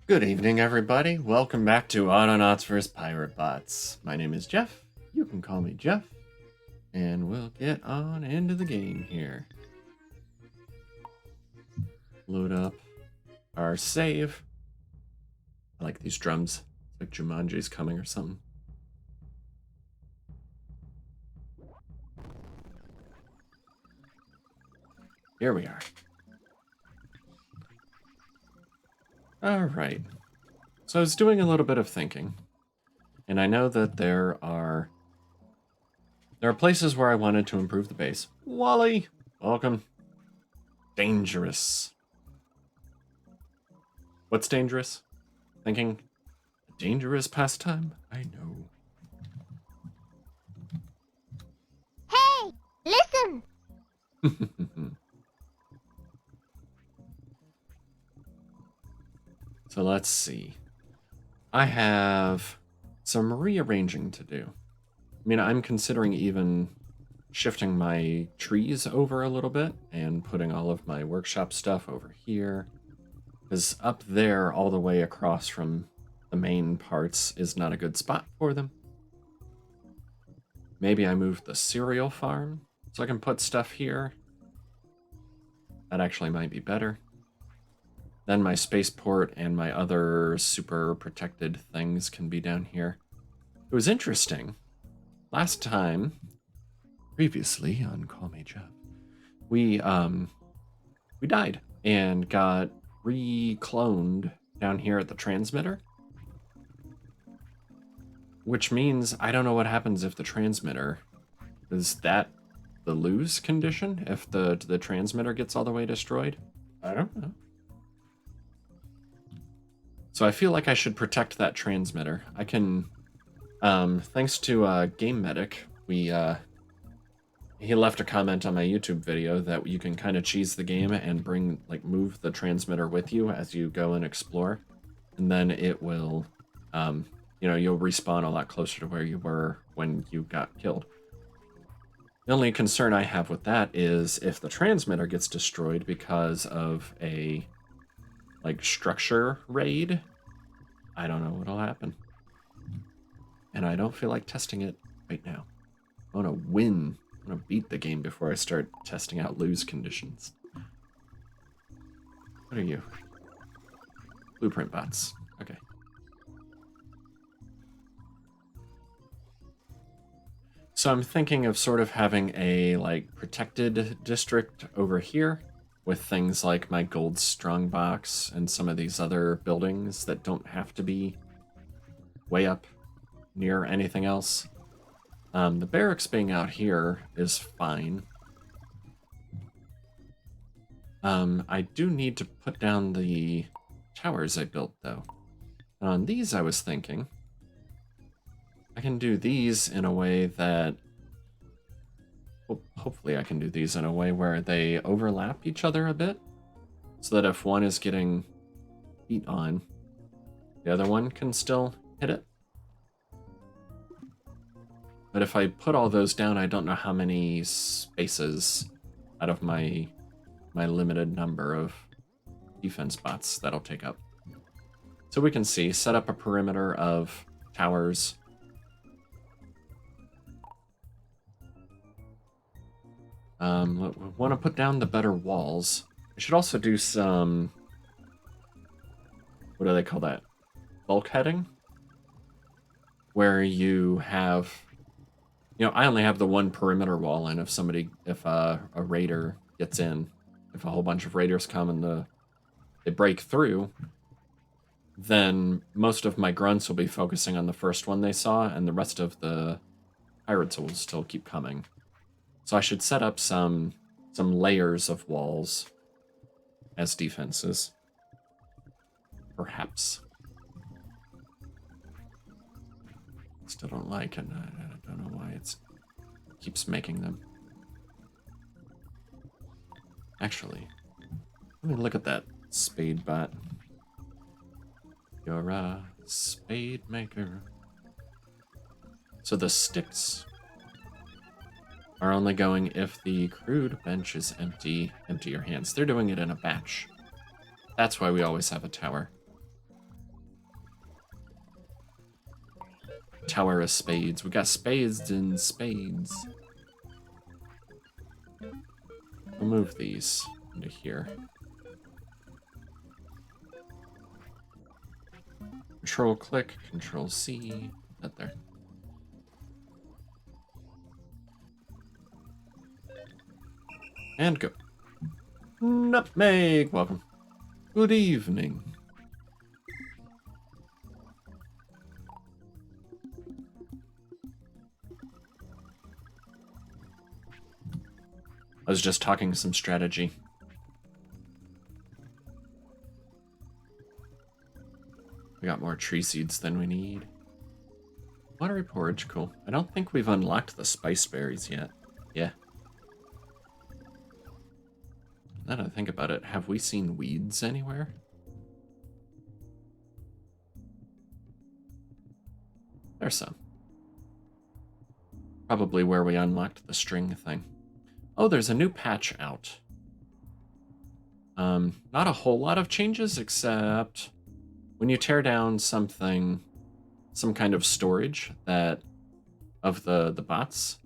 Good evening, everybody. Welcome back to Autonauts vs. Piratebots. My name is Jeff. You can call me Jeff. And we'll get on into the game here. Load up our save. I like these drums. It's like Jumanji's coming or something. Here we are. Alright. So I was doing a little bit of thinking. And I know that there are places where I wanted to improve the base. Wally! Welcome. Dangerous. What's dangerous? Thinking, a dangerous pastime? I know. Hey, listen! So let's see. I have some rearranging to do. I mean, I'm considering even shifting my trees over a little bit and putting all of my workshop stuff over here. Because up there, all the way across from the main parts, is not a good spot for them. Maybe I move the cereal farm so I can put stuff here. That actually might be better. Then my spaceport and my other super protected things can be down here. It was interesting. Last time, previously on Call Me Jeff, we died and got re-cloned down here at the transmitter. Which means I don't know what happens if the transmitter... Is that the lose condition if the transmitter gets all the way destroyed? I don't know. So I feel like I should protect that transmitter. I can, thanks to Game Medic, he left a comment on my YouTube video that you can kind of cheese the game and move the transmitter with you as you go and explore. And then it will, you'll respawn a lot closer to where you were when you got killed. The only concern I have with that is if the transmitter gets destroyed because of a structure raid, I don't know what'll happen. And I don't feel like testing it right now. I want to win. I want to beat the game before I start testing out lose conditions. What are you? Blueprint bots. Okay. So I'm thinking of sort of having a protected district over here, with things like my gold strongbox and some of these other buildings that don't have to be way up near anything else. The barracks being out here is fine. I do need to put down the towers I built, though. And on these, I was thinking, I can do these in a way that... Hopefully I can do these in a way where they overlap each other a bit, so that if one is getting beat on, the other one can still hit it. But if I put all those down, I don't know how many spaces out of my limited number of defense bots that'll take up. So we can see, set up a perimeter of towers. We want to put down the better walls. I should also do some... What do they call that? Bulkheading? Where you have... I only have the one perimeter wall, and if a raider gets in, if a whole bunch of raiders come and they break through, then most of my grunts will be focusing on the first one they saw, and the rest of the pirates will still keep coming. So I should set up some layers of walls as defenses. Perhaps. Still don't like it. I don't know why it keeps making them. Actually, let me look at that spade bot. You're a spade maker. So the sticks are only going if the crude bench is empty. Empty your hands. They're doing it in a batch. That's why we always have a tower. Tower of Spades. We got spades and spades. We'll move these into here. Control click, Control C, that there. And go. Nutmeg, welcome. Good evening. I was just talking some strategy. We got more tree seeds than we need. Watery porridge, cool. I don't think we've unlocked the spice berries yet. Yeah. Now that I think about it, have we seen weeds anywhere? There's some. Probably where we unlocked the string thing. Oh, there's a new patch out. Not a whole lot of changes, except when you tear down something, some kind of storage that of the bots,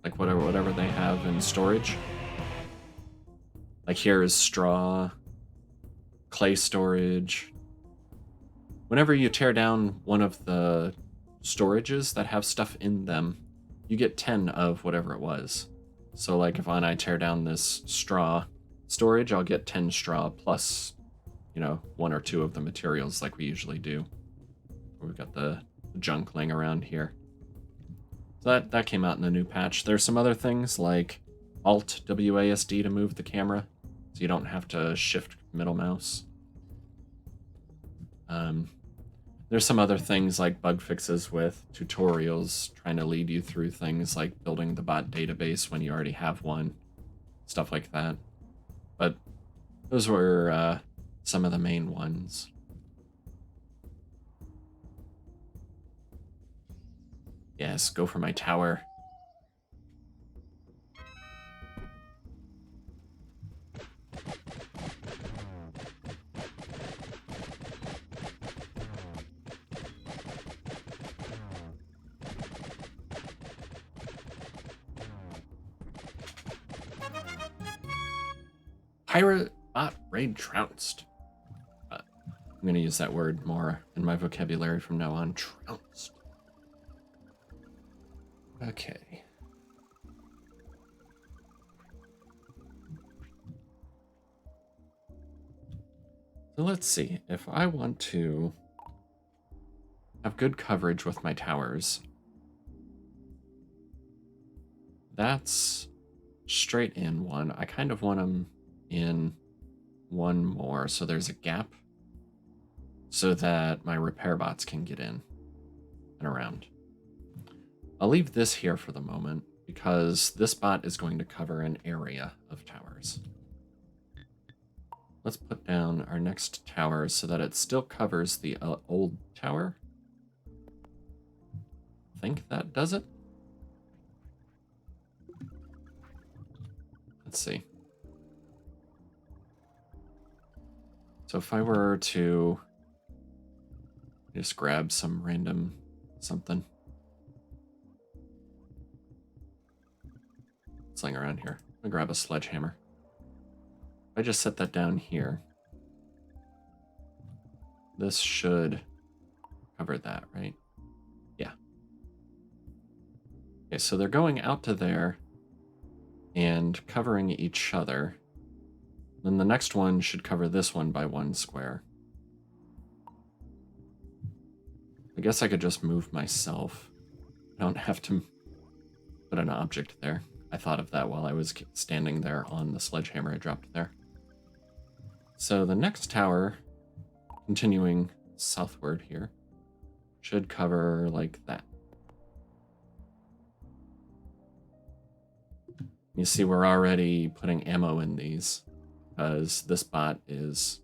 like whatever they have in storage. Like here is straw, clay storage. Whenever you tear down one of the storages that have stuff in them, you get 10 of whatever it was. So like if I tear down this straw storage, I'll get 10 straw plus, you know, 1 or 2 of the materials like we usually do. We've got the junk laying around here. So that came out in the new patch. There's some other things like Alt WASD to move the camera, so you don't have to shift middle mouse. There's some other things like bug fixes with tutorials trying to lead you through things like building the bot database when you already have one, stuff like that. But those were some of the main ones. Yes, go for my tower. Piratebot raid trounced. I'm going to use that word more in my vocabulary from now on. Trounced. Okay. So let's see. If I want to have good coverage with my towers, that's straight in one. I kind of want them in one more, so there's a gap so that my repair bots can get in and around. I'll leave this here for the moment because this bot is going to cover an area of towers. Let's put down our next tower so that it still covers the old tower. I think that does it. Let's see. So if I were to just grab some random something. Sling around here. I'm gonna grab a sledgehammer. If I just set that down here, this should cover that, right? Yeah. Okay, so they're going out to there and covering each other. Then the next one should cover this one by 1 square. I guess I could just move myself. I don't have to put an object there. I thought of that while I was standing there on the sledgehammer I dropped there. So the next tower, continuing southward here, should cover like that. You see we're already putting ammo in these because this bot is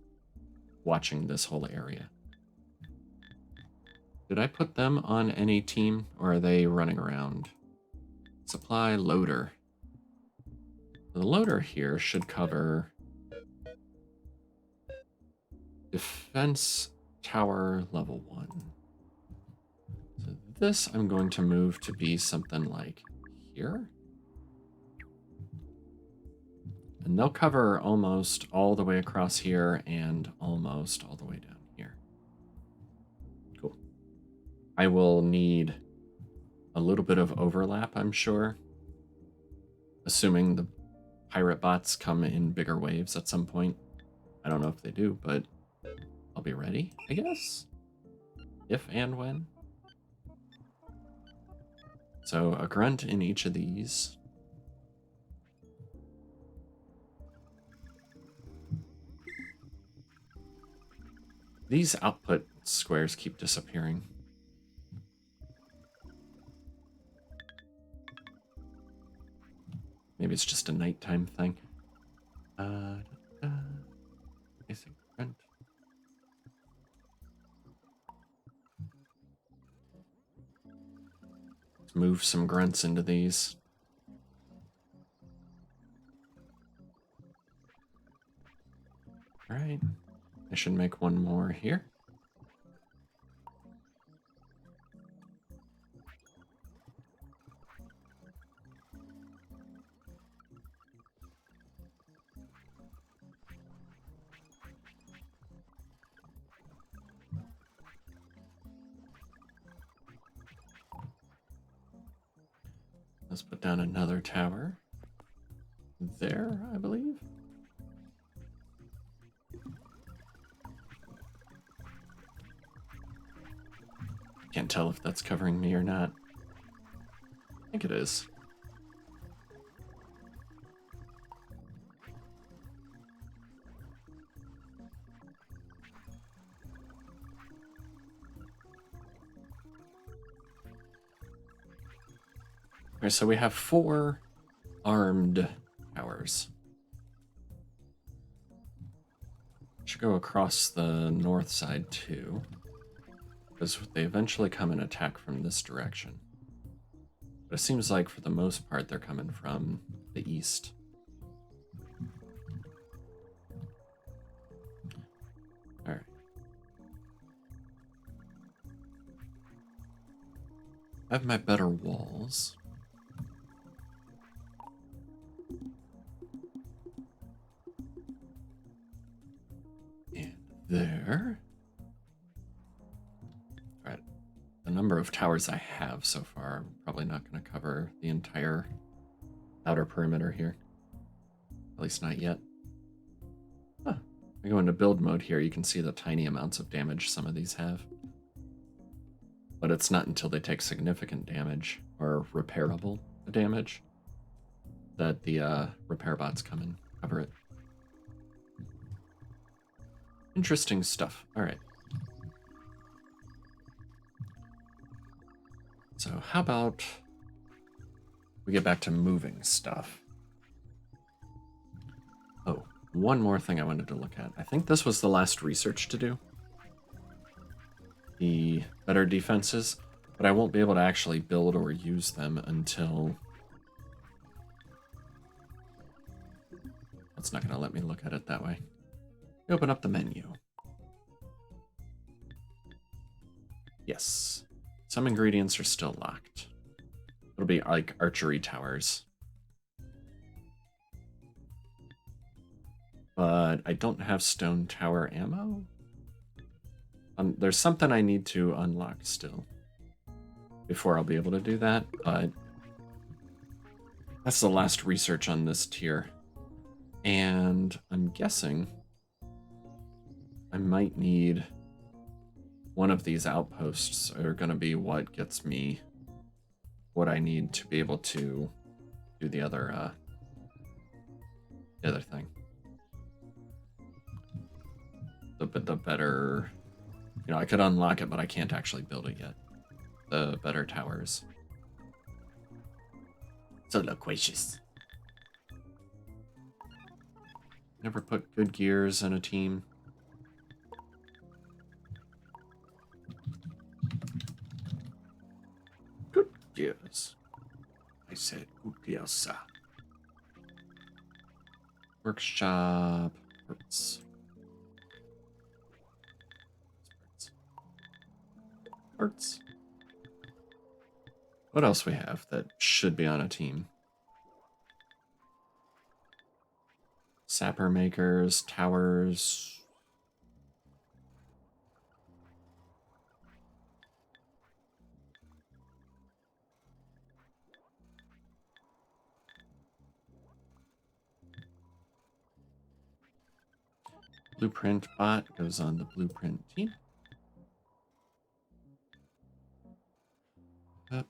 watching this whole area. Did I put them on any team or are they running around? Supply loader. The loader here should cover defense tower level 1. So this I'm going to move to be something like here. And they'll cover almost all the way across here and almost all the way down here. Cool. I will need a little bit of overlap, I'm sure. Assuming the pirate bots come in bigger waves at some point. I don't know if they do, but I'll be ready, I guess. If and when. So a grunt in each of these. These output squares keep disappearing. Maybe it's just a nighttime thing. Basic grunt. Let's move some grunts into these. All right. I should make one more here. Let's put down another tower there, I believe. Can't tell if that's covering me or not. I think it is. Okay, so we have 4 armed towers. Should go across the north side too, because they eventually come and attack from this direction. But it seems like for the most part they're coming from the east. All right. I have my better walls. And there. All right. The number of towers I have so far, I'm probably not going to cover the entire outer perimeter here. At least not yet. Huh. I go into build mode here, you can see the tiny amounts of damage some of these have. But it's not until they take significant damage, or repairable damage, that the repair bots come and cover it. Interesting stuff. All right. So how about we get back to moving stuff? Oh, one more thing I wanted to look at. I think this was the last research to do. The better defenses, but I won't be able to actually build or use them until... It's not going to let me look at it that way. Open up the menu. Yes. Some ingredients are still locked. It'll be like archery towers. But I don't have stone tower ammo. There's something I need to unlock still before I'll be able to do that, but that's the last research on this tier. And I'm guessing I might need one of these outposts are going to be what gets me what I need to be able to do the other thing. The better, you know, I could unlock it, but I can't actually build it yet. The better towers. So loquacious. Never put good gears in a team. Good gears. I said good gears, sir. Workshop. Parts. Parts. What else we have that should be on a team? Sapper makers, towers. Blueprint bot goes on the blueprint team. Hmm.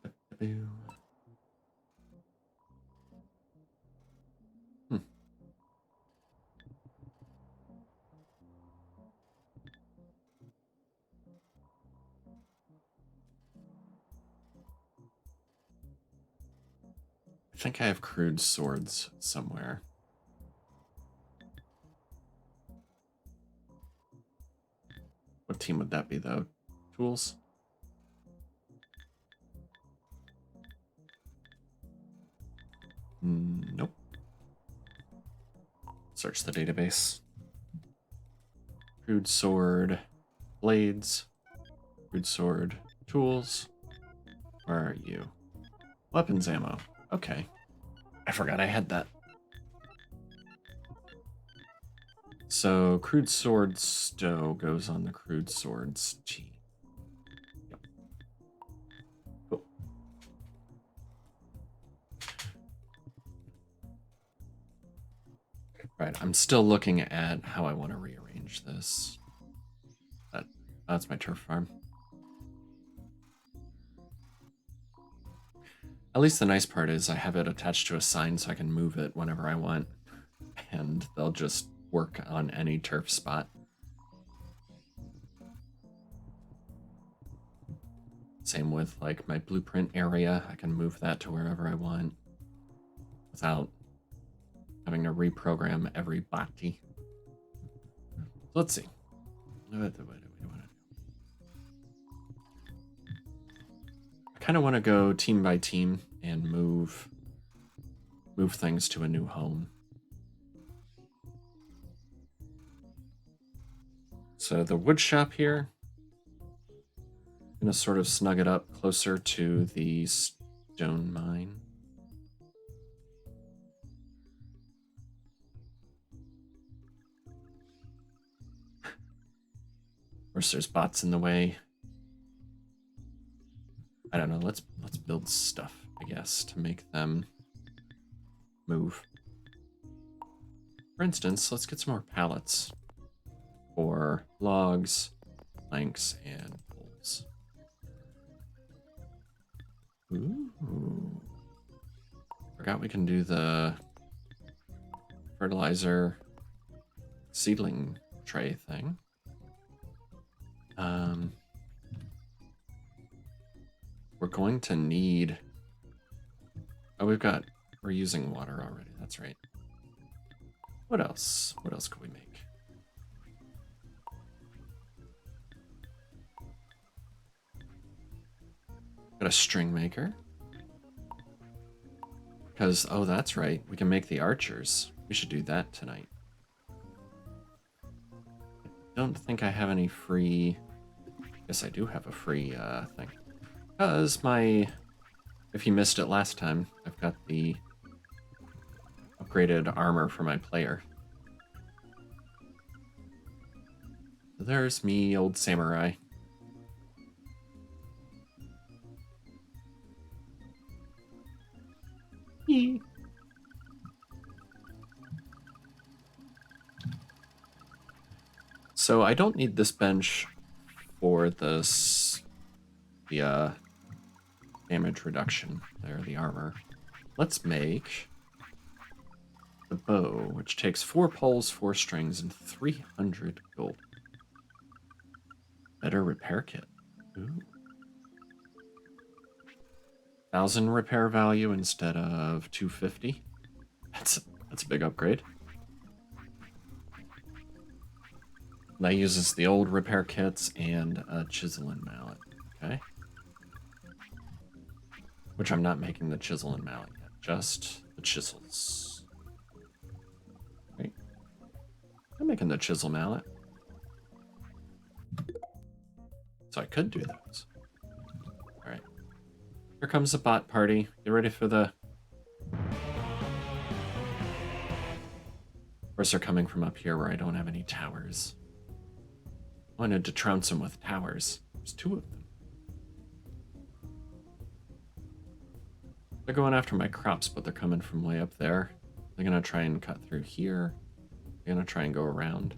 I think I have crude swords somewhere. What team would that be, though? Tools? Nope. Search the database. Crude sword, blades, crude sword, tools. Where are you? Weapons ammo. Okay. I forgot I had that. So, crude sword stow goes on the crude swords team. Yep. Cool. Right, I'm still looking at how I want to rearrange this. That's my turf farm. At least the nice part is I have it attached to a sign so I can move it whenever I want. And they'll just work on any turf spot. Same with like my blueprint area. I can move that to wherever I want without having to reprogram every body. Let's see. What do we want to do? I kind of want to go team by team and move things to a new home. So the wood shop here, I'm going to sort of snug it up closer to the stone mine. Of course, there's bots in the way. I don't know. Let's build stuff, I guess, to make them move. For instance, let's get some more pallets for logs, planks, and poles. Ooh. Forgot we can do the fertilizer seedling tray thing. We're going to need... Oh, we're using water already. That's right. What else? What else could we make? Got a string maker. Because, oh, that's right. We can make the archers. We should do that tonight. I don't think I have any free... Yes, I do have a free thing. Because if you missed it last time, I've got the upgraded armor for my player. There's me, old samurai. Yee. So I don't need this bench for the damage reduction there, the armor. Let's make the bow, which takes 4 poles, 4 strings, and 300 gold. Better repair kit. Ooh. 1,000 repair value instead of 250. That's a big upgrade. That uses the old repair kits and a chisel and mallet. Okay. Which I'm not making the chisel and mallet yet, just the chisels. Right. I'm making the chisel mallet. So I could do those. Alright. Here comes a bot party. Get ready for the... Of course, they're coming from up here where I don't have any towers. I wanted to trounce them with towers. There's 2 of them. They're going after my crops, but they're coming from way up there. They're gonna try and cut through here. They're gonna try and go around.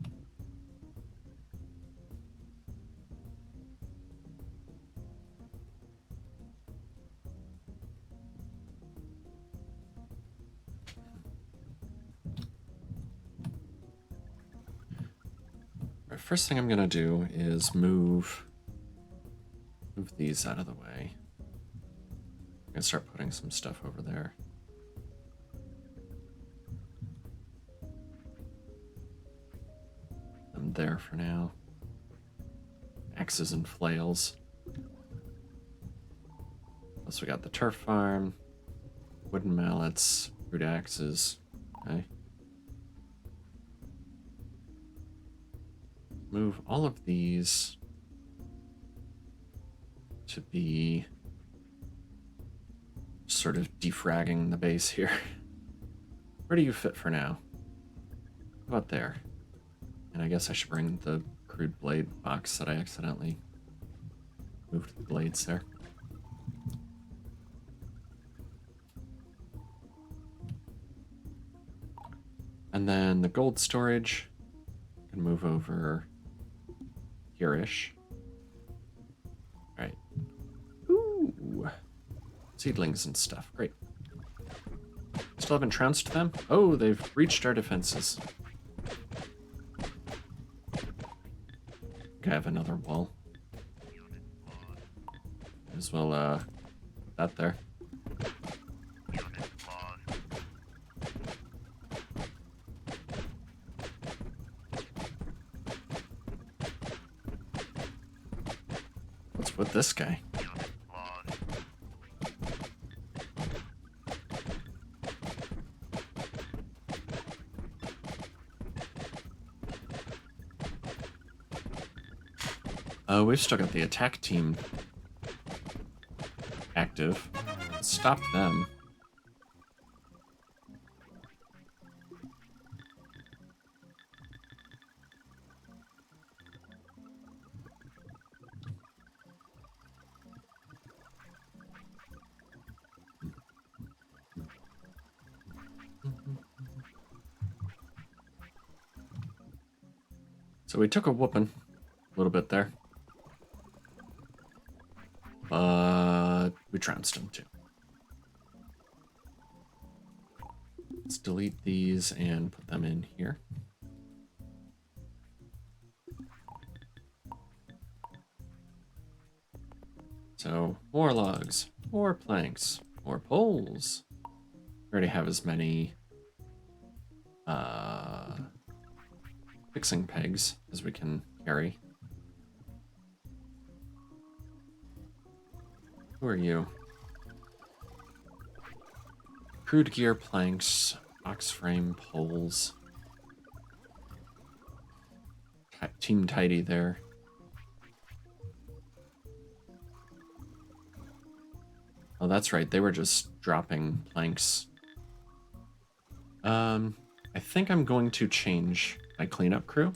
Right, first thing I'm gonna do is move these out of the way. I'm gonna start putting some stuff over there. I'm there for now. Axes and flails. Plus we got the turf farm, wooden mallets, root axes. Okay. Move all of these to be sort of defragging the base here. Where do you fit for now? How about there? And I guess I should bring the crude blade box that I accidentally moved the blades there. And then the gold storage can move over here-ish. All right. Ooh. Seedlings and stuff. Great. Still haven't trounced them? Oh, they've breached our defenses. Okay, I have another wall. Might as well, put that there. What's with this guy? We've still got the attack team active. Stop them. So we took a whooping a little bit there. But we trounced him too. Let's delete these and put them in here. So more logs, more planks, more poles. We already have as many fixing pegs as we can carry. Who are you? Crude gear, planks, box frame, poles. Team tidy there. Oh, that's right. They were just dropping planks. I think I'm going to change my cleanup crew.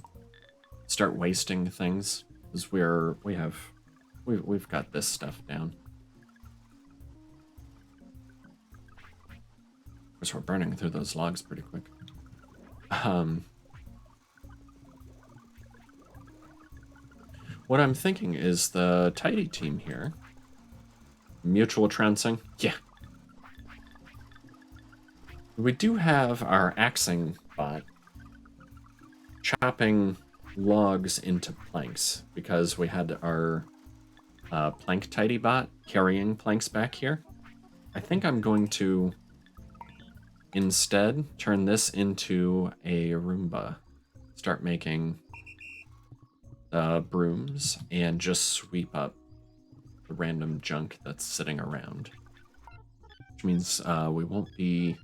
Start wasting things because we've got this stuff down. Of course, we're burning through those logs pretty quick. What I'm thinking is the tidy team here. Mutual trouncing. Yeah. We do have our axing bot chopping logs into planks because we had our plank tidy bot carrying planks back here. I think I'm going to instead turn this into a Roomba. Start making brooms and just sweep up the random junk that's sitting around. Which means we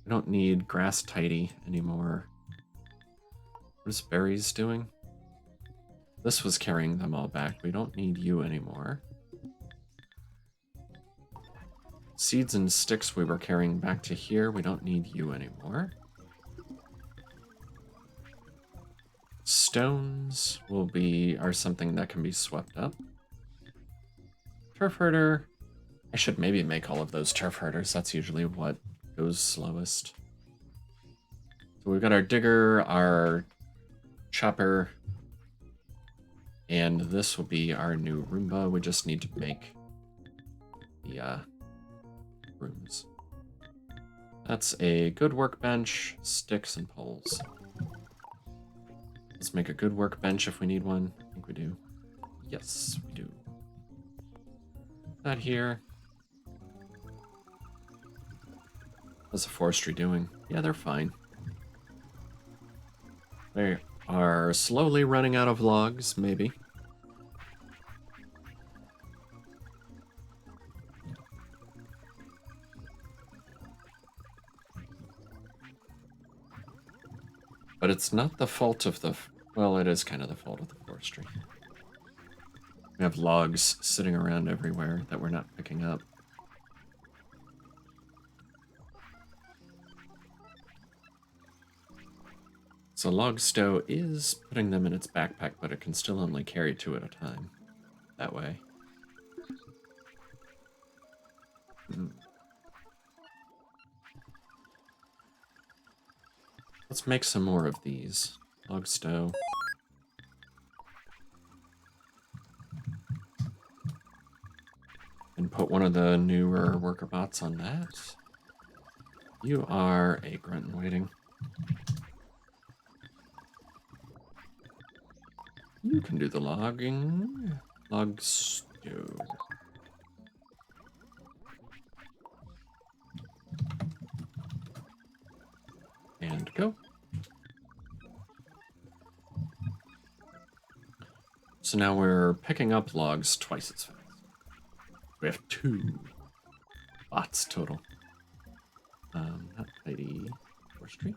don't need grass tidy anymore. What is berries doing? This was carrying them all back. We don't need you anymore. Seeds and sticks we were carrying back to here. We don't need you anymore. Stones are something that can be swept up. Turf herder. I should maybe make all of those turf herders. That's usually what goes slowest. So we've got our digger, our chopper, and this will be our new Roomba. We just need to make the rooms. That's a good workbench, sticks and poles. Let's make a good workbench if we need one. I think we do. Yes, we do. That here. How's the forestry doing? Yeah, they're fine. They are slowly running out of logs, maybe. But it's not the fault of the... Well, it is kind of the fault of the forestry. We have logs sitting around everywhere that we're not picking up. So log stow is putting them in its backpack, but it can still only carry 2 at a time. That way. Let's make some more of these. Log stow. And put one of the newer worker bots on that. You are a grunt in waiting. You can do the logging. Log stow. And go. So now we're picking up logs twice as fast. We have 2 bots total. Not tidy forestry.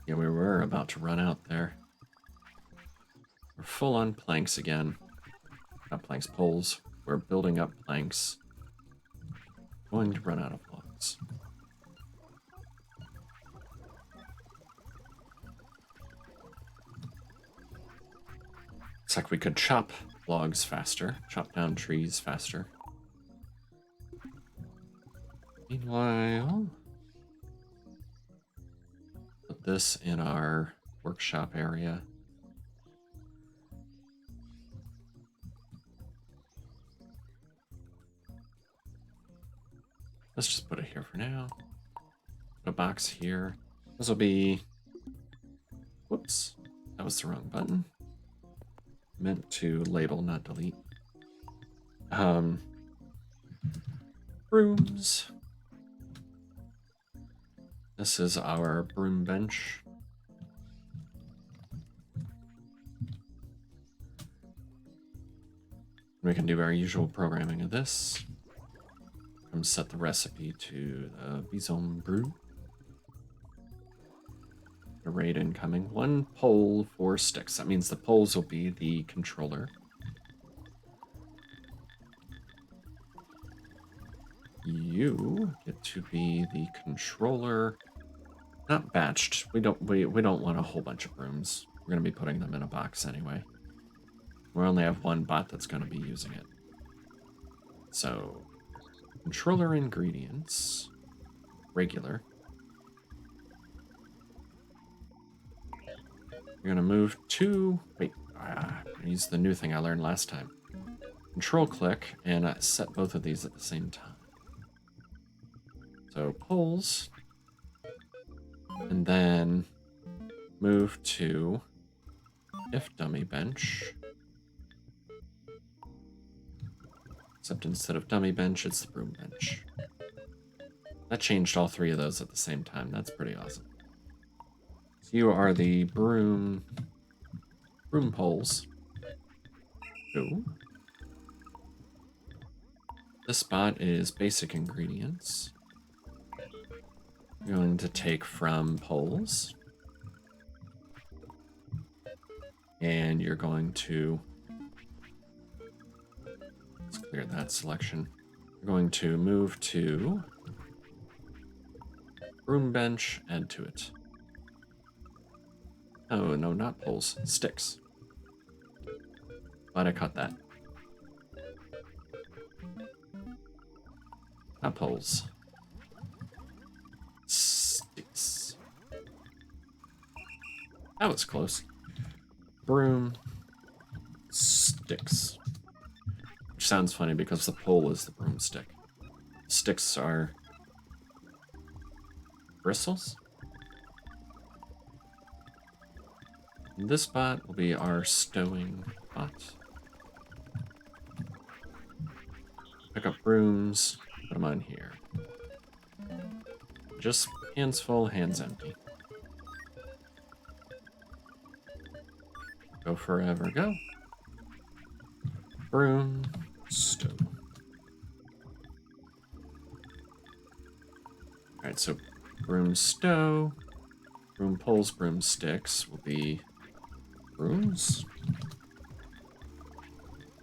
Yeah, we were about to run out there. We're full on planks again. Not planks, poles. We're building up planks. Going to run out of logs. Looks like we could chop logs faster, chop down trees faster. Meanwhile, put this in our workshop area. Let's just put it here for now. Put a box here. This will be... Whoops, that was the wrong button. Meant to label, not delete. Brooms. This is our broom bench. We can do our usual programming of this. Set the recipe to the Bison brew. A raid incoming. 1 pole, 4 sticks. That means the poles will be the controller. You get to be the controller. Not batched. We don't want a whole bunch of brooms. We're gonna be putting them in a box anyway. We only have 1 bot that's gonna be using it. So controller ingredients. Regular. You're gonna move to... Wait, I used the new thing I learned last time. Control click and set both of these at the same time. So poles. And then move to if dummy bench. Except instead of dummy bench, it's the broom bench. That changed all 3 of those at the same time. That's pretty awesome. So you are the broom poles. Ooh. This spot is basic ingredients. You're going to take from poles. And you're going to clear that selection. We're going to move to broom bench, add to it. Oh, no, not poles, sticks. Glad I caught that. Not poles. Sticks. That was close. Broom. Sticks. Which sounds funny because the pole is the broomstick. Sticks are bristles. And this bot will be our stowing bot. Pick up brooms, put them on here. Just hands full, hands empty. Go forever, go. Broom, stow. Alright, so broom stow, broom poles, broom sticks will be brooms.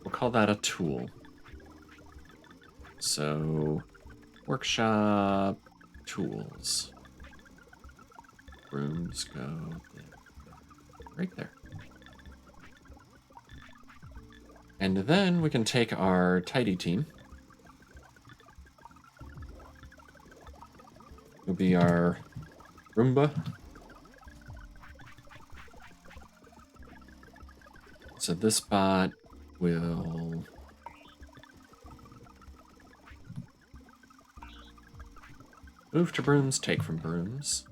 We'll call that a tool. So, workshop tools. Brooms go there. Right there. And then we can take our tidy team. It'll be our Roomba. So this bot will move to brooms, take from brooms,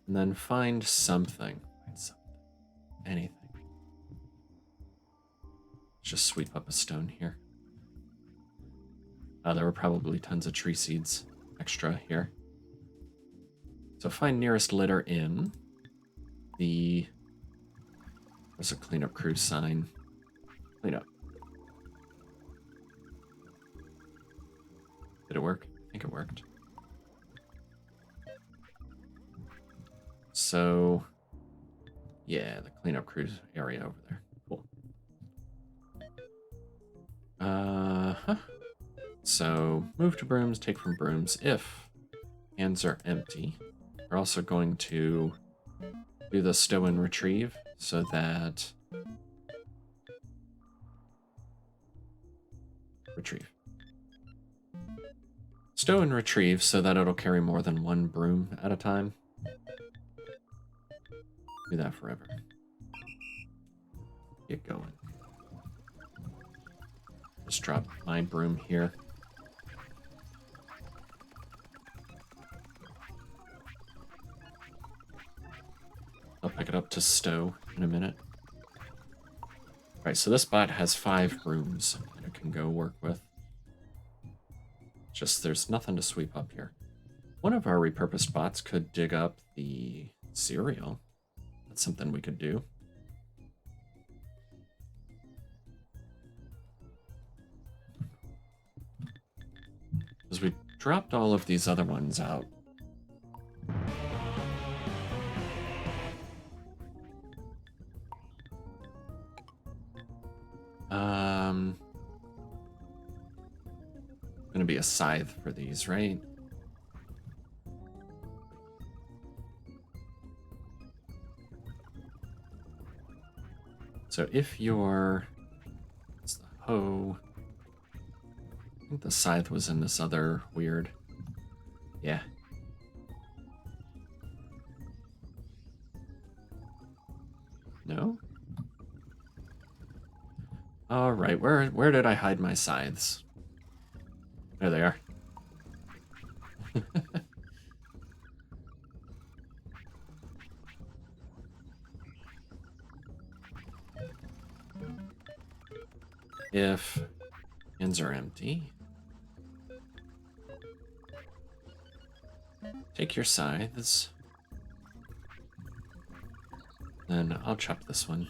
and then find something. Anything. Just sweep up a stone here. There were probably tons of tree seeds extra here. So find nearest litter in the... There's a cleanup crew sign. Clean up. Did it work? I think it worked. So, yeah, the cleanup crew area over there. Cool. So, move to brooms, take from brooms. If hands are empty, we're also going to do the stow and retrieve so that... Retrieve. Stow and retrieve so that it'll carry more than one broom at a time. Do that forever. Get going. Just drop my broom here. I'll pick it up to stow in a minute. Alright, so this bot has 5 brooms that it can go work with. Just there's nothing to sweep up here. One of our repurposed bots could dig up the cereal. That's something we could do. Because we dropped all of these other ones out. Gonna be a scythe for these, right? So if you're... It's the hoe. I think the scythe was in this other weird... Yeah. No? Alright, where did I hide my scythes? There they are. If hands are empty, take your scythes. Then I'll chop this one.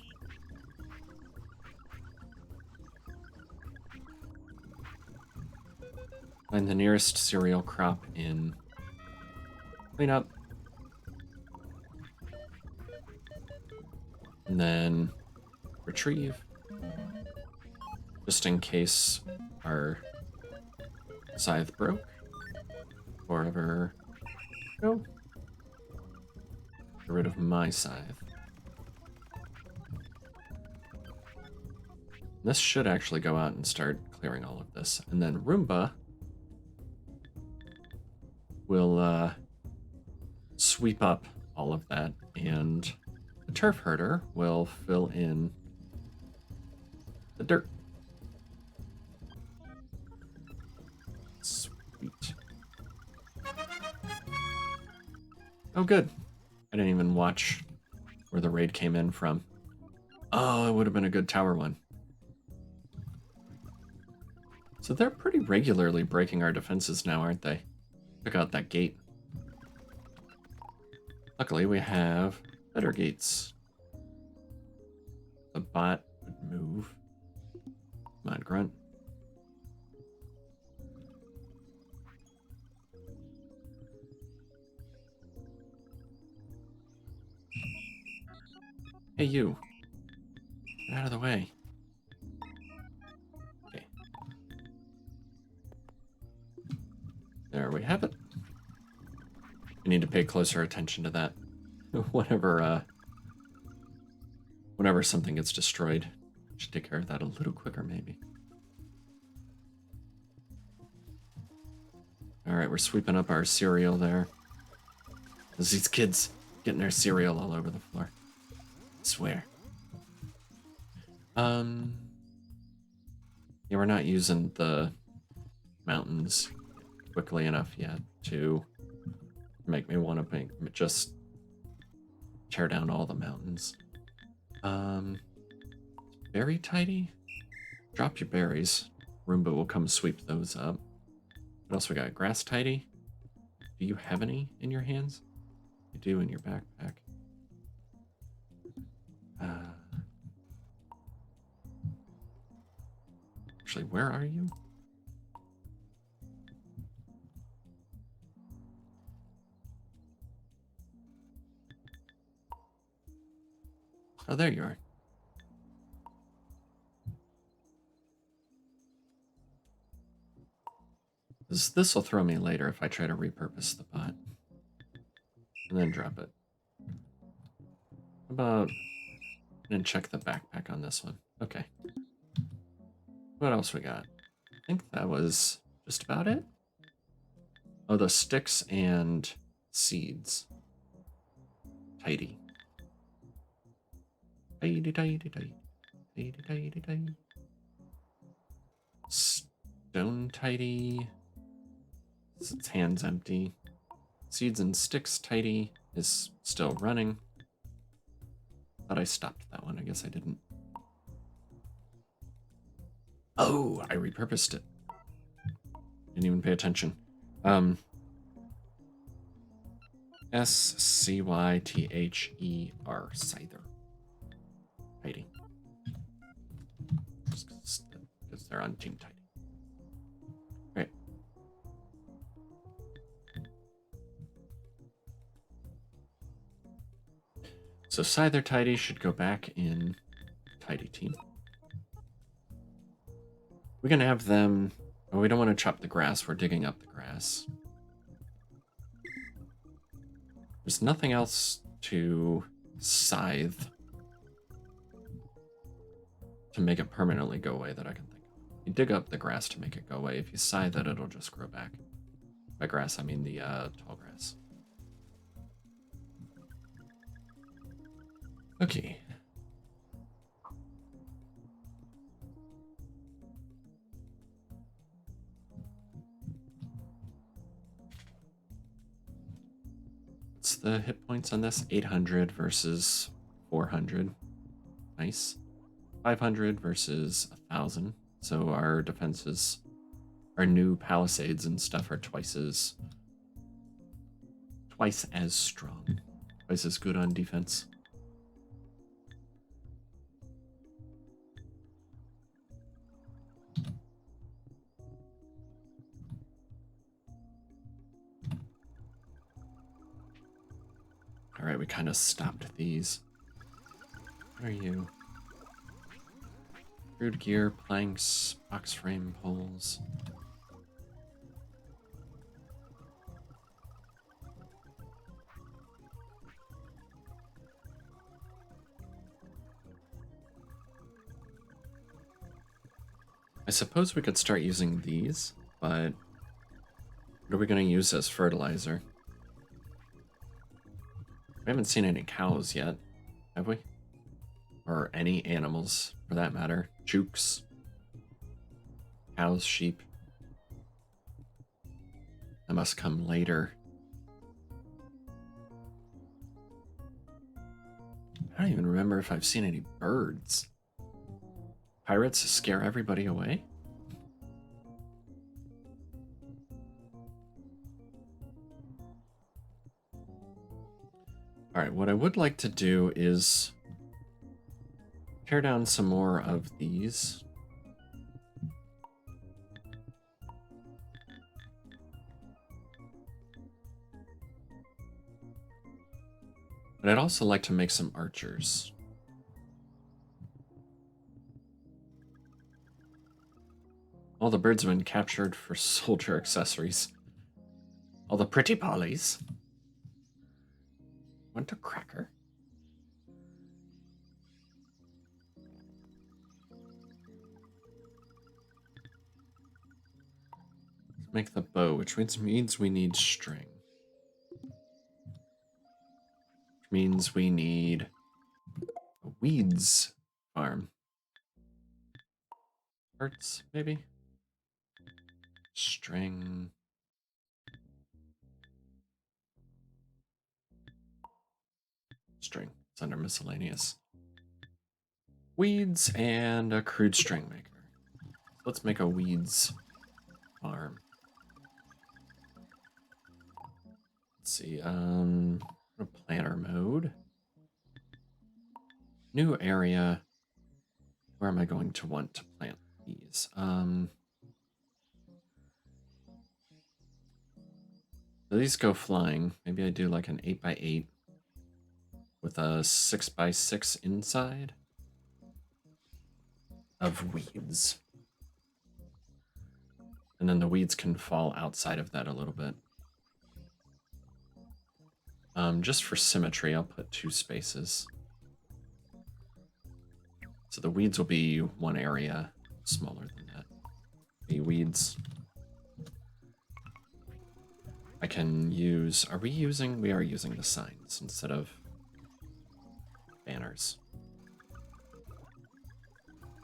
Find the nearest cereal crop in. Clean up. And then retrieve. just in case our scythe broke or ever go. Get rid of my scythe. This should actually go out and start clearing all of this. And then Roomba will sweep up all of that, and the turf herder will fill in the dirt. Sweet. Oh, good. I didn't even watch where the raid came in from. Oh, it would have been a good tower one. So they're pretty regularly breaking our defenses now, aren't they? Check out that gate. Luckily, we have better gates. The bot would move. Come on, Grunt. Hey, you. Get out of the way. Okay. There we have it. We need to pay closer attention to that. Whenever something gets destroyed, should take care of that a little quicker, maybe. All right, we're sweeping up our cereal there. There's these kids getting their cereal all over the floor. I swear. Yeah, we're not using the mountains quickly enough yet to make me want to just tear down all the mountains. Berry tidy? Drop your berries. Roomba will come sweep those up. What else we got? Grass tidy? Do you have any in your hands? You do in your backpack. Actually, where are you? Oh, there you are. This will throw me later if I try to repurpose the bot. And then drop it. How about... And check the backpack on this one. Okay. What else we got? I think that was just about it. Oh, the sticks and seeds. Tidy. Tidy, tidy, tidy. Tidy, tidy, tidy. Stone tidy. Its hand's empty. Seeds and sticks tidy is still running. Thought I stopped that one. I guess I didn't. Oh, I repurposed it. Didn't even pay attention. S-C-Y-T-H-E-R, Scyther. Tidy. Just because they're on Team Tidy. Right. So Scyther Tidy should go back in Tidy Team. We're going to have them... Oh, we don't want to chop the grass. We're digging up the grass. There's nothing else to scythe to make it permanently go away that I can think of. You dig up the grass to make it go away. If you scythe it, it'll just grow back. By grass, I mean the tall grass. Okay. What's the hit points on this? 800 versus 400. Nice. 500 versus 1,000. So our defenses, our new palisades and stuff are twice as strong. Twice as good on defense. All right, we kind of stopped these. What are you? Crude gear, planks, box frame poles. I suppose we could start using these, but what are we going to use as fertilizer? We haven't seen any cows yet, have we? Or any animals, for that matter. Jukes. Cows, sheep. That must come later. I don't even remember if I've seen any birds. Pirates scare everybody away? Alright, what I would like to do is tear down some more of these. But I'd also like to make some archers. All the birds have been captured for soldier accessories. All the pretty pollies. Want a cracker? Let's make the bow, which means we need string. Which means we need a weeds farm. Parts, maybe? String. String. It's under miscellaneous. Weeds and a crude string maker. Let's make a weeds farm. Let's see, planter mode. New area. Where am I going to want to plant these? So these go flying. Maybe I do like an 8x8 with a 6x6 inside of weeds. And then the weeds can fall outside of that a little bit. Just for symmetry, I'll put 2 spaces. So the weeds will be one area smaller than that. The weeds. I can use... Are we using... We are using the signs instead of banners.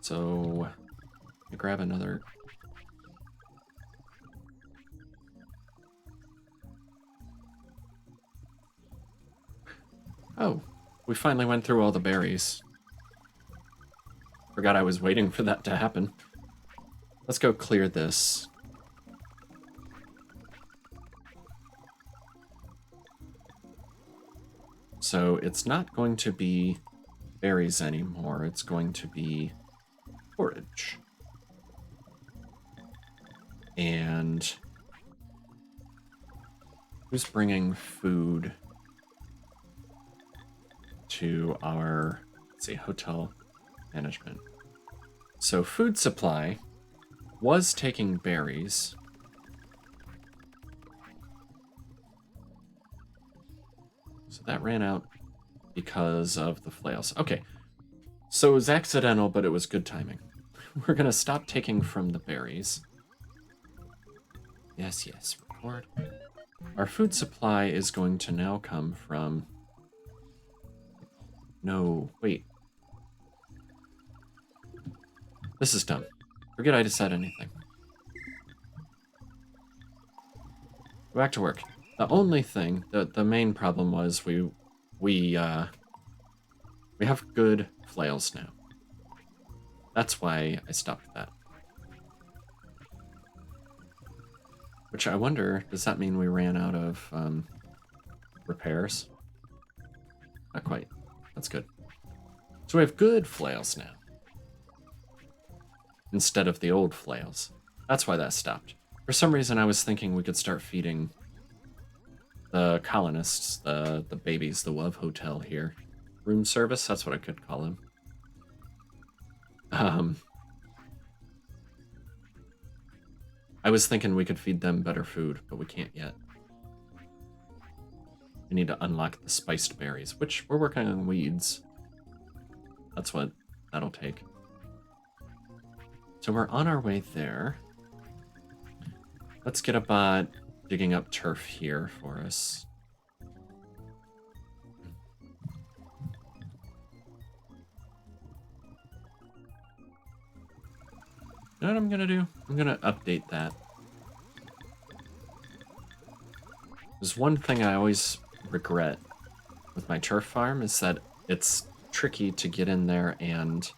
So... Let me grab another... Oh, we finally went through all the berries. Forgot I was waiting for that to happen. Let's go clear this. So it's not going to be berries anymore. It's going to be forage. And who's bringing food to our, let's see, hotel management? So food supply was taking berries. So that ran out because of the flails. Okay, so it was accidental, but it was good timing. We're gonna stop taking from the berries. Yes, yes, record. Our food supply is going to now come from... No, wait. This is dumb. Forget I just said anything. Go back to work. The only thing, the main problem was we have good flails now. That's why I stopped that. Which I wonder, does that mean we ran out of repairs? Not quite. That's good. So we have good flails now. Instead of the old flails. That's why that stopped. For some reason I was thinking we could start feeding the colonists, the babies, the Love Hotel here. Room service, that's what I could call them. I was thinking we could feed them better food, but we can't yet. We need to unlock the spiced berries, which we're working on weeds. That's what that'll take. So we're on our way there. Let's get a bot digging up turf here for us. You know what I'm gonna do? I'm gonna update that. There's one thing I always regret with my turf farm is that it's tricky to get in there and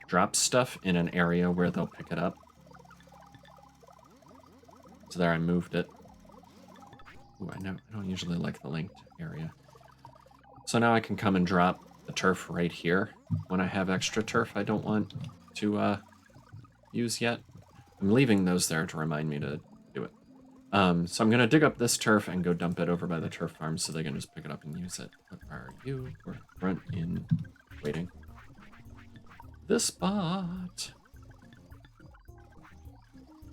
drop stuff in an area where they'll pick it up. So there, I moved it. Ooh, I don't usually like the linked area. So now I can come and drop the turf right here when I have extra turf I don't want to use yet. I'm leaving those there to remind me to do it. So I'm gonna dig up this turf and go dump it over by the turf farm so they can just pick it up and use it. What are you? We're front in waiting. This spot.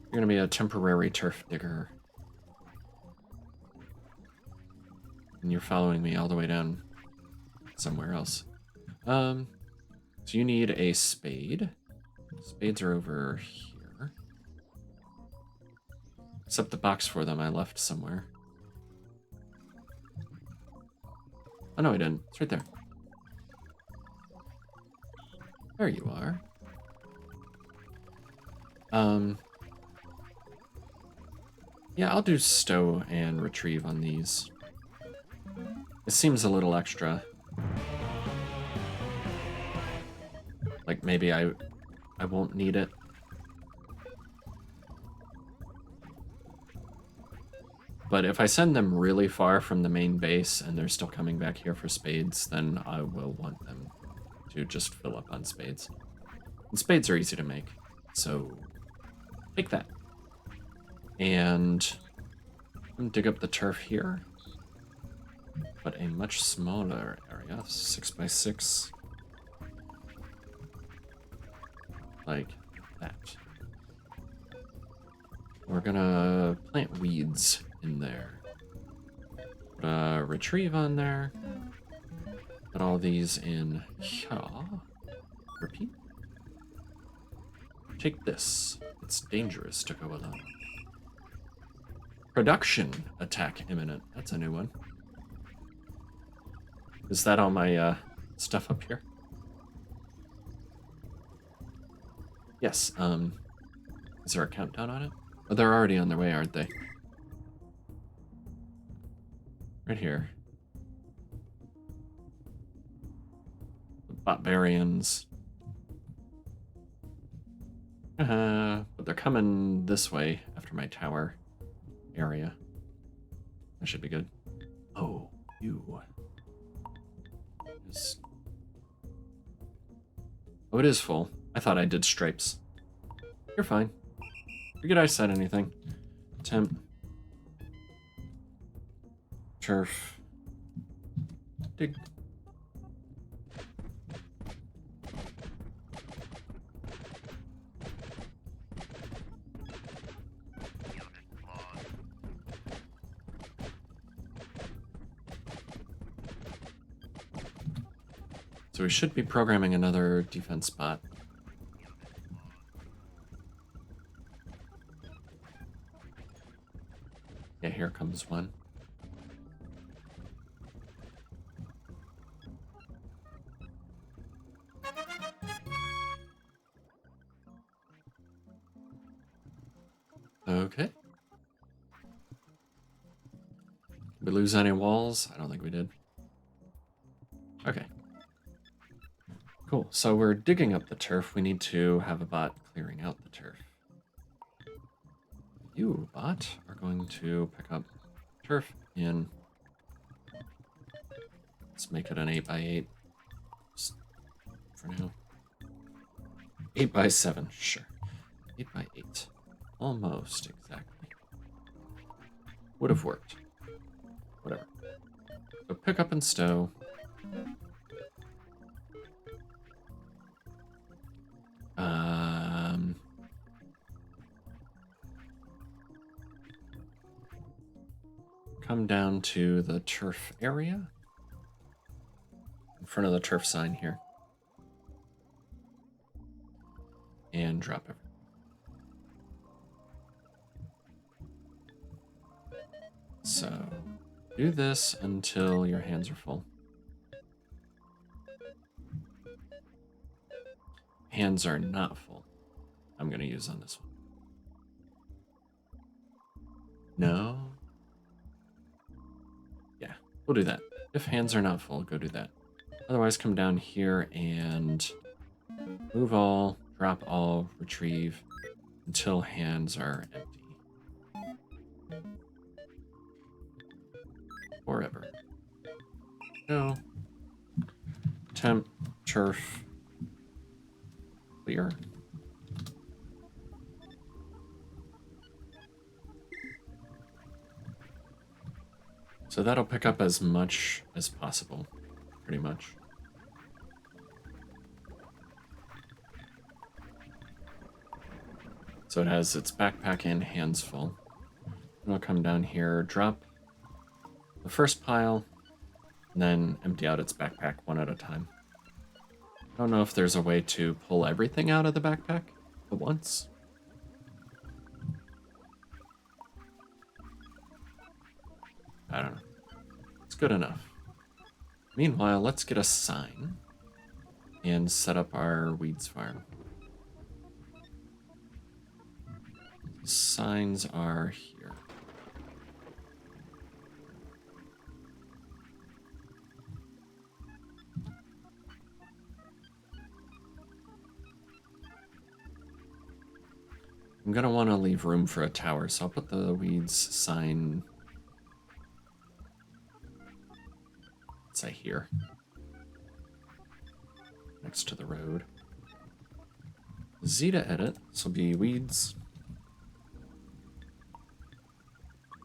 You're gonna be a temporary turf digger. And you're following me all the way down somewhere else. So you need a spade. Spades are over here. Except the box for them I left somewhere. Oh no, I didn't. It's right there. There you are. Yeah, I'll do stow and retrieve on these. It seems a little extra. Like maybe I won't need it. But if I send them really far from the main base and they're still coming back here for spades, then I will want them to just fill up on spades. And spades are easy to make, so take that. And I'm gonna dig up the turf here, but a much smaller area, 6x6, like that. We're gonna plant weeds in there. Put retrieve on there. Put all these in here. Repeat. Take this. It's dangerous to go alone. Production attack imminent. That's a new one. Is that all my stuff up here? Yes. Is there a countdown on it? Oh, they're already on their way, aren't they? Right here. The barbarians. But they're coming this way after my tower area. That should be good. Oh, you. Oh, it is full. I thought I did stripes. You're fine. Forget I said anything. Temp. Turf. Dig. So we should be programming another defense bot. Yeah, here comes one. Okay. Did we lose any walls? I don't think we did. Okay. Cool. So we're digging up the turf. We need to have a bot clearing out the turf. You, bot, are going to pick up turf in. Let's make it an 8x8 for now. 8x7, sure. 8x8. Almost exactly. Would have worked. Whatever. So pick up and stow. come down to the turf area in front of the turf sign here and drop everything. So do this until your hands are full. Hands are not full. I'm going to use on this one. No. Yeah, we'll do that. If hands are not full, go do that. Otherwise, come down here and move all, drop all, retrieve until hands are empty. Forever. Go. Temp, turf, clear. So that'll pick up as much as possible, pretty much. So it has its backpack and hands full. And I'll come down here, drop the first pile, and then empty out its backpack one at a time. I don't know if there's a way to pull everything out of the backpack at once. I don't know. It's good enough. Meanwhile, let's get a sign and set up our weeds farm. Signs are here. I'm gonna want to leave room for a tower, so I'll put the weeds sign, let's say here, next to the road. Z to edit, this will be weeds.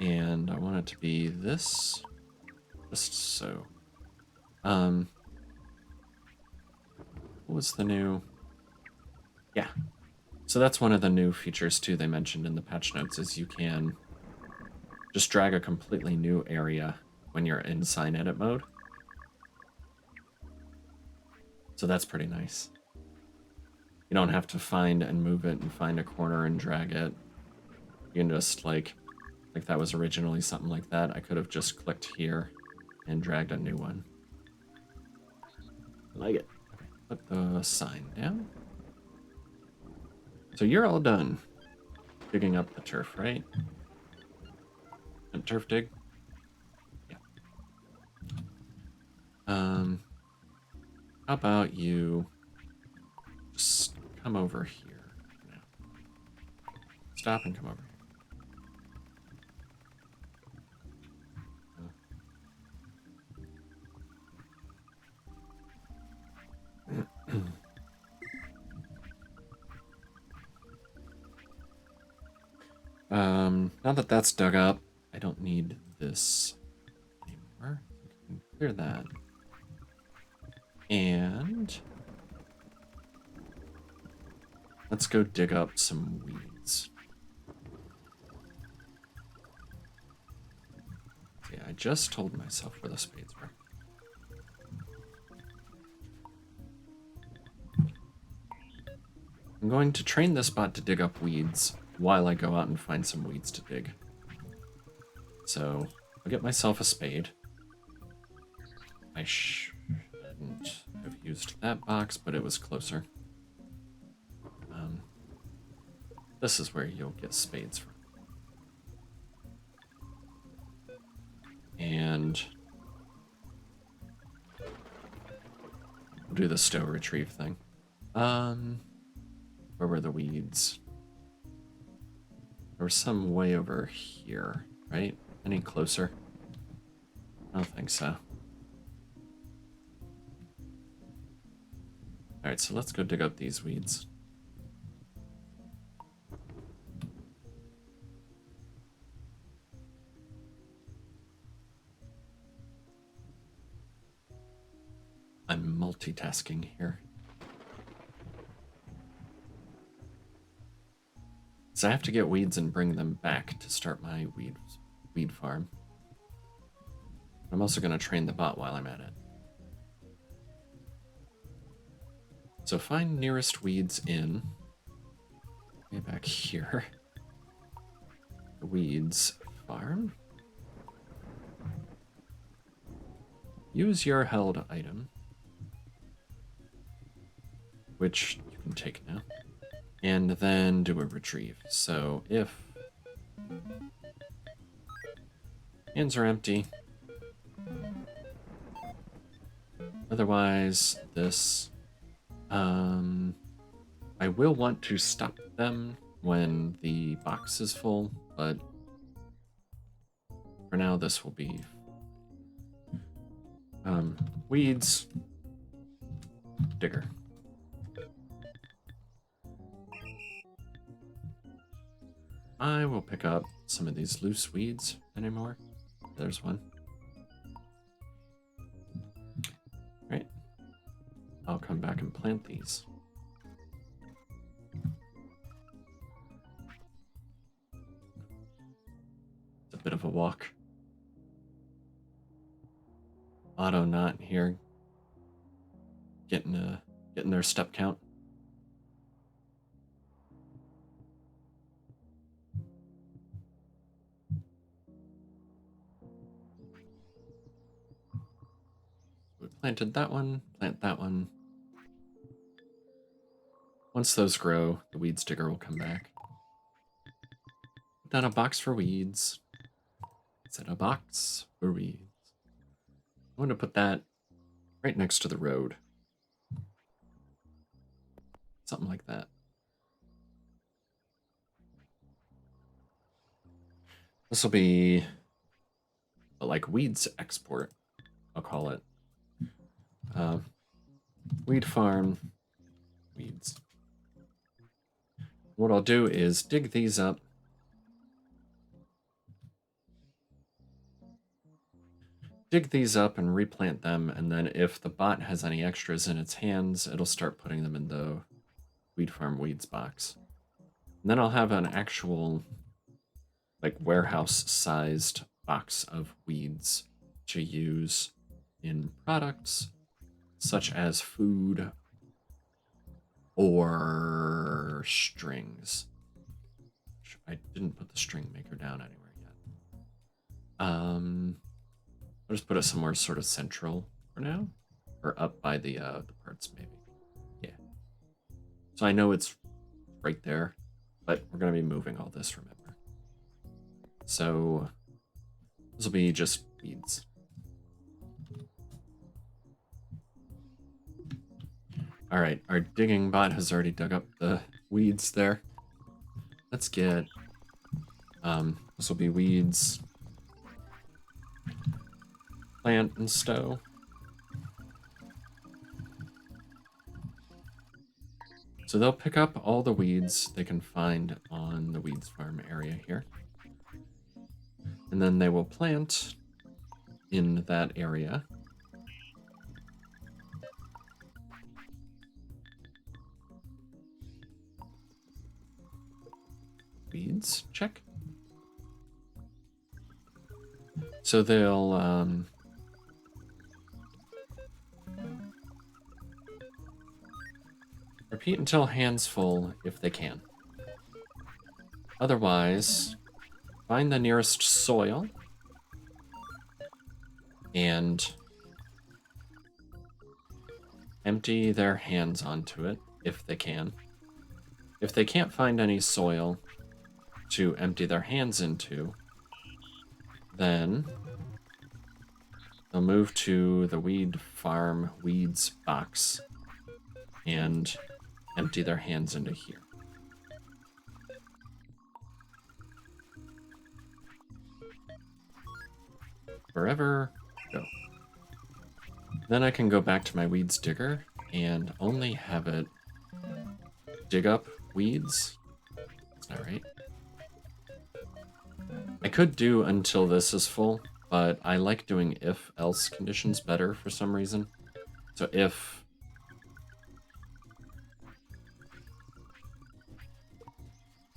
And I want it to be this, just so. What was the new? Yeah. So that's one of the new features too they mentioned in the patch notes is you can just drag a completely new area when you're in sign edit mode. So that's pretty nice. You don't have to find and move it and find a corner and drag it. You can just like that was originally something like that. I could have just clicked here and dragged a new one. I like it. Okay, put the sign down. So you're all done digging up the turf, right? And turf dig? Yeah. How about you just come over here now. Stop and come over here. Now that that's dug up, I don't need this anymore. I can clear that. And let's go dig up some weeds. Yeah, I just told myself where the spades were. I'm going to train this bot to dig up weeds while I go out and find some weeds to dig. So I'll get myself a spade. I shouldn't have used that box, but it was closer. This is where you'll get spades from. And we'll do the stow retrieve thing. Where were the weeds? There was some way over here, right? Any closer? I don't think so. Alright, so let's go dig up these weeds. I'm multitasking here. So I have to get weeds and bring them back to start my weed farm. I'm also going to train the bot while I'm at it. So find nearest weeds in, way back here, the weeds farm. Use your held item, which you can take now, and then do a retrieve. So if hands are empty, otherwise this, I will want to stop them when the box is full, but for now this will be weeds, digger. I will pick up some of these loose weeds anymore. There's one. Right. I'll come back and plant these. It's a bit of a walk. Autonaut here, getting their step count. We planted that one, plant that one. Once those grow, the weeds digger will come back. Put down a box for weeds. Set a box for weeds. I want to put that right next to the road. Something like that. This will be like weeds export, I'll call it. Weed farm, weeds. What I'll do is dig these up. Dig these up and replant them, and then if the bot has any extras in its hands, it'll start putting them in the weed farm weeds box. And then I'll have an actual like warehouse-sized box of weeds to use in products such as food or strings. I didn't put the string maker down anywhere yet. I'll just put it somewhere sort of central for now, or up by the parts maybe. Yeah. So I know it's right there, but we're gonna be moving all this, remember. So this will be just weeds. All right, our digging bot has already dug up the weeds there. Let's get, this will be weeds, plant and stow. So they'll pick up all the weeds they can find on the weeds farm area here. And then they will plant in that area. Weeds, check. So they'll repeat until hands full if they can. Otherwise, find the nearest soil and empty their hands onto it if they can. If they can't find any soil to empty their hands into, then they'll move to the weed farm weeds box and empty their hands into here. Wherever, go. Then I can go back to my weeds digger and only have it dig up weeds. That's not right. I could do until this is full, but I like doing if-else conditions better for some reason. So if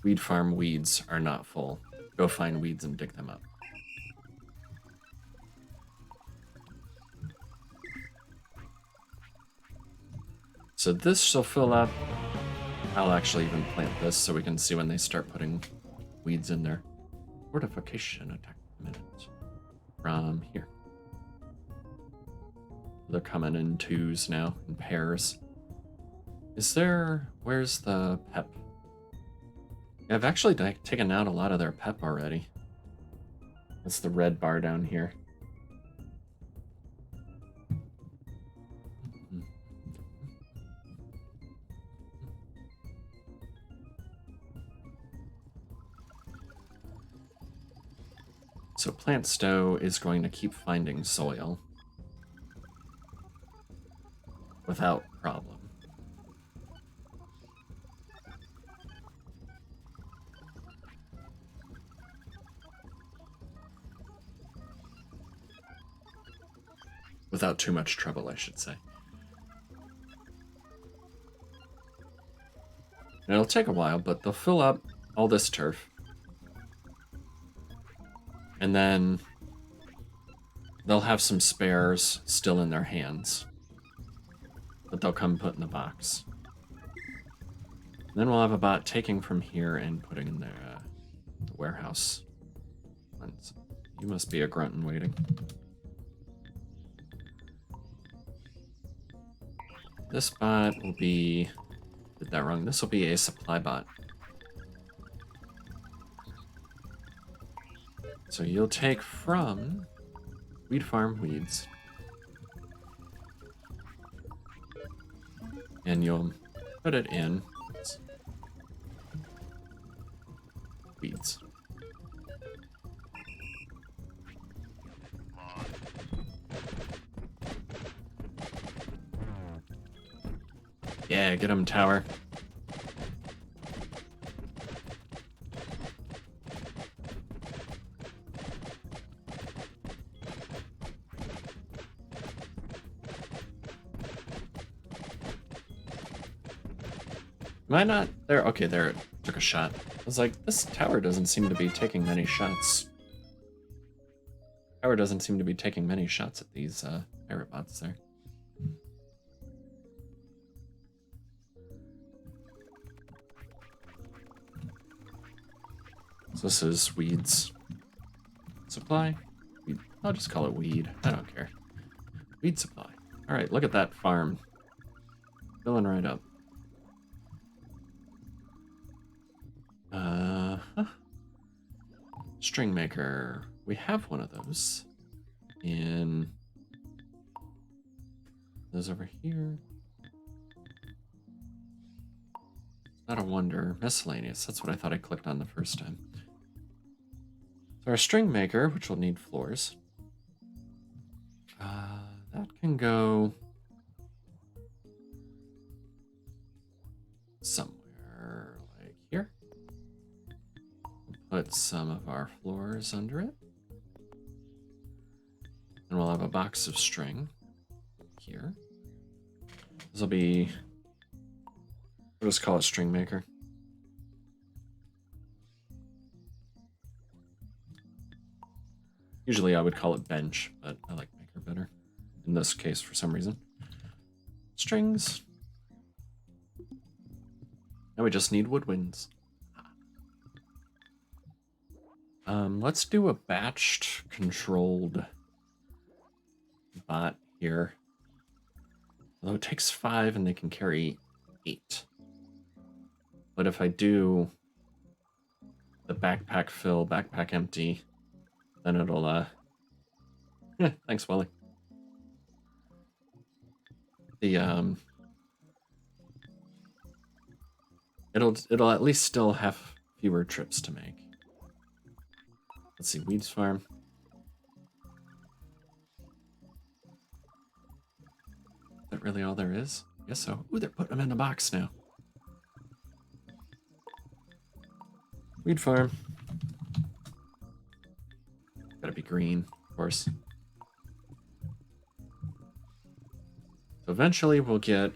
weed farm weeds are not full, go find weeds and dig them up. So this will fill up. I'll actually even plant this so we can see when they start putting weeds in there. Fortification attack minutes from here. They're coming in twos now, in pairs. Where's the pep? Yeah, I've actually taken out a lot of their pep already. That's the red bar down here. So Plant Stow is going to keep finding soil without problem. Without too much trouble, I should say. And it'll take a while, but they'll fill up all this turf. And then they'll have some spares still in their hands that they'll come put in the box. And then we'll have a bot taking from here and putting in the warehouse. You must be a grunt in waiting. This bot will be... Did that wrong. This will be a supply bot. So you'll take from Weed Farm weeds. And you'll put it in weeds. Yeah, get him, tower. Am I not there? Okay, there it took a shot. I was like, this tower doesn't seem to be taking many shots. Tower doesn't seem to be taking many shots at these Piratebots there. So this is weeds. Supply? Weed. I'll just call it weed. I don't care. Weed supply. Alright, look at that farm. Filling right up. String maker. We have one of those. In those over here. Not a wonder. Miscellaneous. That's what I thought I clicked on the first time. So our string maker, which will need floors. That can go somewhere like here. We'll put some of our floors under it. And we'll have a box of string here. This will be, we'll just call it string maker. Usually I would call it bench, but I like maker better in this case for some reason. Strings. Now we just need woodwinds. Let's do a batched controlled bot here. Although it takes 5 and they can carry 8. But if I do the backpack fill, backpack empty, then it'll thanks, Wally. The it'll at least still have fewer trips to make. Let's see, weeds farm. Is that really all there is? I guess so. Ooh, they're putting them in the box now. Weed farm. Gotta be green, of course. So eventually we'll get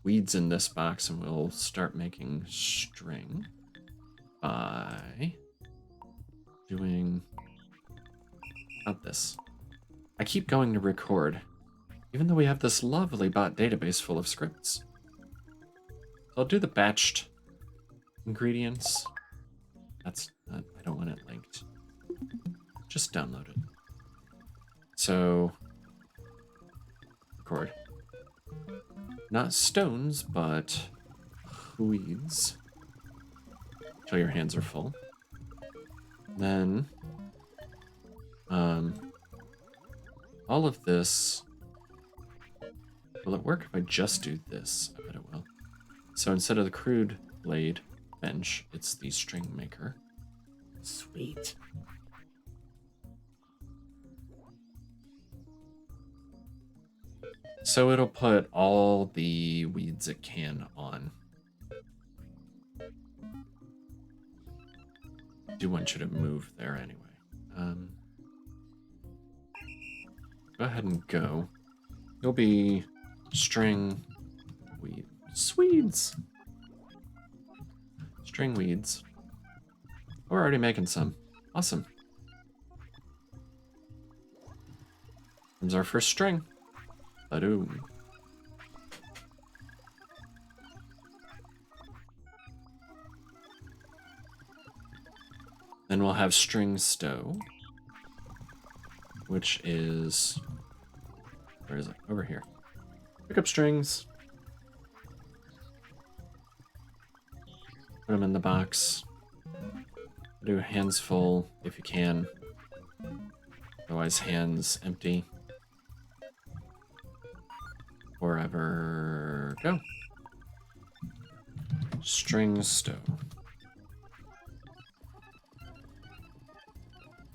weeds in this box and we'll start making string by doing not this. I keep going to record, even though we have this lovely bot database full of scripts. I'll do the batched ingredients. That's not, I don't want it linked. Just download it. So, record. Not stones, but weeds. Until your hands are full. Then, all of this. Will it work if I just do this? I bet it will. So instead of the crude blade bench, it's the string maker. Sweet. So it'll put all the weeds it can on. I do want you to move there anyway. Go ahead and go. You'll be string weed. Swedes! String weeds. We're already making some. Awesome. There's our first string. Ba-doom. Then we'll have string stow, which is, where is it? Over here. Pick up strings. Put them in the box. Do hands full if you can. Otherwise, hands empty. Forever go. String stow.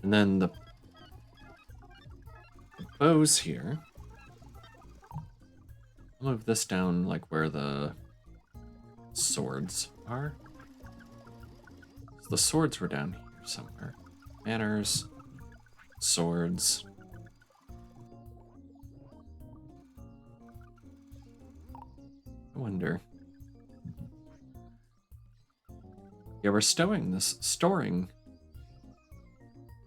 And then the bows here. I'll move this down like where the swords are. So the swords were down here somewhere. Banners, swords. I wonder. Yeah, we're storing the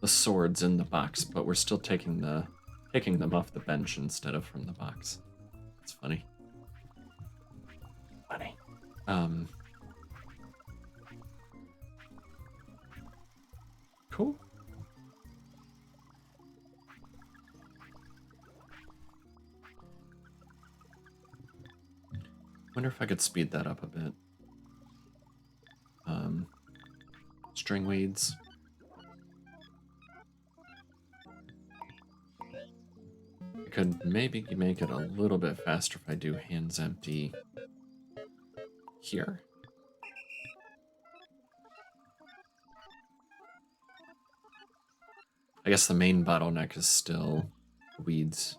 swords in the box, but we're still taking them off the bench instead of from the box. It's funny. Funny. Cool. Wonder if I could speed that up a bit. String weeds. I could maybe make it a little bit faster if I do hands empty here. I guess the main bottleneck is still weeds.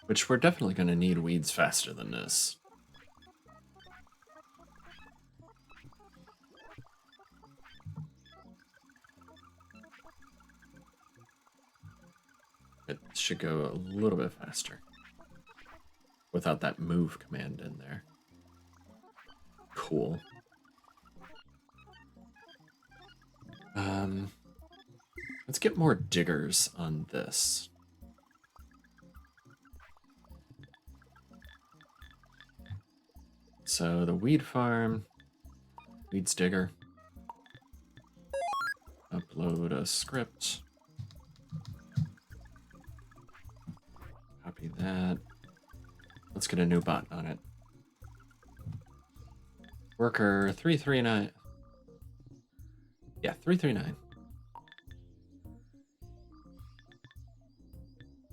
Which we're definitely going to need weeds faster than this. It should go a little bit faster. Without that move command in there. Cool. Let's get more diggers on this. So the weed farm, weeds digger. Upload a script. Copy that. Let's get a new bot on it. Worker 339. Yeah, 339.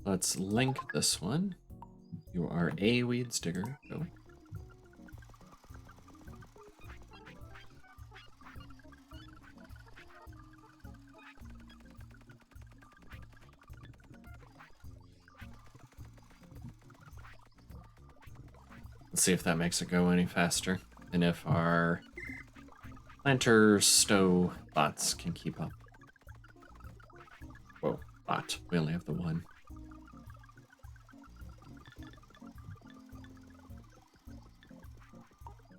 Let's link this one. You are a weeds digger. Go. Let's see if that makes it go any faster. And if our planter stow bots can keep up. Whoa, bot. We only have the one.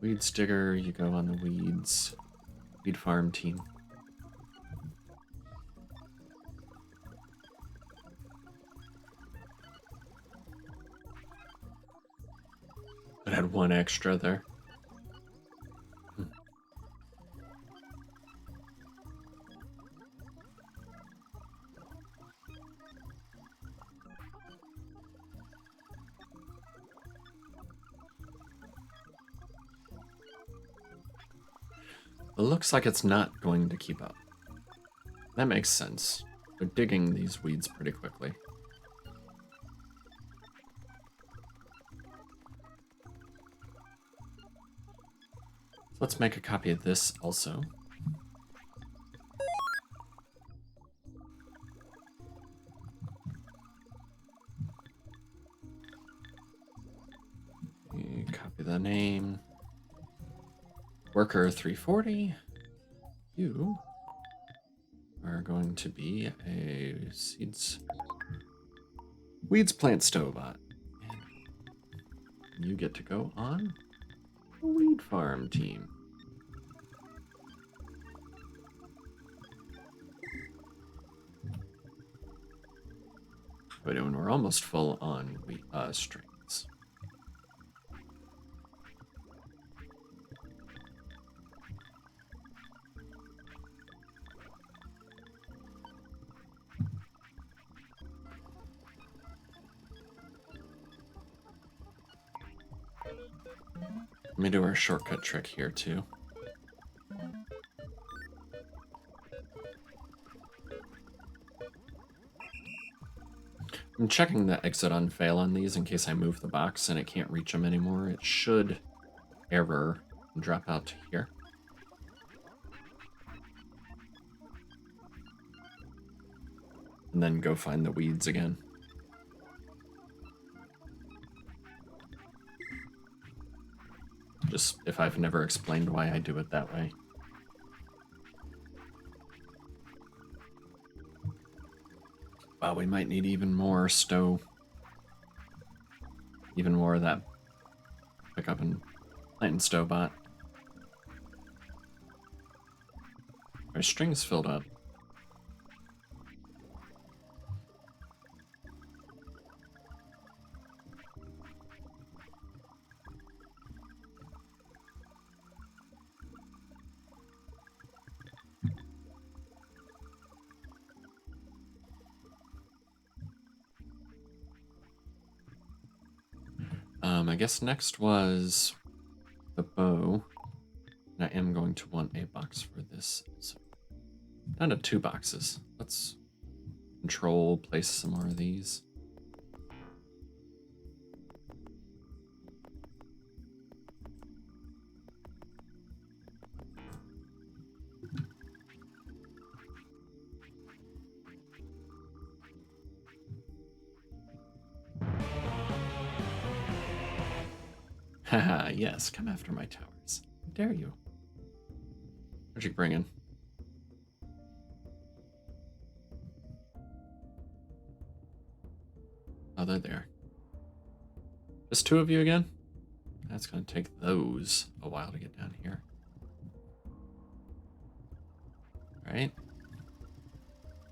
Weeds digger, you go on the weeds. Weed farm team. one extra there. It looks like it's not going to keep up. That makes sense. They're digging these weeds pretty quickly. So let's make a copy of this also. Copy the name. Worker 340. You are going to be a weeds plant stowbot. And you get to go on the weed farm team. We're doing, we're almost full on strings. Let me do our shortcut trick here too. I'm checking the exit on fail on these in case I move the box and it can't reach them anymore. It should error and drop out to here. And then go find the weeds again. Just if I've never explained why I do it that way. Wow, we might need even more even more of that pick up and plant and stow bot. Our string's filled up. I guess next was the bow. And I am going to want a box for this. So down to 2 boxes. Let's control, place some more of these. Haha, yes, come after my towers. How dare you? What'd you bring in? Oh, they're there. Just 2 of you again? That's gonna take those a while to get down here. Alright.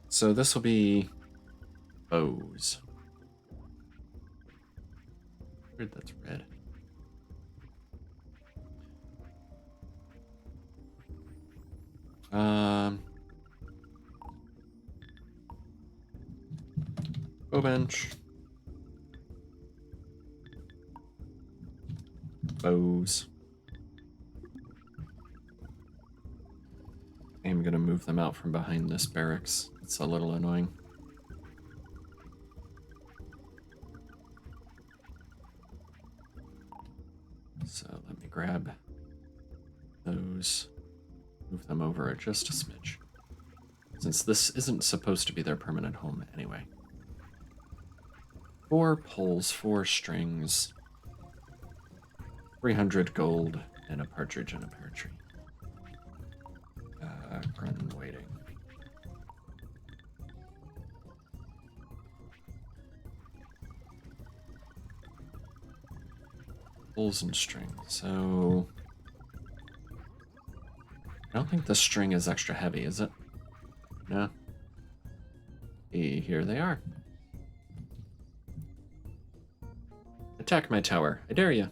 So this will be bows. Weird, that's red. Bow bench. Bows. I'm gonna move them out from behind this barracks. It's a little annoying. So let me grab those, move them over just a smidge, since this isn't supposed to be their permanent home anyway. 4 poles, 4 strings, 300 gold, and a partridge and a pear tree. Run waiting. Poles and string. So I don't think the string is extra heavy, is it? No. Here they are. Attack my tower. I dare you.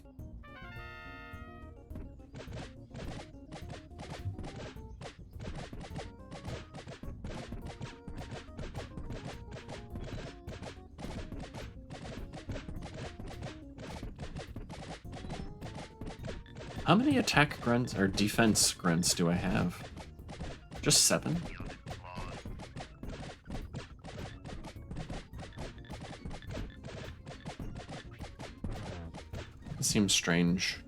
How many attack grunts or defense grunts do I have? Just 7? It seems strange.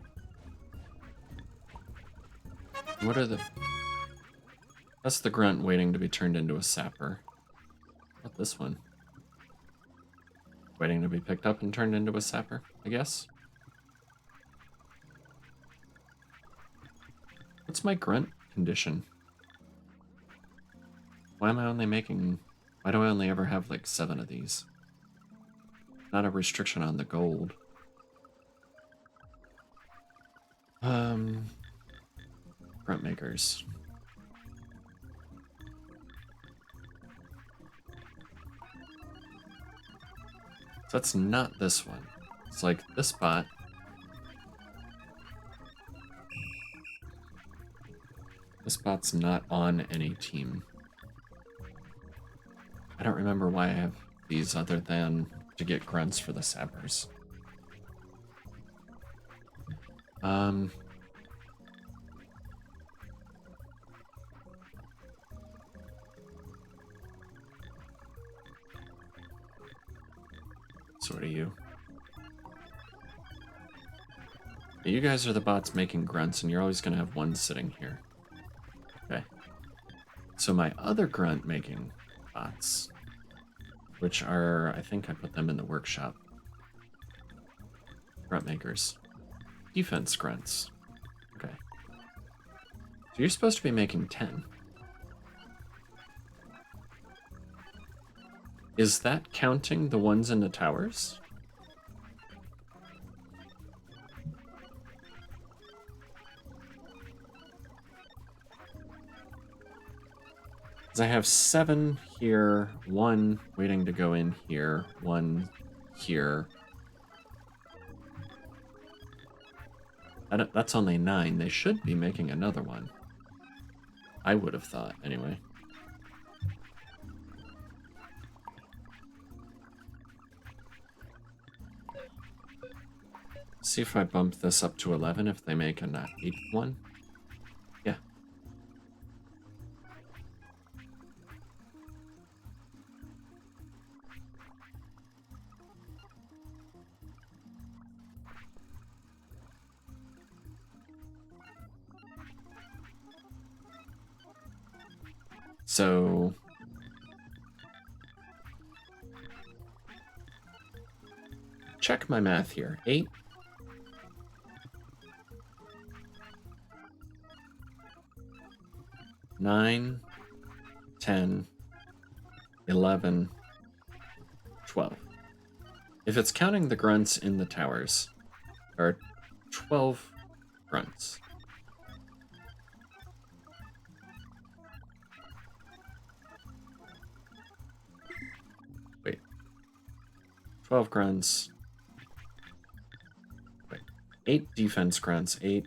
What are the... That's the grunt waiting to be turned into a sapper. What this one? Waiting to be picked up and turned into a sapper, I guess? What's my grunt condition? Why am I only making... Why do I only ever have like 7 of these? Not a restriction on the gold. Grunt makers. So that's not this one. It's like this bot. This bot's not on any team. I don't remember why I have these other than to get grunts for the sappers. So what are you? You guys are the bots making grunts, and you're always going to have one sitting here. Okay. So my other grunt making bots, which are, I think I put them in the workshop. Grunt makers. Defense grunts. Okay. So you're supposed to be making 10. Is that counting the ones in the towers? Because I have 7 here, 1 waiting to go in here, 1 here. That's only 9. They should be making another one. I would have thought, anyway. See if I bump this up to 11, if they make an 8th one. Yeah. So... check my math here. 8. 9, 10, 11, 12. If it's counting the grunts in the towers, there are 12 grunts. Wait. 12 grunts. Wait. 8 defense grunts. 8.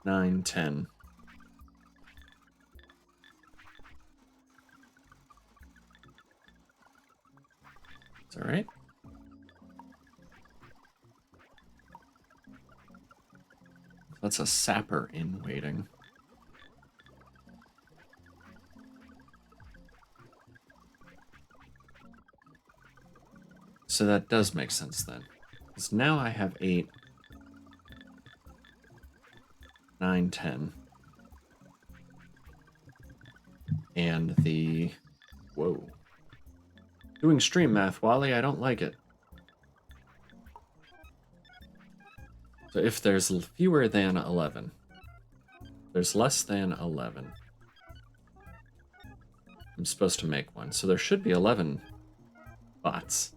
9, 10. Is that right? That's a sapper in waiting. So that does make sense then. Because now I have 8, 9, 10. And the... Whoa. Doing stream math, Wally, I don't like it. So if there's fewer than 11, there's less than 11, I'm supposed to make one. So there should be 11 bots.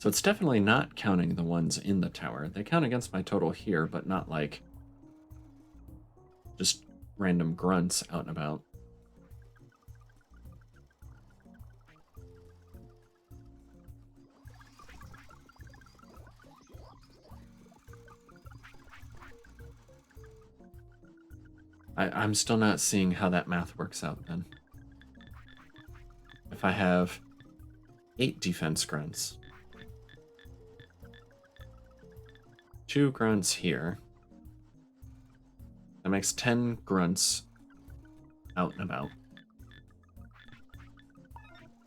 So it's definitely not counting the ones in the tower. They count against my total here, but not like just random grunts out and about. I'm still not seeing how that math works out then. if I have 8 defense grunts? 2 grunts here. That makes 10 grunts out and about.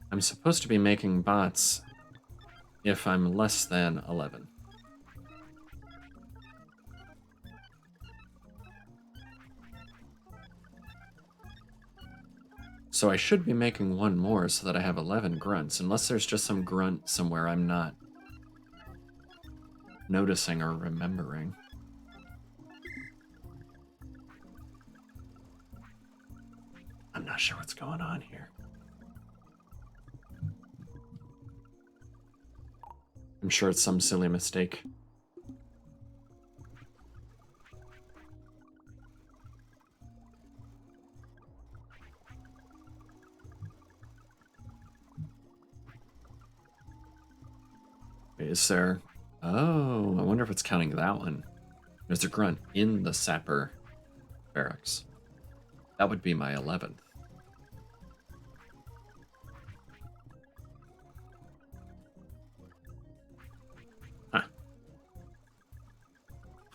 I'm supposed to be making bots if I'm less than 11. So I should be making one more so that I have 11 grunts, unless there's just some grunt somewhere I'm not noticing or remembering. I'm not sure what's going on here. I'm sure it's some silly mistake. Is there... Oh, I wonder if it's counting that one. There's a grunt in the sapper barracks. That would be my 11th. Huh.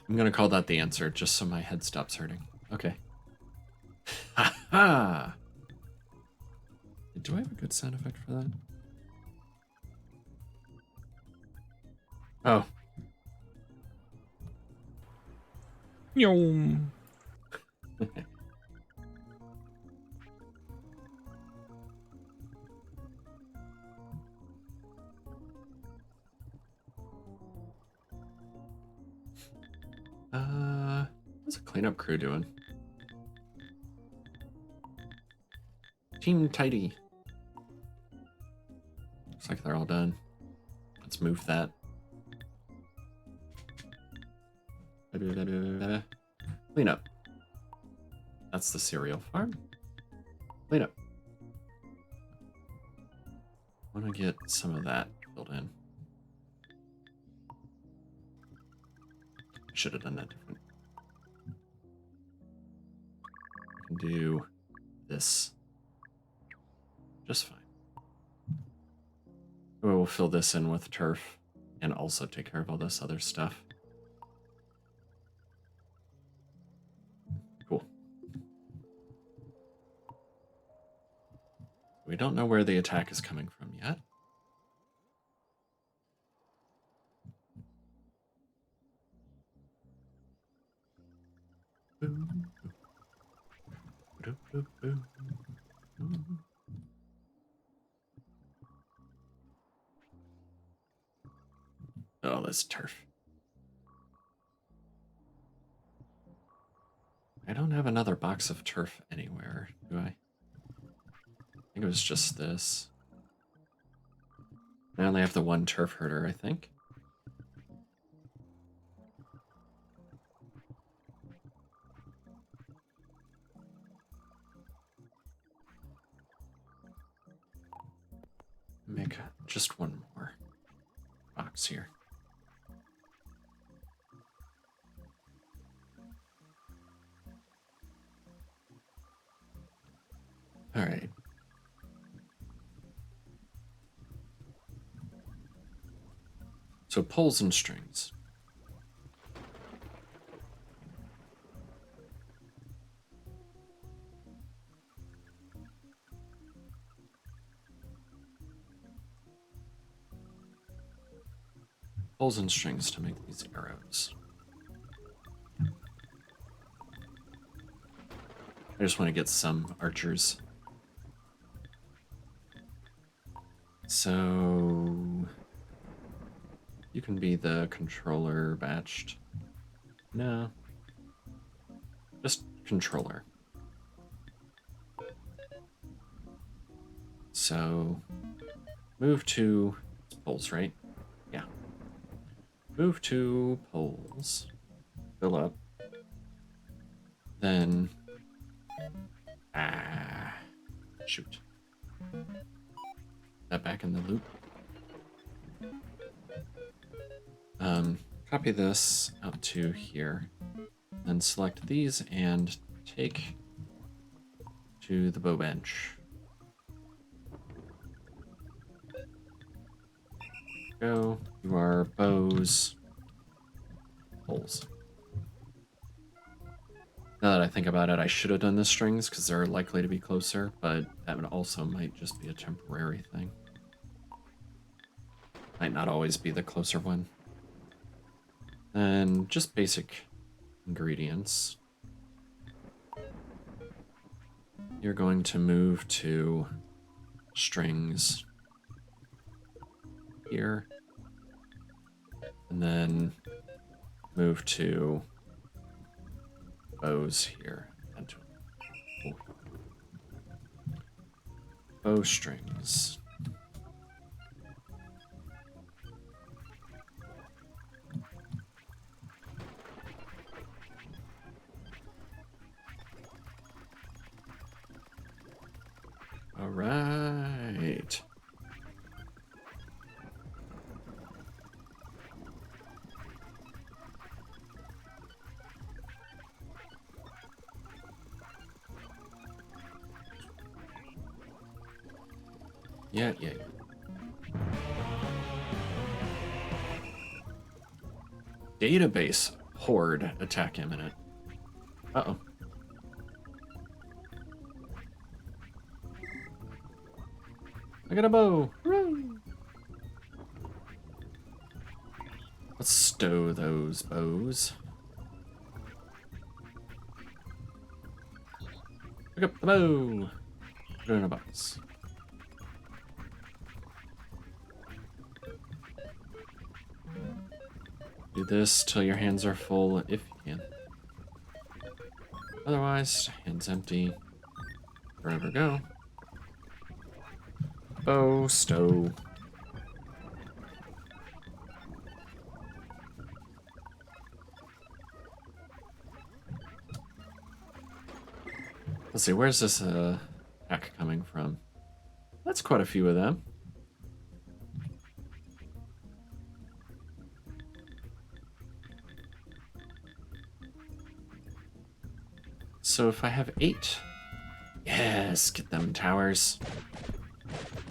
I'm gonna call that the answer, just so my head stops hurting. Okay. Ha ha! Do I have a good sound effect for that? Oh. Yum. What's the cleanup crew doing? Team tidy. Looks like they're all done. Let's move that. Clean up. That's the cereal farm. Clean up. I want to get some of that filled in. Should have done that different. I can do this just fine. We'll fill this in with turf and also take care of all this other stuff. Cool. We don't know where the attack is coming from yet. Oh, that's turf. I don't have another box of turf anywhere, do I? I think it was just this. I only have the one turf herder, I think. Make just one more box here. All right. So poles and strings. Poles and strings to make these arrows. I just want to get some archers. So you can be the controller batched. No. Just controller. So move to poles, right? Yeah. Move to poles. Fill up. Then shoot. That back in the loop. Copy this out to here. Then select these and take to the bow bench. go. You are bows, poles. Now that I think about it, I should have done the strings because they're likely to be closer, but that also might just be a temporary thing. Might not always be the closer one. And just basic ingredients. You're going to move to strings here, and then move to bows here. And to bow strings. All right. Yeah. Database horde attack imminent. Uh-oh. I got a bow. Hooray. Let's stow those bows. Pick up the bow. Put it in a box. Do this till your hands are full, if you can. Otherwise, hands empty. Forever go. Bow, stow. Let's see, where's this attack coming from? That's quite a few of them. So if I have 8, yes, get them towers.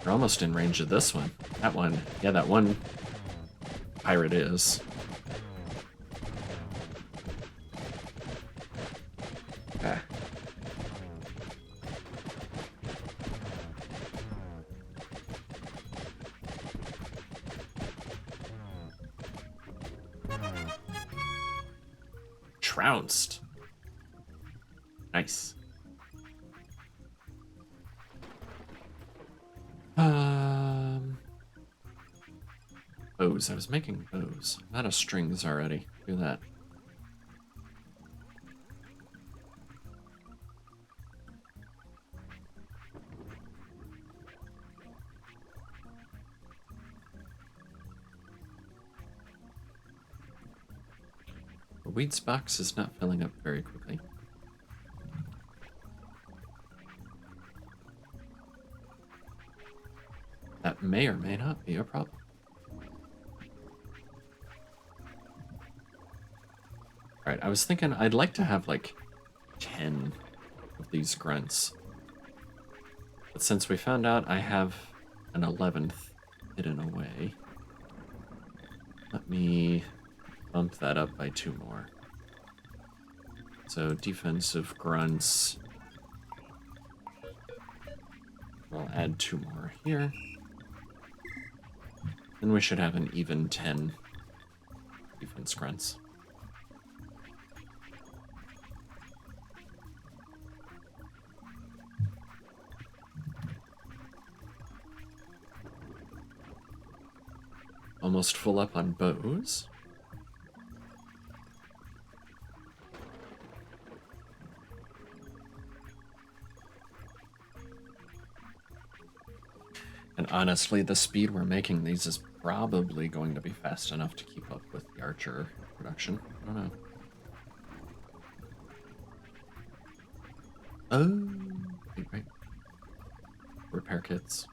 We're almost in range of this one. That one, yeah, that one pirate is. Ah. Trounced. Nice. Bows. I was making bows. I'm out of strings already. Do that. The weeds box is not filling up very quickly. That may or may not be a problem. Alright, I was thinking I'd like to have like 10 of these grunts. But since we found out I have an 11th hidden away, let me bump that up by 2 more. So defensive grunts. We'll add 2 more here. Then we should have an even 10 defense grunts. Almost full up on bows. And honestly, the speed we're making these is probably going to be fast enough to keep up with the Archer production. I don't know. Oh, right. Repair kits.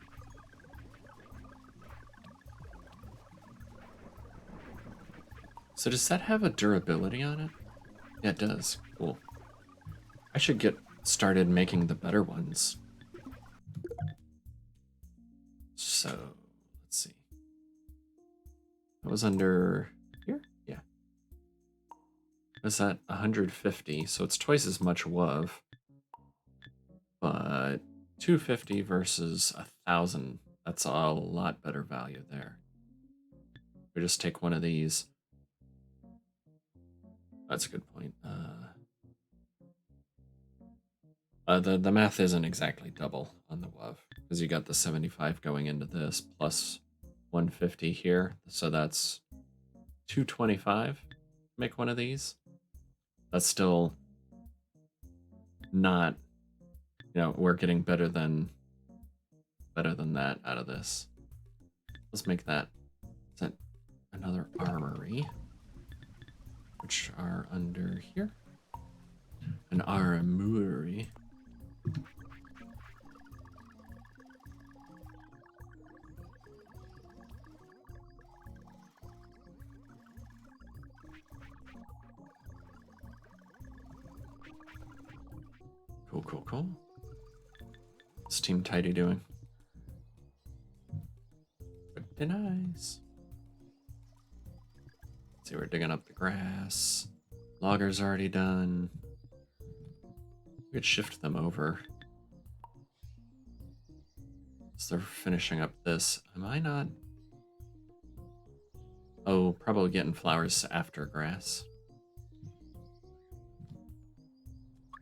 So does that have a durability on it? Yeah, it does. Cool. I should get started making the better ones. So, let's see. was under here? Yeah. It was at 150, so it's twice as much WUV. But 250 versus 1,000, that's a lot better value there. We just take one of these. That's a good point. The math isn't exactly double on the WUV, because you got the 75 going into this, plus 150 here, so that's 225 make one of these. That's still not, we're getting better than that out of this. Let's make that. Is that another armory? Which are under here? An armory. Cool. What's Team Tidy doing? Pretty nice. Let's see, we're digging up the grass. Logger's already done. We could shift them over. So they're finishing up this. Am I not? Oh, probably getting flowers after grass.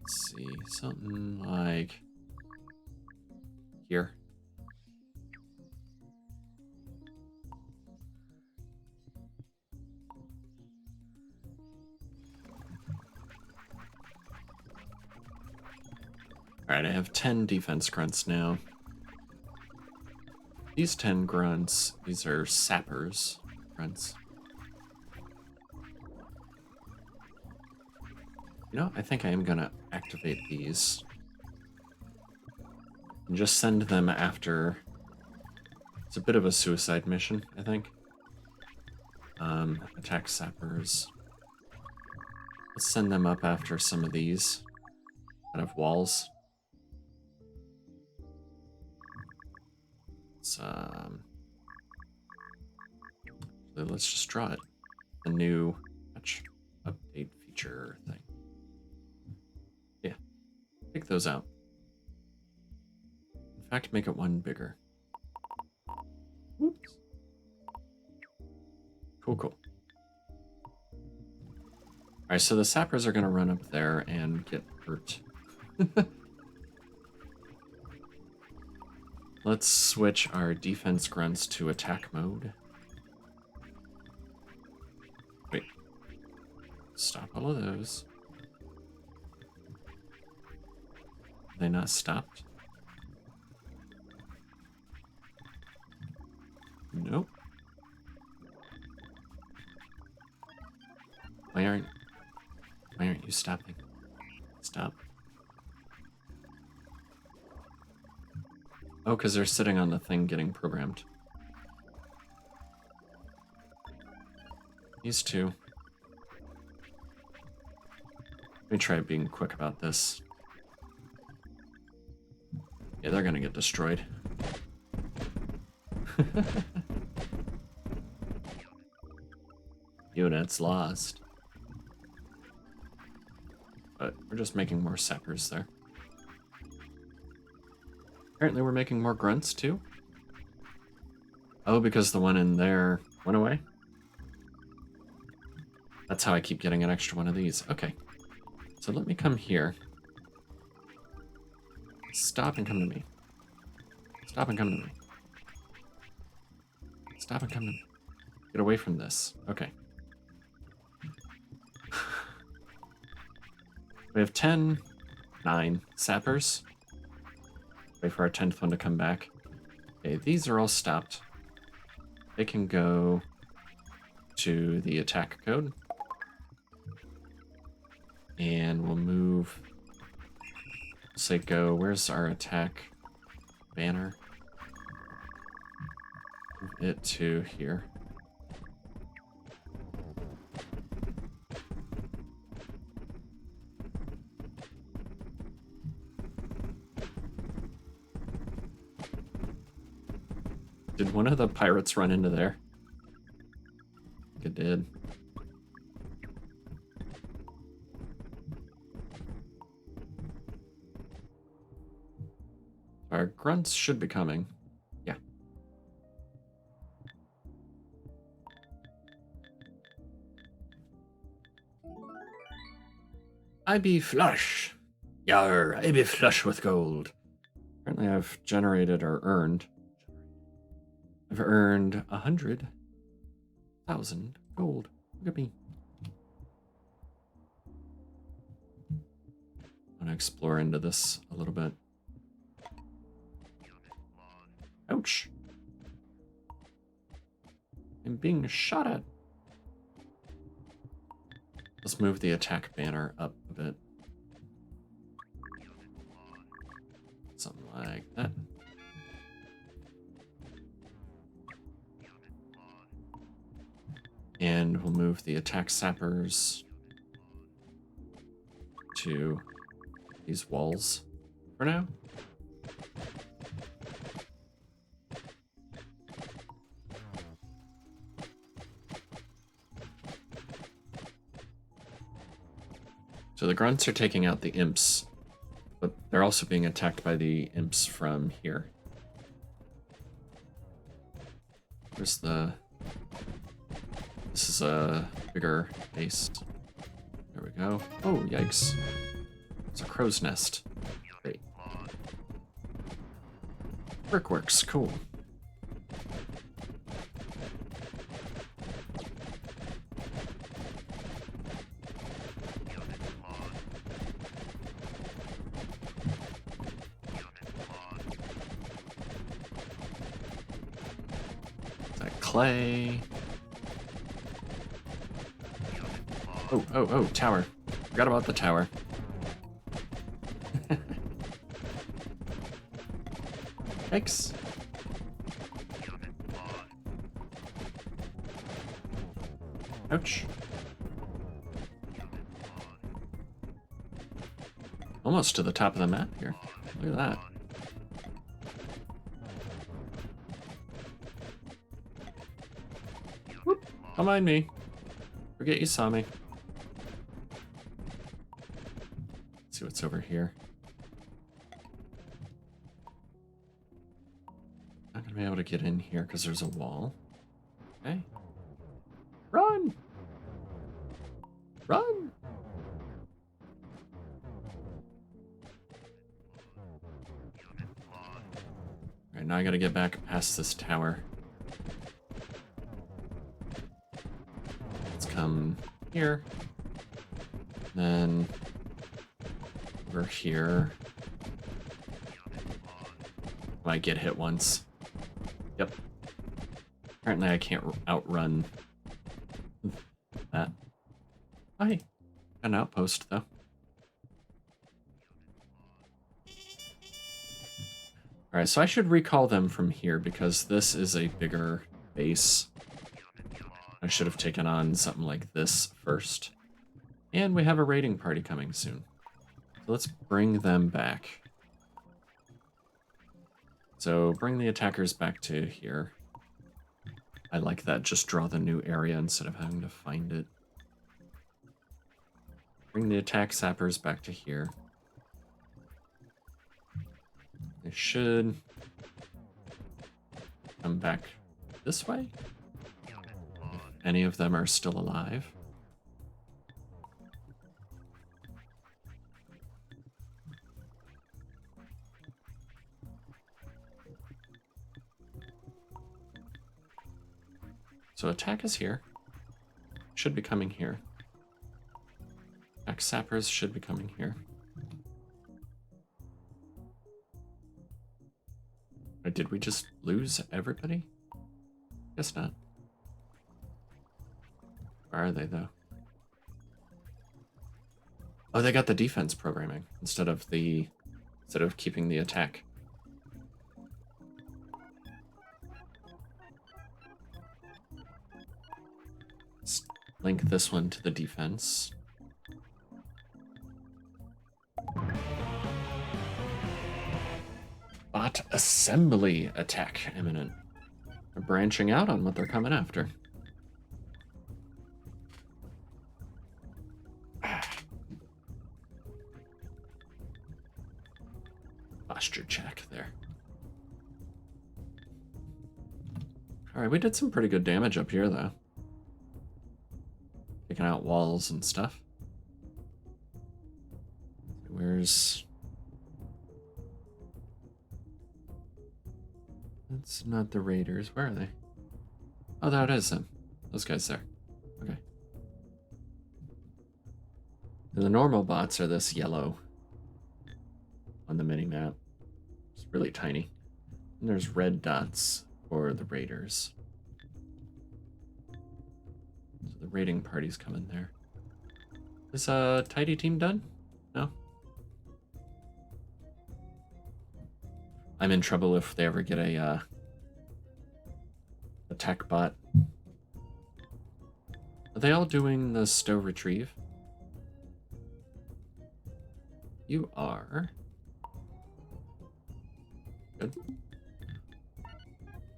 Let's see, something like here. Alright, I have 10 defense grunts now. These 10 grunts, these are sappers grunts. I think I am gonna activate these. And just send them after. It's a bit of a suicide mission, I think. Attack sappers. Let's send them up after some of these kind of walls. Let's just draw it. A new patch update feature thing. Yeah, take those out. In fact, make it one bigger. Whoops. Cool. Alright, so the sappers are going to run up there and get hurt. Let's switch our defense grunts to attack mode. Wait. Stop all of those. Are they not stopped? Nope. Why aren't you stopping? Stop. Oh, because they're sitting on the thing getting programmed. These two. Let me try being quick about this. Yeah, they're gonna get destroyed. Units lost. But we're just making more sappers there. Apparently we're making more grunts too. Oh, because the one in there went away? That's how I keep getting an extra one of these. Okay. So let me come here. Stop and come to me. Stop and come to me. Stop and come to me. Get away from this. Okay. We have 10, 9 sappers. Wait for our 10th one to come back. Okay, these are all stopped. They can go to the attack code. And we'll move, say go, where's our attack banner? Move it to here. Did one of the pirates run into there? think it did. Our grunts should be coming. Yeah. I be flush. Yar, I be flush with gold. Apparently I've generated or earned. I've earned 100,000 gold. Look at me. I want to explore into this a little bit. Ouch. I'm being shot at. Let's move the attack banner up a bit. Something like that. And we'll move the attack sappers to these walls for now. So the grunts are taking out the imps, but they're also being attacked by the imps from here. Where's the... This is a bigger base. There we go. Oh, yikes. It's a crow's nest. Great. Brickworks, cool. Clay. Oh, tower. Forgot about the tower. Yikes. Ouch. Almost to the top of the map here. Look at that. Whoop. Don't mind me. Forget you saw me. Let's see what's over here. Not gonna be able to get in here because there's a wall. Okay. Run! Run! Alright, now I gotta get back past this tower. Let's come here. Then we're here. Might get hit once. Yep. Apparently I can't outrun that. Oh, hey. An outpost, though. Alright, so I should recall them from here because this is a bigger base. I should have taken on something like this first. And we have a raiding party coming soon. So let's bring them back. So bring the attackers back to here. I like that, just draw the new area instead of having to find it. Bring the attack sappers back to here. They should come back this way, if any of them are still alive. So attack is here. Should be coming here. Attack sappers should be coming here. Or did we just lose everybody? Guess not. Where are they, though? Oh, they got the defense programming instead of keeping the attack. Let's link this one to the defense. Bot assembly attack imminent. They're branching out on what they're coming after. posture check there. All right, we did some pretty good damage up here, though. Taking out walls and stuff. Where's... That's not the raiders. Where are they? Oh, that is them. Those guys there. Okay. And the normal bots are this yellow on the mini-map. It's really tiny. And there's red dots for the raiders. So the raiding party's coming there. Is Tidy Team done? No? I'm in trouble if they ever get a tech bot. Are they all doing the stow retrieve? You are. Good.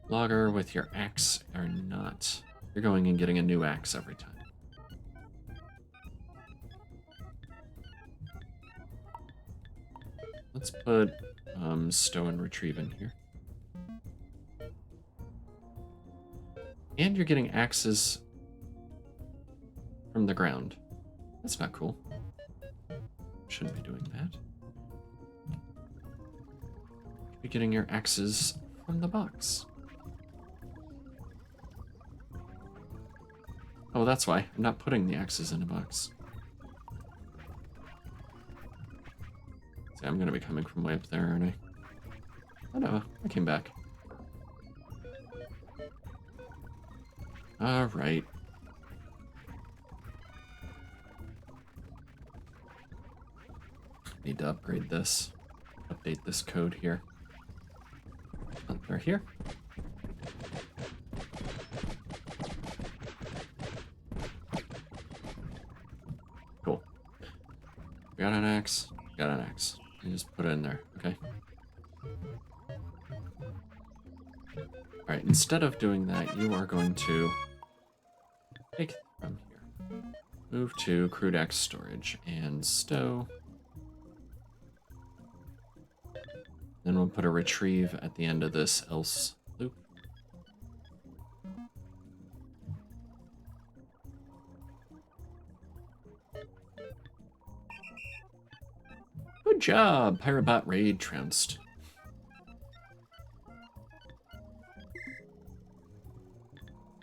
Logger with your axe or not. You're going and getting a new axe every time. Let's put stow and retrieve in here. And you're getting axes from the ground. That's not cool. Shouldn't be doing that. You're getting your axes from the box. Oh, that's why. I'm not putting the axes in a box. See, I'm gonna be coming from way up there, aren't I? Oh no, I came back. Alright. Need to upgrade this. Update this code here. They're here. Cool. Got an axe. Got an axe. You just put it in there, okay? Alright, instead of doing that, you are going to take it from here. Move to crude axe storage and stow. Then we'll put a retrieve at the end of this else loop. Good job! Piratebot raid trounced.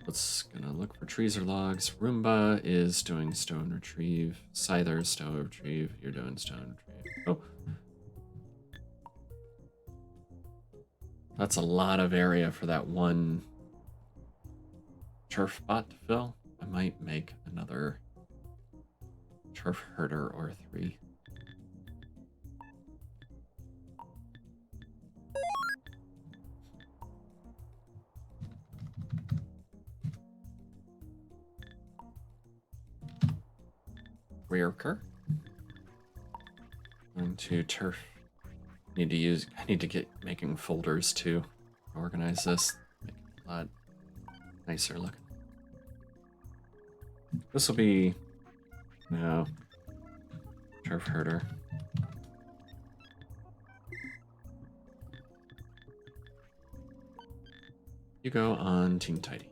Let's gonna look for trees or logs. Roomba is doing stow and retrieve. Scyther, stow and retrieve. You're doing stow and retrieve. Oh. That's a lot of area for that one turf bot to fill. I might make another turf herder or 3. Rearker. Going to turf. I need to get making folders to organize this. Make it a lot nicer looking. This will be no turf herder. You go on Team Tidy.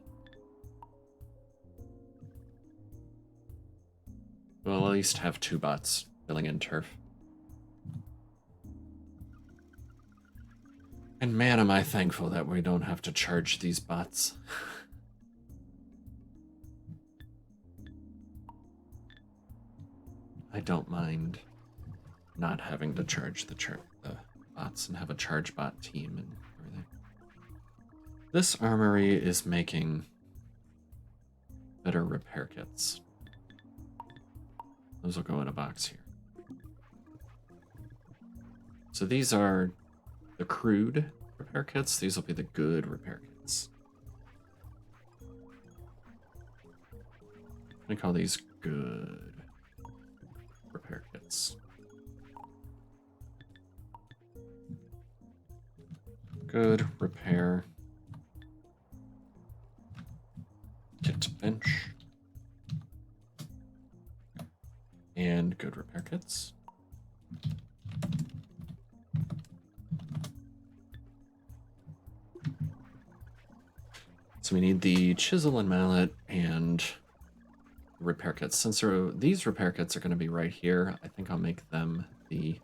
We'll at least have 2 bots filling in turf. And man, am I thankful that we don't have to charge these bots. I don't mind not having to charge the bots and have a charge bot team and everything. This armory is making better repair kits. Those will go in a box here. So these are the crude repair kits. These will be the good repair kits. We call these good repair kits. Good repair kit bench. And good repair kits. So we need the chisel and mallet and repair kits. Since these repair kits are going to be right here, I think I'll make them the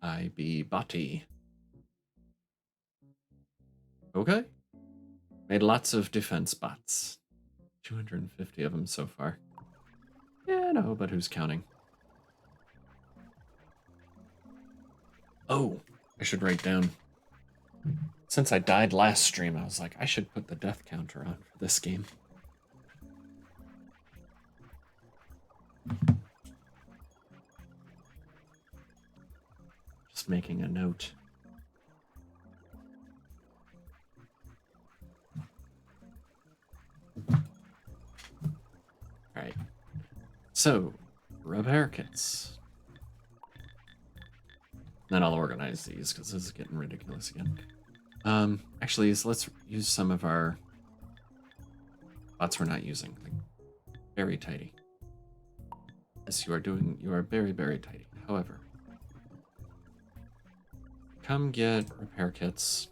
IB Bati. Okay. Made lots of defense bots. 250 of them so far. Yeah, no, but who's counting? Oh, I should write down. Since I died last stream, I was like, I should put the death counter on for this game. Just making a note. Alright. So, repair kits. Then I'll organize these, because this is getting ridiculous again. Actually, let's use some of our bots we're not using. Like, very tidy. Yes, you are very, very tidy. However, come get repair kits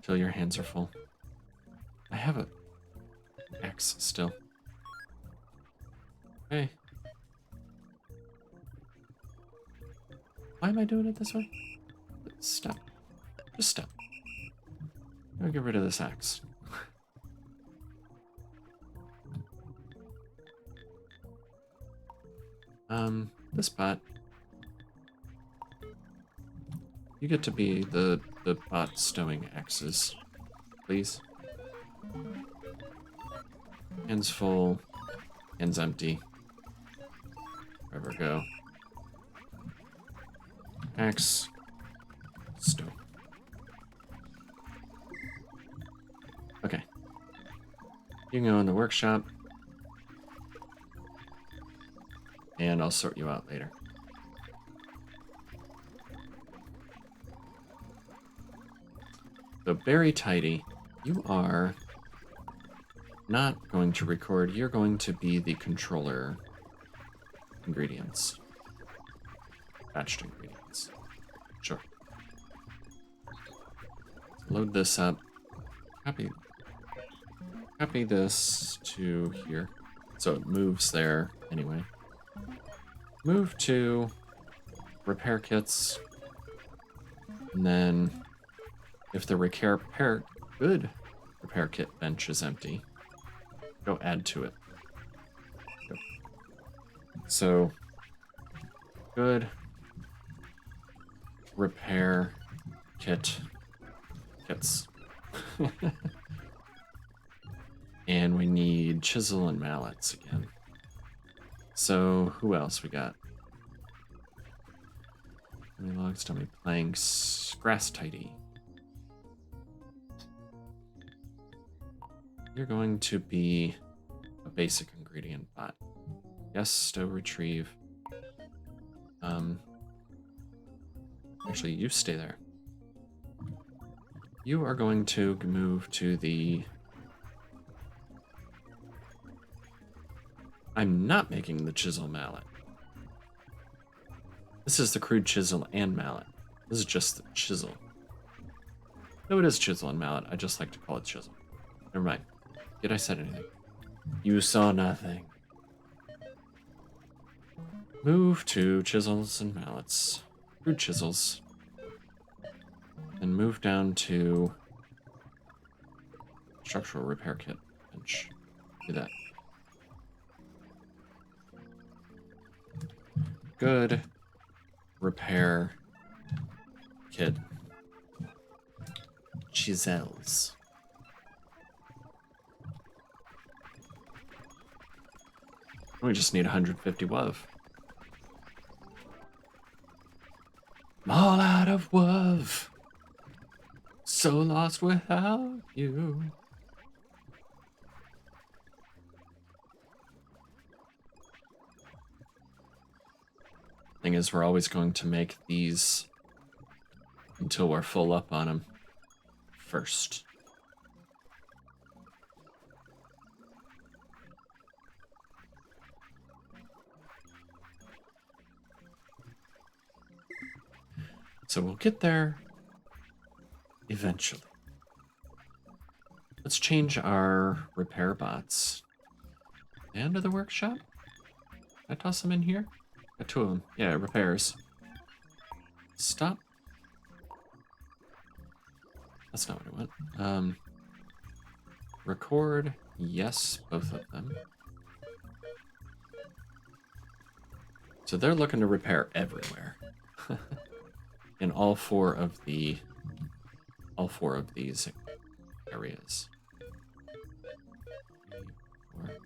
till your hands are full. I have a axe still. Okay. Why am I doing it this way? Stop. Just stop. I'll get rid of this axe. This bot. You get to be the bot stowing axes, please. Hands full, hands empty. Wherever go. Axe, stow. Okay. You can go in the workshop. And I'll sort you out later. So very tidy. You are not going to record. You're going to be the controller ingredients. Batched ingredients. Sure. Load this up. Copy this to here. So it moves there anyway. Move to repair kits. And then if the good repair kit bench is empty, go add to it. Go. So good repair kits. And we need chisel and mallets again. So who else we got? How many logs, how many planks? Grass tidy. You're going to be a basic ingredient bot. Yes, stow retrieve. Actually, you stay there. You are going to move to the... I'm not making the chisel mallet. This is the crude chisel and mallet. This is just the chisel. No, it is chisel and mallet. I just like to call it chisel. Never mind. Did I said anything? You saw nothing. Move to chisels and mallets. Crude chisels. And move down to structural repair kit bench. Do that. Good repair kit chisels. We just need 150 WUV. I'm all out of WUV. So lost without you. Thing is, we're always going to make these until we're full up on them first. So we'll get there Eventually. Let's change our repair bots. And to the workshop? Can I toss them in here? Got two of them. Yeah, repairs. Stop. That's not what I want. Record. Yes, both of them. So they're looking to repair everywhere. In all four of these areas.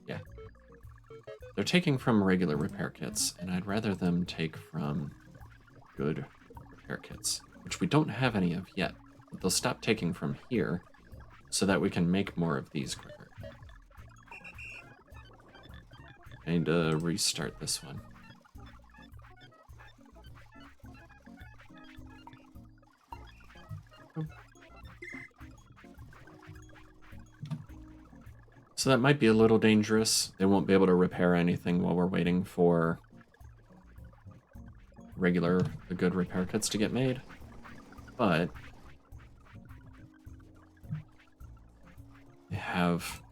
Yeah. They're taking from regular repair kits, and I'd rather them take from good repair kits, which we don't have any of yet. But they'll stop taking from here so that we can make more of these quicker. I need to restart this one. So that might be a little dangerous. They won't be able to repair anything while we're waiting for the good repair kits to get made. But they have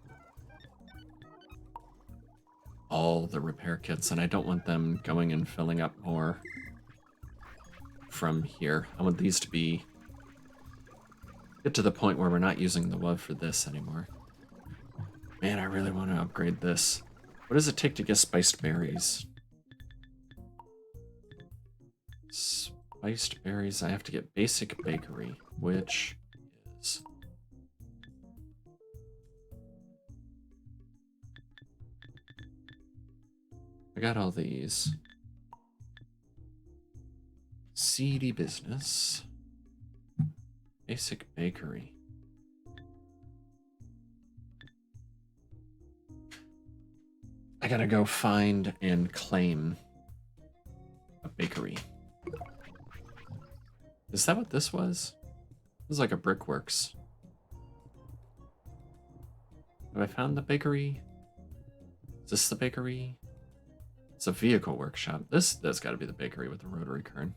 all the repair kits, and I don't want them going and filling up more from here. I want these to get to the point where we're not using the WUV for this anymore. Man, I really want to upgrade this. What does it take to get spiced berries? Spiced berries, I have to get basic bakery, which is... I got all these. Seedy business. Basic bakery. I gotta go find and claim a bakery. Is that what this was? This is like a brickworks. Have I found the bakery? Is this the bakery? It's a vehicle workshop. That's gotta be the bakery with the rotary kern.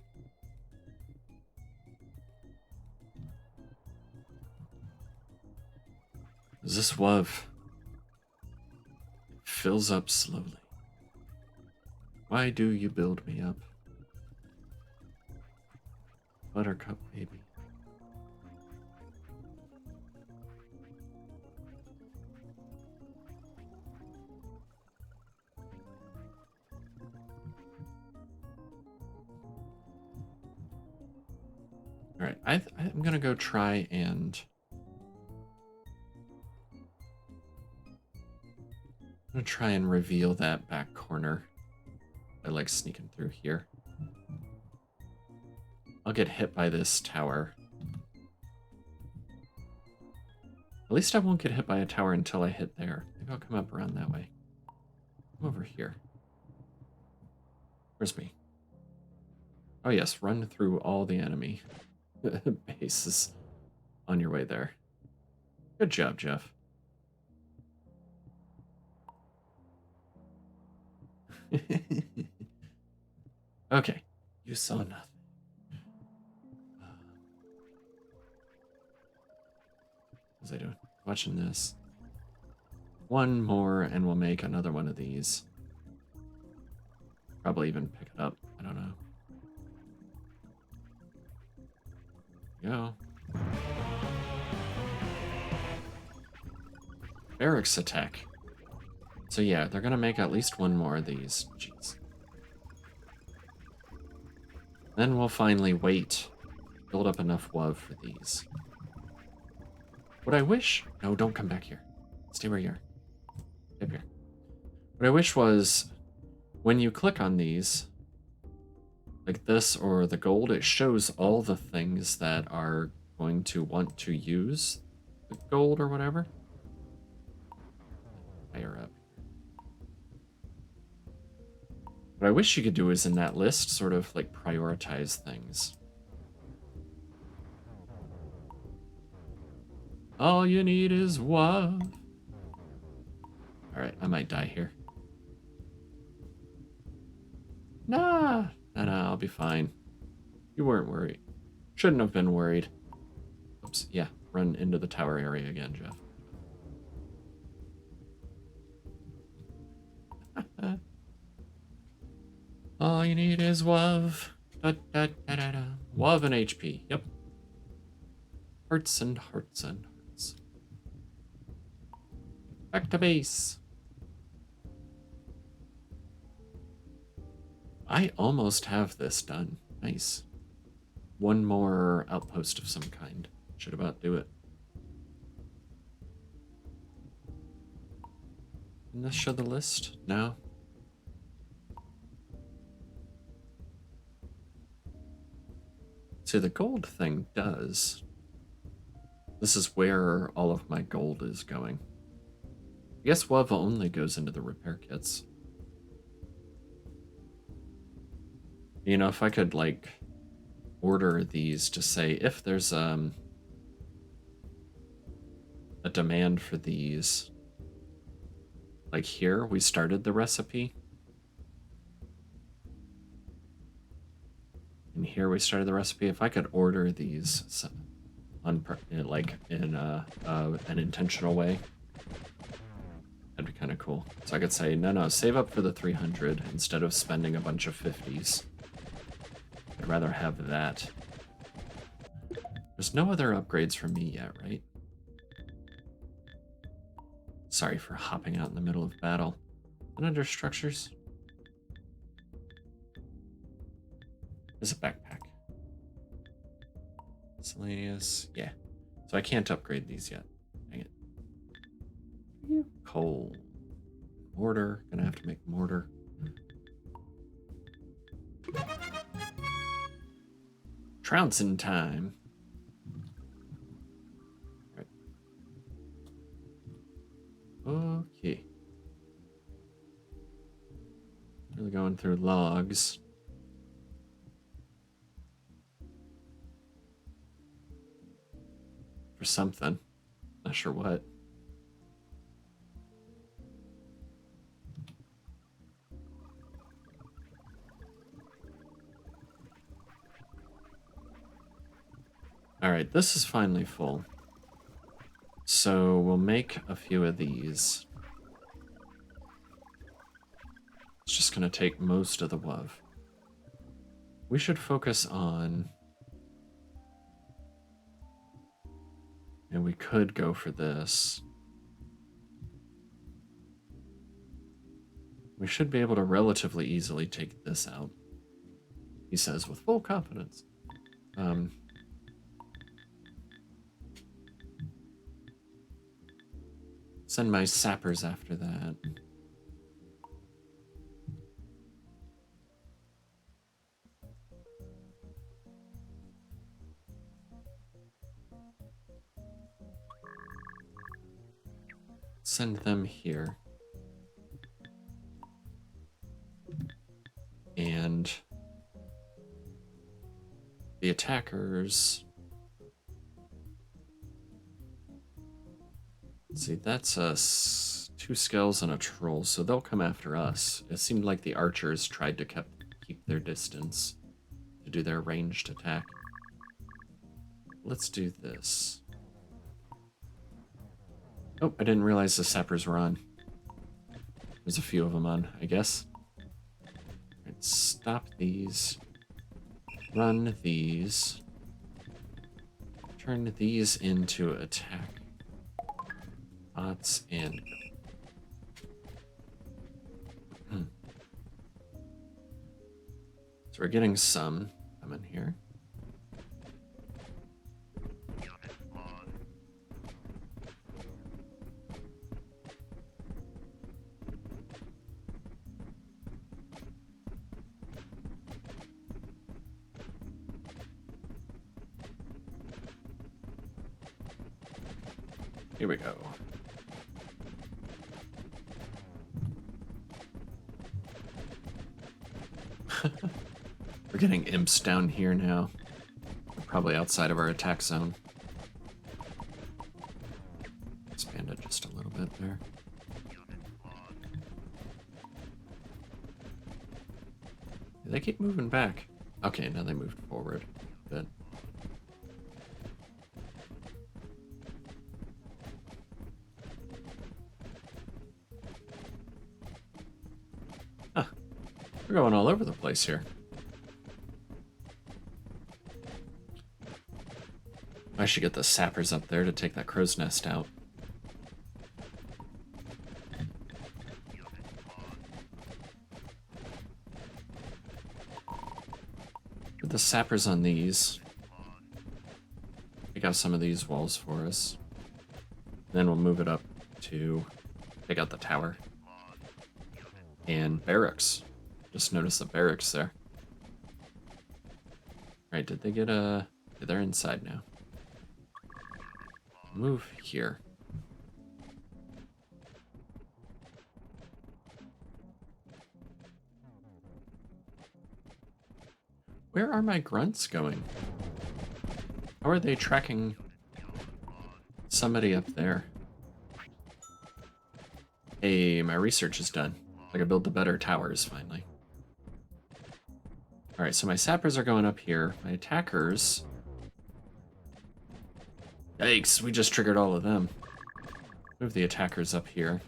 Is this WUV? Fills up slowly. Why do you build me up? Buttercup baby. All right, I'm gonna go try and reveal that back corner. I like sneaking through here. I'll get hit by this tower. At least I won't get hit by a tower until I hit there. Maybe I'll come up around that way. Come over here. Where's me? Oh yes, run through all the enemy bases on your way there. Good job, Jeff. Okay, you saw nothing. What was I doing? Watching this. One more and we'll make another one of these. Probably even pick it up. I don't know. Go. Barracks attack. So yeah, they're gonna make at least one more of these. Jeez. Then we'll finally wait. Build up enough WUV for these. What I wish... No, don't come back here. Stay where you are. Stay up here. What I wish was, when you click on these, like this or the gold, it shows all the things that are going to want to use the gold or whatever. Higher up. What I wish you could do is in that list, sort of like prioritize things. All you need is WUV. Alright, I might die here. Nah, I'll be fine. You weren't worried. Shouldn't have been worried. Oops, yeah, run into the tower area again, Jeff. All you need is WOV. Da, da, da, da, da. WOV and HP, yep. Hearts and hearts and hearts. Back to base. I almost have this done. Nice. One more outpost of some kind. Should about do it. Didn't this show the list? No. See, the gold thing does. This is where all of my gold is going. I guess WOV only goes into the repair kits. You know, if I could, like, order these to say if there's a demand for these. Like here, we started the recipe. And here we started the recipe. If I could order these like in an intentional way, that'd be kind of cool. So I could say, no, save up for the 300 instead of spending a bunch of 50s. I'd rather have that. There's no other upgrades for me yet, right? Sorry for hopping out in the middle of battle. And under structures? There's a backpack. Miscellaneous, yeah. So I can't upgrade these yet. Dang it. Coal. Mortar, gonna have to make mortar. Trouncing time. Right. Okay. Really going through logs. For something. Not sure what. Alright, this is finally full. So we'll make a few of these. It's just gonna take most of the WOV. We should focus on... And we could go for this. We should be able to relatively easily take this out. He says with full confidence. Send my sappers after that. Send them here. And the attackers... See, that's two skells and a troll, so they'll come after us. It seemed like the archers tried to keep their distance to do their ranged attack. Let's do this. Oh, I didn't realize the sappers were on. There's a few of them on, I guess. Alright, stop these. Run these. Turn these into attack. Bots and... So we're getting some coming here. Here we go. We're getting imps down here now. We're probably outside of our attack zone. Expand it just a little bit there. They keep moving back. Okay, now they moved forward. Good. We're going all over the place here. I should get the sappers up there to take that crow's nest out. Put the sappers on these. Take out some of these walls for us. Then we'll move it up to take out the tower. And barracks. Just noticed the barracks there. Right, did they get a... They're inside now. Move here. Where are my grunts going? How are they tracking somebody up there? Hey, my research is done. I can build the better towers, finally. Alright, so my sappers are going up here. My attackers... Yikes, we just triggered all of them. Move the attackers up here.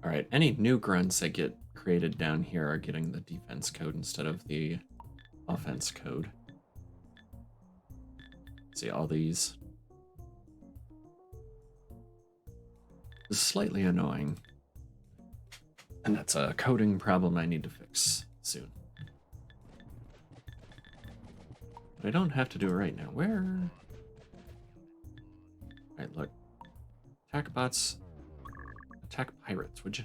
Alright, any new grunts that get created down here are getting the defense code instead of the offense code. See, all these. This is slightly annoying. And that's a coding problem I need to fix soon. But I don't have to do it right now. Where? Alright, look. Attack bots. Attack pirates, would you?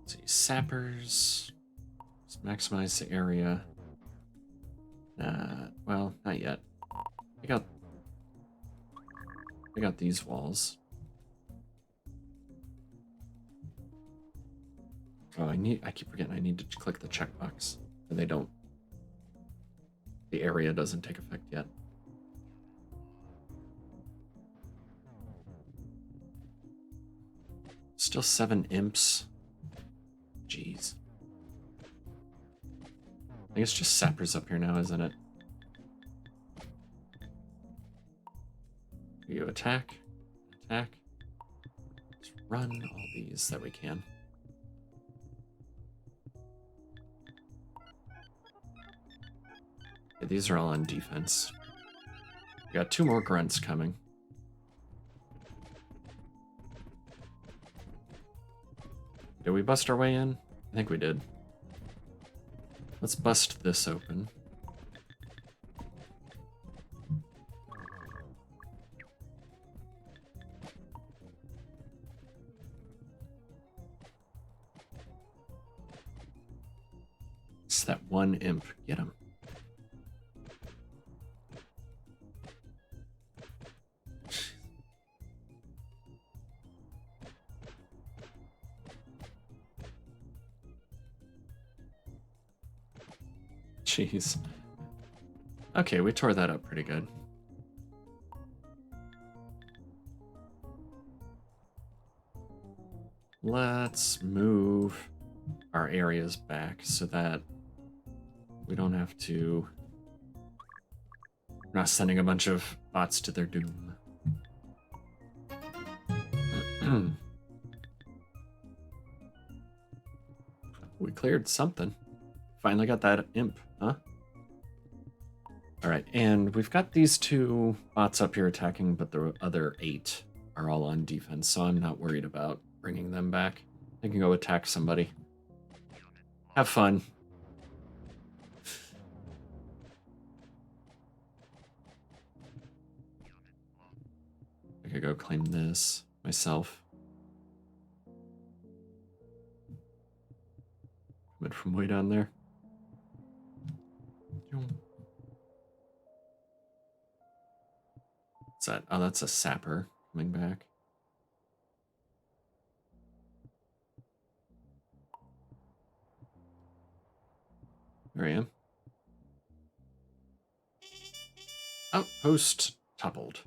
Let's see, sappers. Let's maximize the area. Well, not yet. I got these walls. Oh, I keep forgetting I need to click the checkbox. And they don't. The area doesn't take effect yet. Still 7 imps. Jeez. I think it's just sappers up here now, isn't it? You attack. Attack. Let's run all these that we can. Okay, these are all on defense. We got 2 more grunts coming. Did we bust our way in? I think we did. Let's bust this open. It's that one imp. Get him. Jeez. Okay, we tore that up pretty good. Let's move our areas back so that we don't have to... We're not sending a bunch of bots to their doom. We cleared something. Finally got that imp, huh? Alright, and we've got these 2 bots up here attacking, but the other 8 are all on defense, so I'm not worried about bringing them back. They can go attack somebody. Have fun. I could go claim this myself. But from way down there. What's that? Oh, that's a sapper coming back. There I am. Outpost toppled.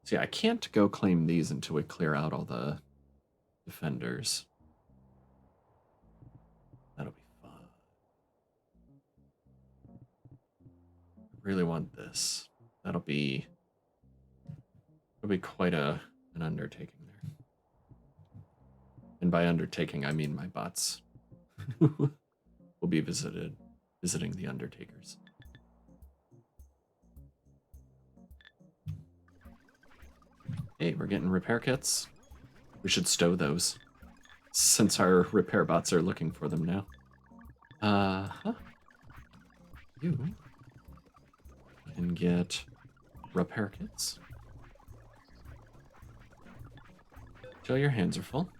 See, I can't go claim these until we clear out all the defenders. That'll be fun. I really want this. It'll be quite an undertaking there. And by undertaking, I mean my bots will be visiting the undertakers. Hey, we're getting repair kits. We should stow those, since our repair bots are looking for them now. You can get repair kits till your hands are full.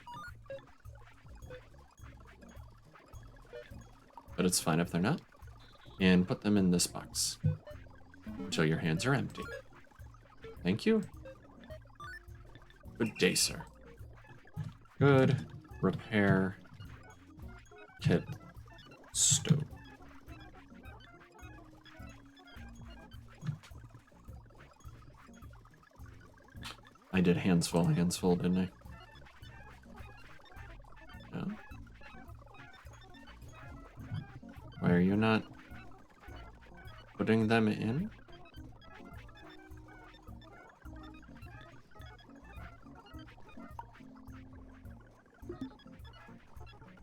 But it's fine if they're not. And put them in this box until your hands are empty. Thank you. Good day, sir. Good repair kit stow. I did hands full, didn't I? No. Why are you not putting them in?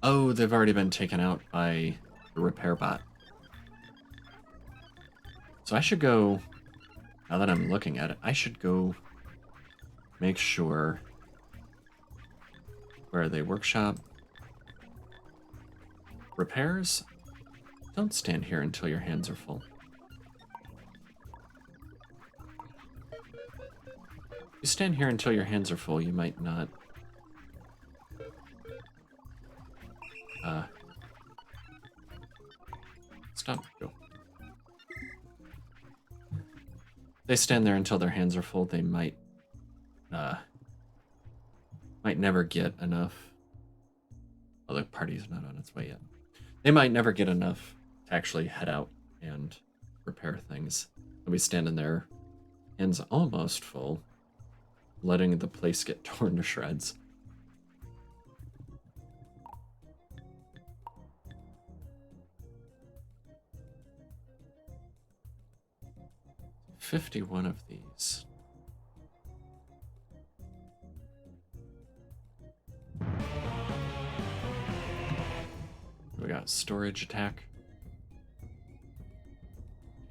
Oh, they've already been taken out by the repair bot. So I should go, now that I'm looking at it, I should go make sure, where are they? Workshop. Repairs? Don't stand here until your hands are full. If you stand here until your hands are full, you might not stop. Go. They stand there until their hands are full, they might never get enough. Well, the party's not on its way yet. They might never get enough to actually head out and repair things. They'll be standing there, hands almost full, letting the place get torn to shreds. $51 of these. We got storage attack.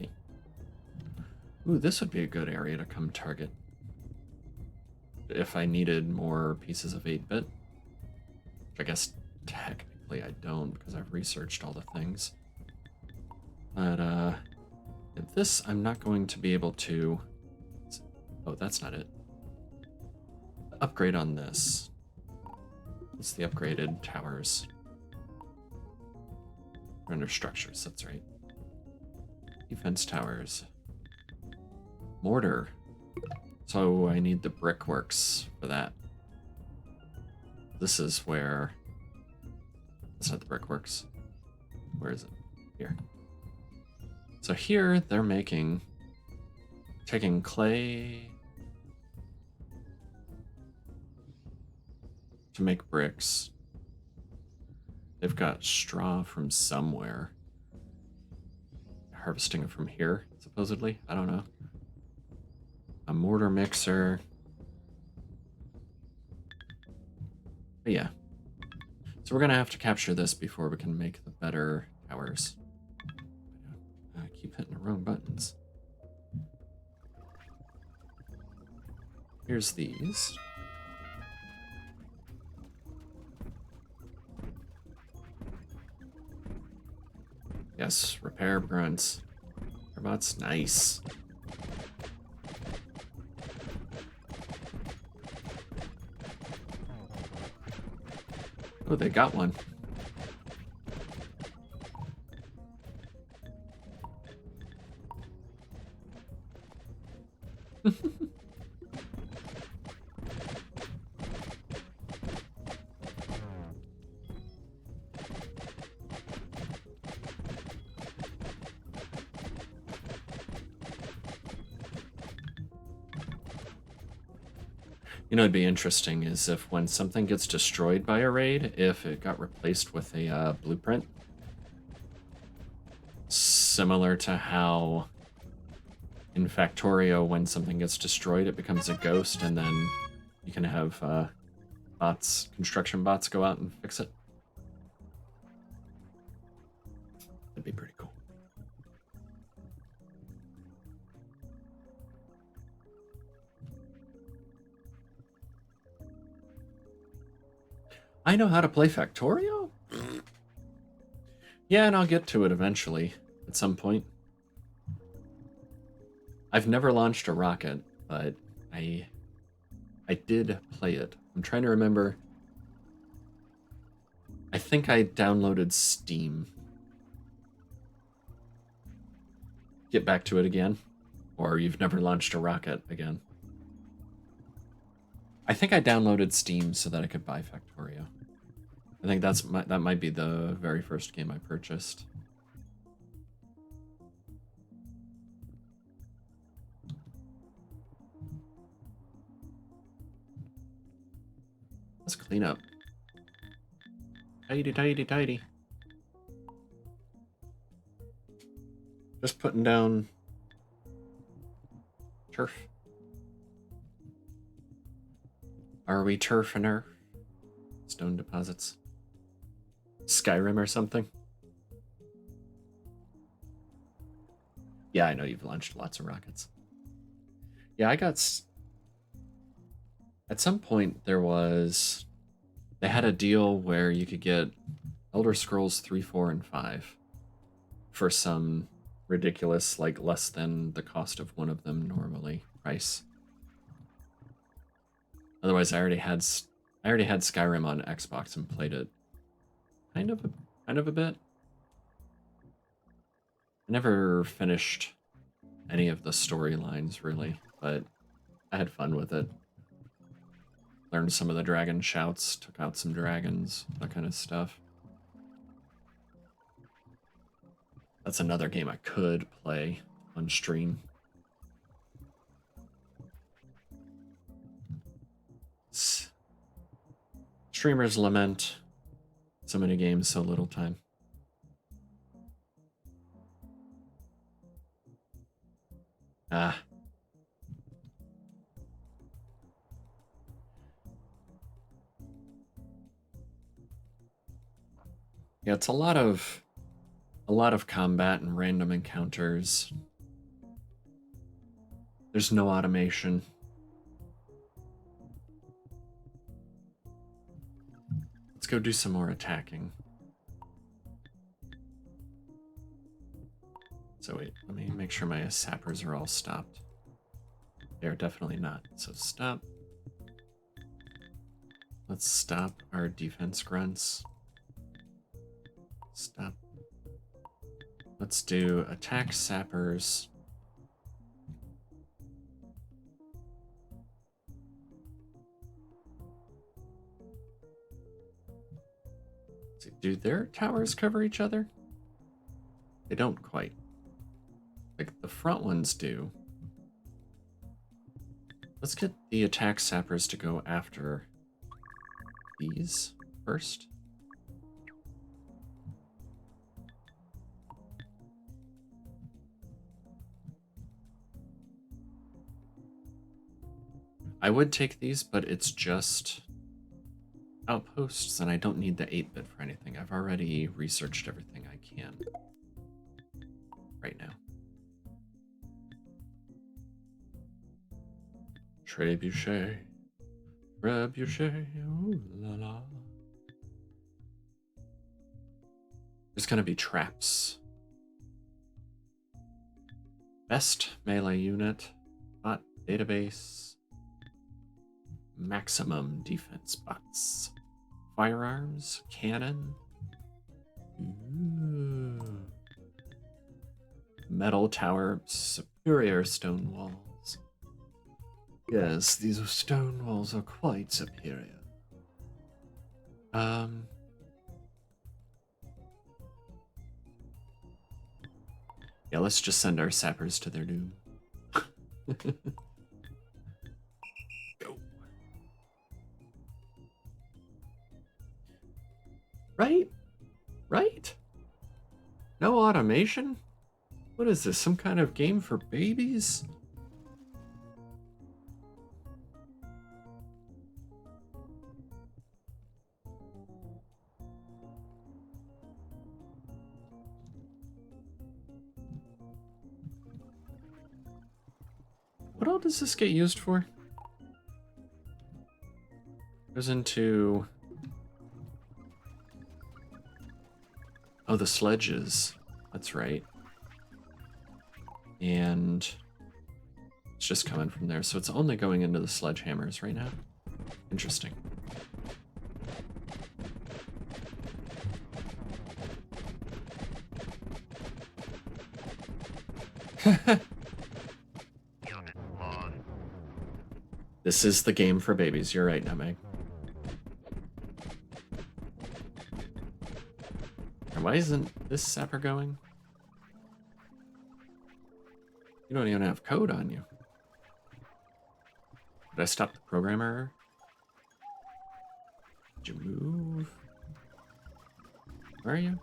Okay. Ooh, this would be a good area to come target. If I needed more pieces of 8-bit. Which I guess technically I don't, because I've researched all the things. But, this I'm not going to be able to... Oh, that's not it. Upgrade on this. It's the upgraded towers. Under structures, that's right. Defense towers. Mortar. So I need the brickworks for that. This is where... That's not the brickworks. Where is it? Here. So here they're taking clay to make bricks. They've got straw from somewhere. Harvesting it from here, supposedly. I don't know. A mortar mixer. But yeah. So we're gonna have to capture this before we can make the better towers. I keep hitting the wrong buttons. Here's these. Yes, repair grunts. Piratebots, nice. Oh, they got one. You know, it'd be interesting is if when something gets destroyed by a raid, if it got replaced with a blueprint. Similar to how in Factorio, when something gets destroyed, it becomes a ghost, and then you can have construction bots go out and fix it. That'd be pretty cool. I know how to play Factorio? Yeah, and I'll get to it eventually, at some point. I've never launched a rocket, but I did play it. I'm trying to remember. I think I downloaded Steam. Get back to it again? Or you've never launched a rocket again? I think I downloaded Steam so that I could buy Factorio. I think that might be the very first game I purchased. Let's clean up. Tidy, tidy, tidy. Just putting down turf. Are we turfing? Stone deposits. Skyrim or something? Yeah, I know you've launched lots of rockets. Yeah, I got... At some point, they had a deal where you could get Elder Scrolls 3, 4, and 5 for some ridiculous, like less than the cost of one of them normally price. Otherwise, I already had Skyrim on Xbox and played it kind of a bit. I never finished any of the storylines really, but I had fun with it. Learned some of the dragon shouts, took out some dragons, that kind of stuff. That's another game I could play on stream. Streamers lament so many games, so little time. Ah. Yeah, it's a lot of combat and random encounters. There's no automation. Let's go do some more attacking. So wait, let me make sure my sappers are all stopped. They're definitely not, so stop. Let's stop our defense grunts. Stop. Let's do attack sappers. Do their towers cover each other? They don't quite. Like the front ones do. Let's get the attack sappers to go after these first. I would take these, but it's just outposts, and I don't need the 8-bit for anything. I've already researched everything I can right now. Trebuchet, trebuchet, ooh la la. There's gonna be traps. Best melee unit, bot database, maximum defense bots, firearms, cannon. Ooh. Metal tower, superior stone walls. Yes, these stone walls are quite superior. Yeah, let's just send our sappers to their doom. Go. Right? No automation? What is this, some kind of game for babies? What all does this get used for? Goes into... Oh, the sledges. That's right. And it's just coming from there, so it's only going into the sledgehammers right now. Interesting. This is the game for babies. You're right, Nutmeg. And why isn't this sapper going? You don't even have code on you. Did I stop the programmer? Did you move? Where are you?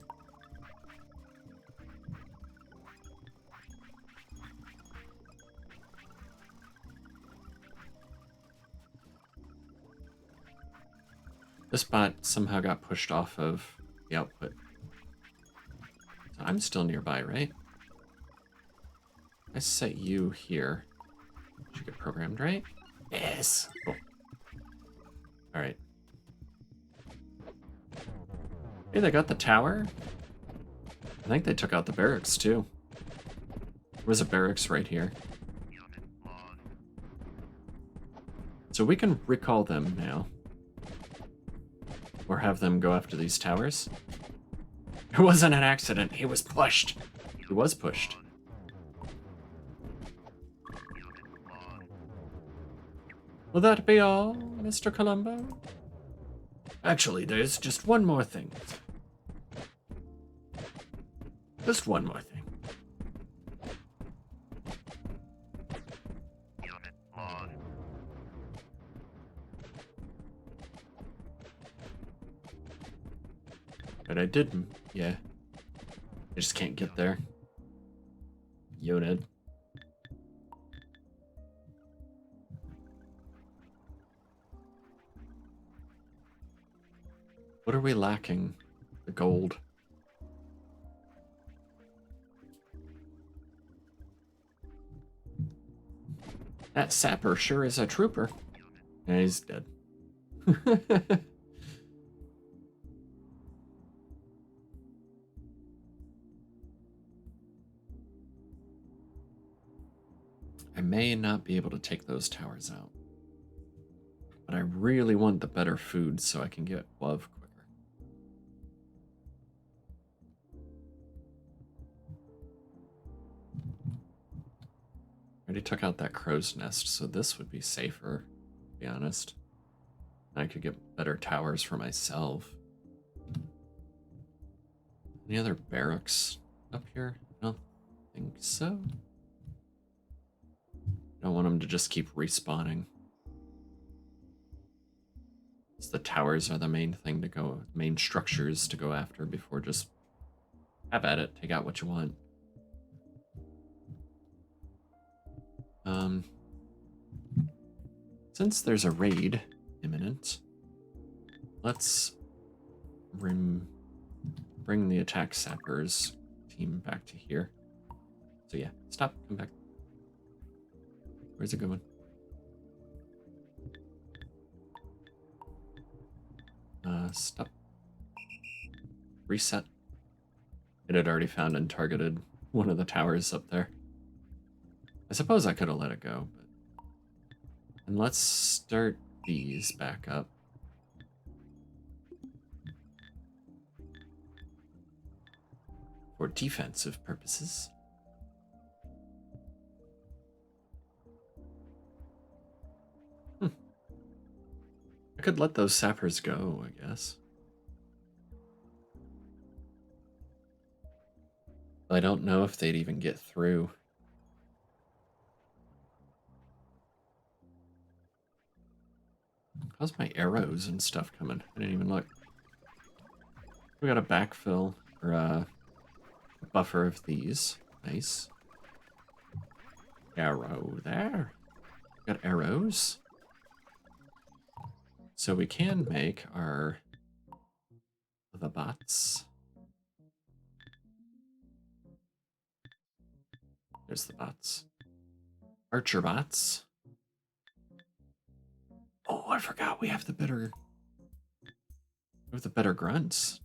This bot somehow got pushed off of the output. So I'm still nearby, right? I set you here. Should get programmed, right? Yes. Cool. All right. Hey, they got the tower. I think they took out the barracks too. There was a barracks right here. So we can recall them now. Or have them go after these towers. It wasn't an accident. He was pushed. He was pushed. Will that be all, Mr. Columbo? Actually, there's just one more thing. Just one more thing. But I didn't, yeah. I just can't get there. Unit. What are we lacking? The gold. That sapper sure is a trooper. Yeah, he's dead. I may not be able to take those towers out. But I really want the better food so I can get love quicker. Already took out that crow's nest, so this would be safer, to be honest. I could get better towers for myself. Any other barracks up here? I don't think so. I don't want them to just keep respawning. The towers are the main thing to go, main structures to go after before just have at it, take out what you want. Since there's a raid imminent, let's bring the attack sappers team back to here. So yeah, stop, come back. Where's it going? Stop. Reset. It had already found and targeted one of the towers up there. I suppose I could have let it go, but... And let's start these back up. For defensive purposes. I could let those sappers go, I guess. I don't know if they'd even get through. How's my arrows and stuff coming? I didn't even look. We got a backfill, or a buffer of these. Nice. Arrow there. Got arrows. So we can make the bots. There's the bots. Archer bots. Oh, I forgot we have the better grunts.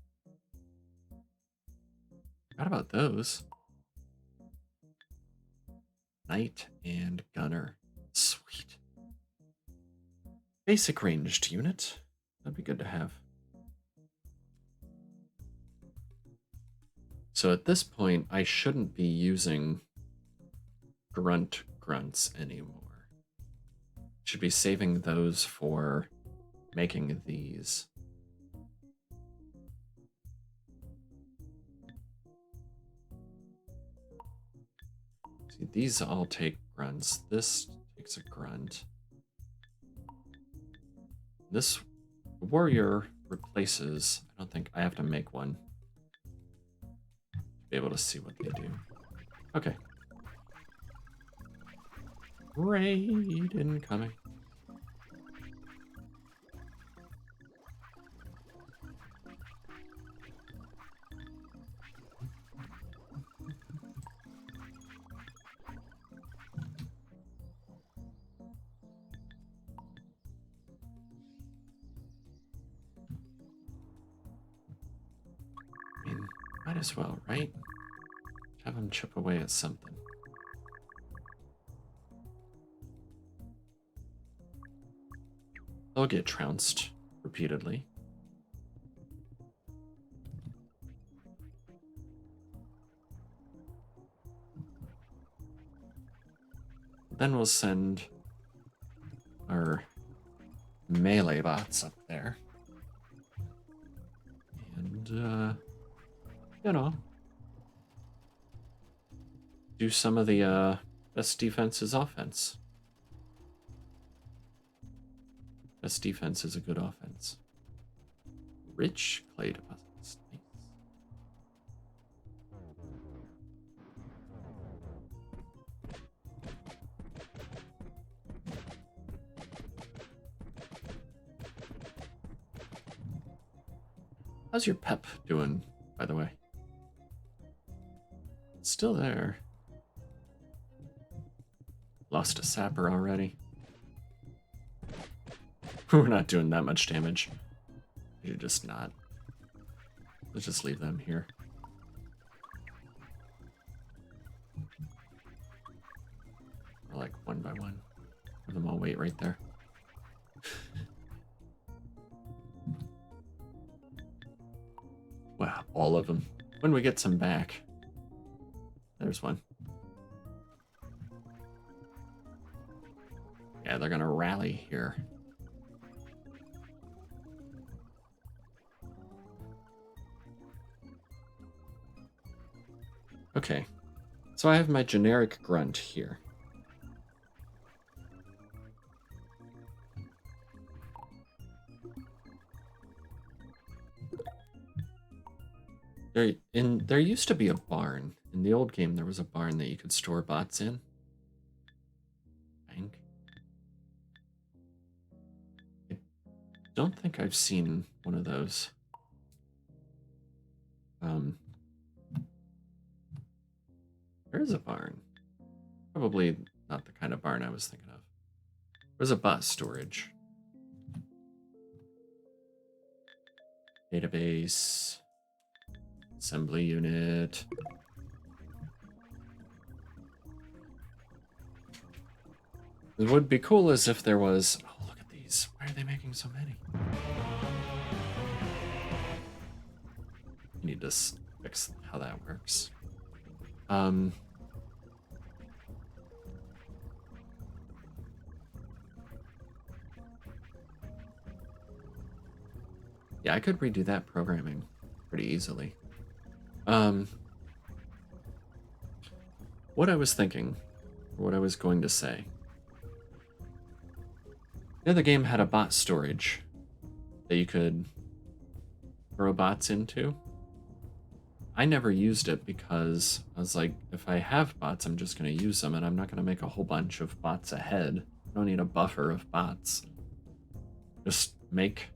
Forgot about those. Knight and gunner. Sweet. Basic ranged unit. That'd be good to have. So at this point, I shouldn't be using grunts anymore. Should be saving those for making these. See, these all take grunts. This takes a grunt. This warrior replaces. I don't think I have to make one to be able to see what they do. Okay. Raid incoming. I mean, might as well, right? Have them chip away at something. They'll get trounced repeatedly. Then we'll send our melee bots up there. And, you know, do some of the best defense is offense. Best defense is a good offense. Rich clay deposits. Nice. How's your pep doing, by the way? It's still there. Lost a sapper already. We're not doing that much damage. You're just not. Let's just leave them here. Or like one by one. Have them all wait right there. Wow, all of them. When we get some back. There's one. Yeah, they're gonna rally here. Okay, so I have my generic grunt here. There used to be a barn. In the old game, there was a barn that you could store bots in. I don't think I've seen one of those. There is a barn. Probably not the kind of barn I was thinking of. There's a bot storage. Database. Assembly unit. It would be cool as if there was... Oh, look at these. Why are they making so many? I need to fix how that works. Yeah, I could redo that programming pretty easily. What I was thinking, or what I was going to say. The other game had a bot storage that you could throw bots into. I never used it because I was like, if I have bots, I'm just going to use them, and I'm not going to make a whole bunch of bots ahead. I don't need a buffer of bots. Just make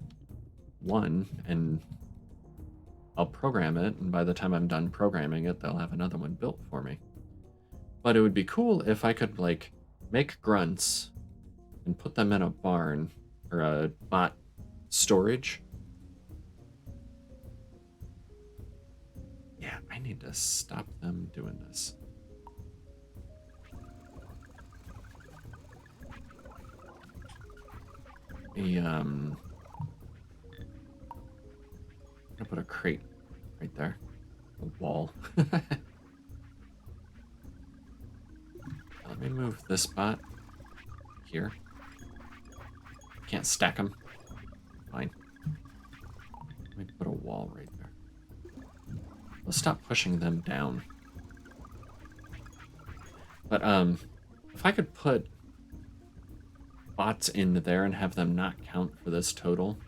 one, and I'll program it, and by the time I'm done programming it, they'll have another one built for me. But it would be cool if I could, like, make grunts and put them in a barn or a bot storage. Yeah, I need to stop them doing this. I'm gonna put a crate right there. A wall. Let me move this bot here. Can't stack them. Fine. Let me put a wall right there. Let's stop pushing them down. But if I could put bots in there and have them not count for this total,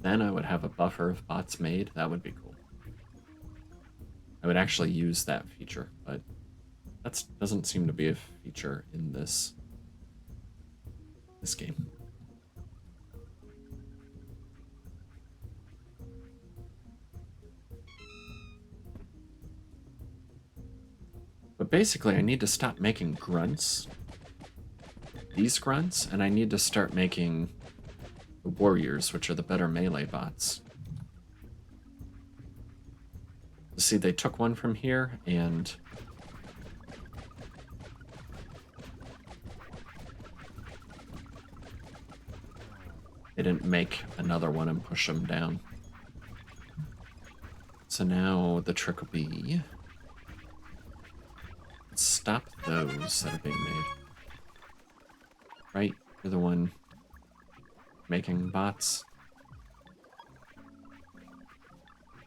then I would have a buffer of bots made. That would be cool. I would actually use that feature, but that doesn't seem to be a feature in this game. But basically, I need to stop making grunts. These grunts, and I need to start making the warriors, which are the better melee bots. See, they took one from here, and they didn't make another one and push them down. So now the trick will be stop those that are being made. Right? You're the one making bots.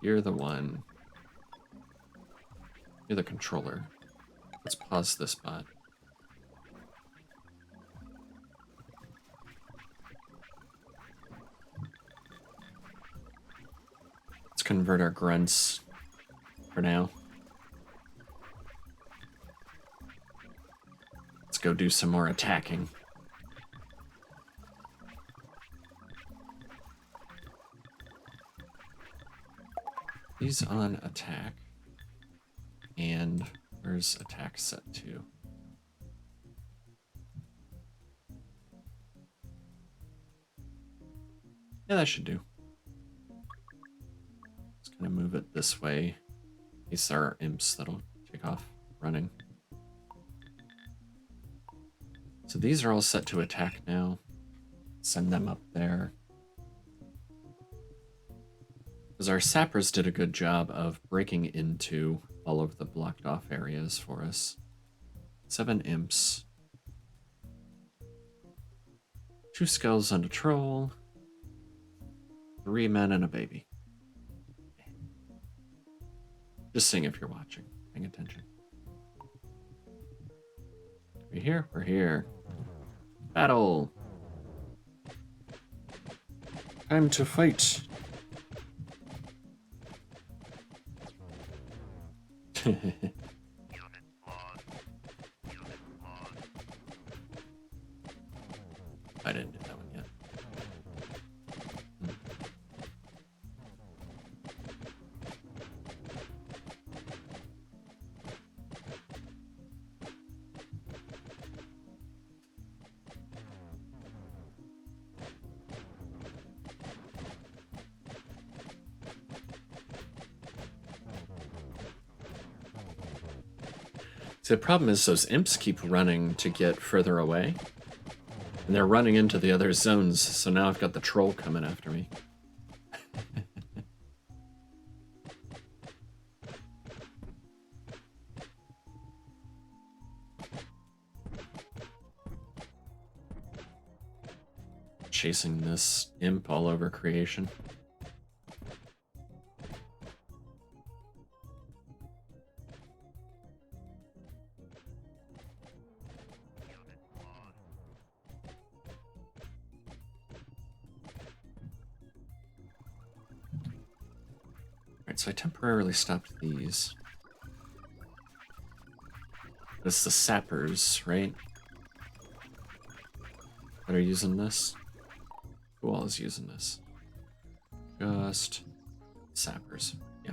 You're the one. You're the controller. Let's pause this bot. Let's convert our grunts for now. Let's go do some more attacking. These on attack. And where's attack set to? Yeah, that should do. Just gonna move it this way. In case there are imps that'll take off running. So these are all set to attack now. Send them up there. Because our sappers did a good job of breaking into all of the blocked off areas for us. 7 imps. 2 skulls and a troll. 3 men and a baby. Just sing if you're watching. Paying attention. We're here? We're here. Battle! Time to fight! I didn't do that one yet. The problem is those imps keep running to get further away. And they're running into the other zones, so now I've got the troll coming after me. Chasing this imp all over creation. So I temporarily stopped these. This is the sappers, right? That are using this? Who all is using this? Just sappers. Yeah.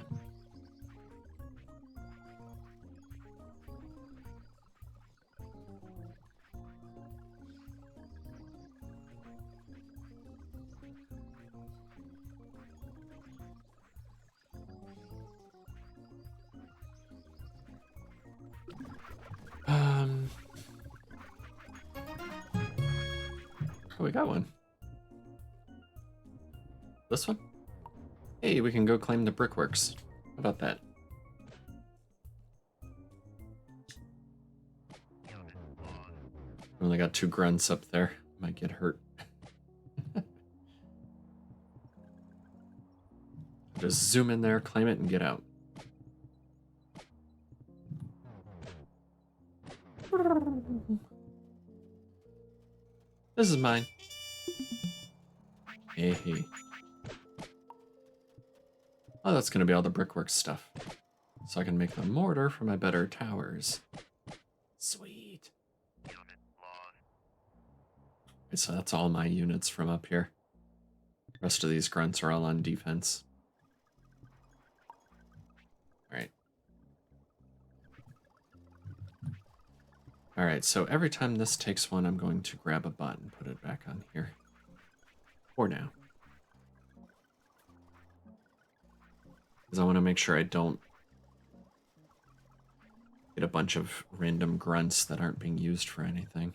Oh, we got one. This one? Hey, we can go claim the brickworks. How about that? Only got 2 grunts up there. Might get hurt. Just zoom in there, claim it, and get out. This is mine. Hey, hey. Oh, that's gonna be all the brickwork stuff. So I can make the mortar for my better towers. Sweet. Okay, so that's all my units from up here. The rest of these grunts are all on defense. Alright. Alright, so every time this takes one, I'm going to grab a bot and put it back on here. For now. Because I want to make sure I don't get a bunch of random grunts that aren't being used for anything.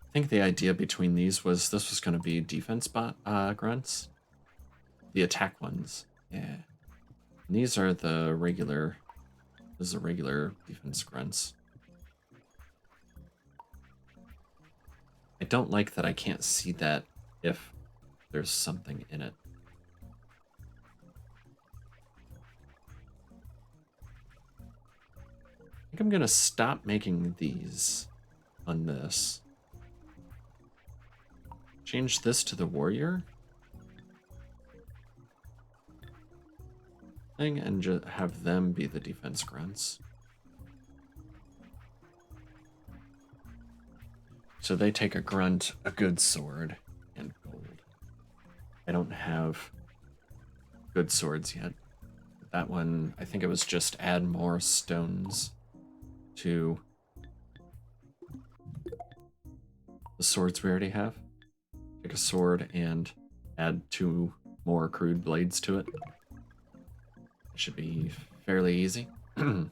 I think the idea between these was this was going to be defense grunts. The attack ones. Yeah. And these are the regular... This is the regular defense grunts. I don't like that I can't see that if there's something in it. I think I'm gonna stop making these on this. Change this to the warrior thing and just have them be the defense grunts. So they take a grunt, a good sword, and gold. I don't have good swords yet. That one, I think it was just add more stones to the swords we already have. Take a sword and add 2 more crude blades to it. It should be fairly easy. And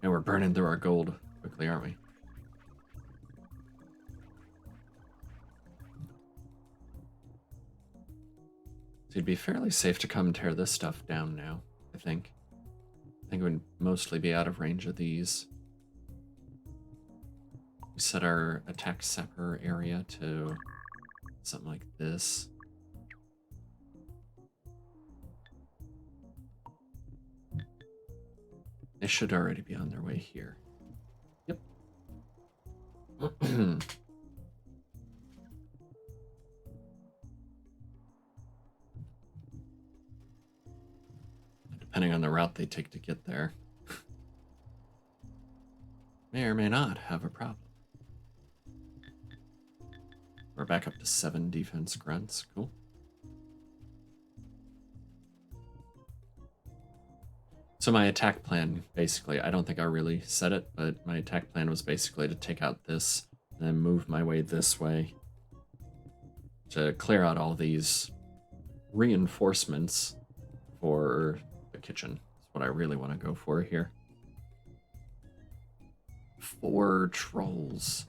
we're burning through our gold quickly, aren't we? So it'd be fairly safe to come tear this stuff down now, I think. I think it would mostly be out of range of these. We set our attack sapper area to something like this. They should already be on their way here. Yep. Depending on the route they take to get there, may or may not have a problem. We're back up to 7 defense grunts. Cool. So my attack plan, basically, I don't think I really said it, but my attack plan was basically to take out this and then move my way this way to clear out all these reinforcements for the kitchen. That's what I really want to go for here. 4 trolls.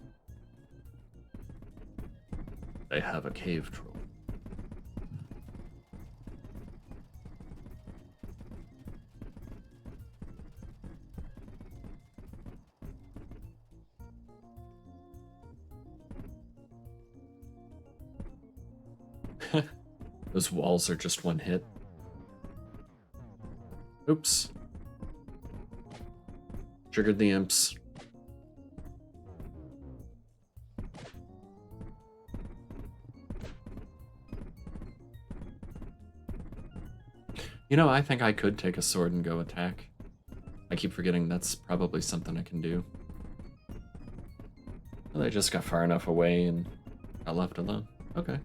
They have a cave troll. Those walls are just 1 hit. Oops. Triggered the imps. You know, I think I could take a sword and go attack. I keep forgetting that's probably something I can do. Well, I just got far enough away and got left alone. Okay.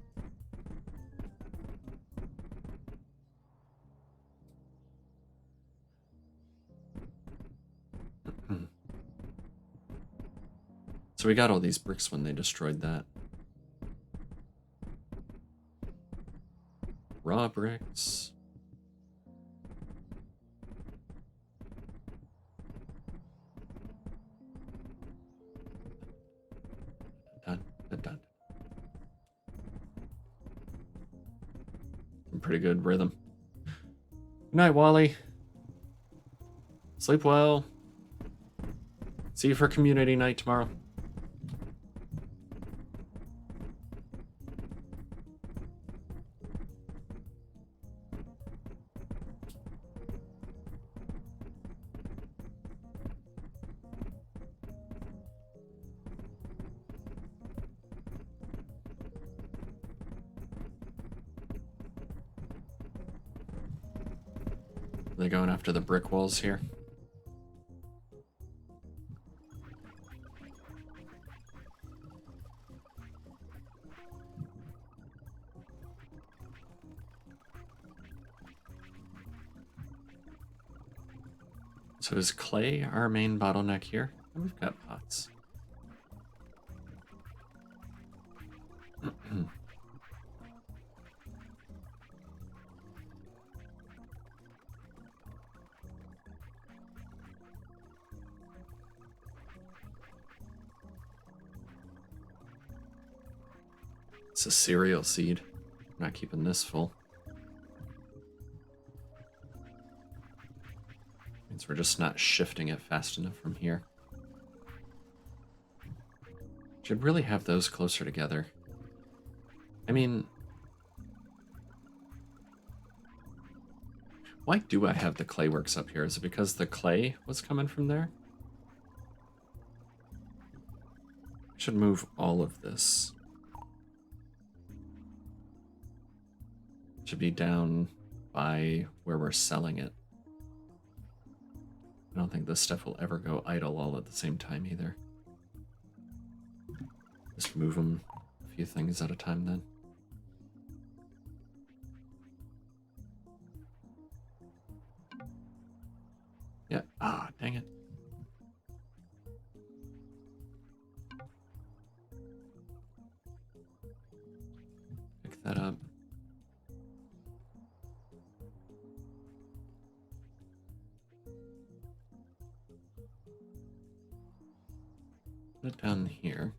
So we got all these bricks when they destroyed that. Raw bricks. Dun, dun, dun. Some pretty good rhythm. Good night, Wally. Sleep well. See you for community night tomorrow. Are they going after the brick walls here? So is clay our main bottleneck here? And we've got pots. It's a cereal seed. I'm not keeping this full. Means we're just not shifting it fast enough from here. Should really have those closer together. I mean, why do I have the clay works up here? Is it because the clay was coming from there? I should move all of this. Should be down by where we're selling it. I don't think this stuff will ever go idle all at the same time either. Just move them a few things at a time then. Yeah, dang it. Pick that up. Put it down here.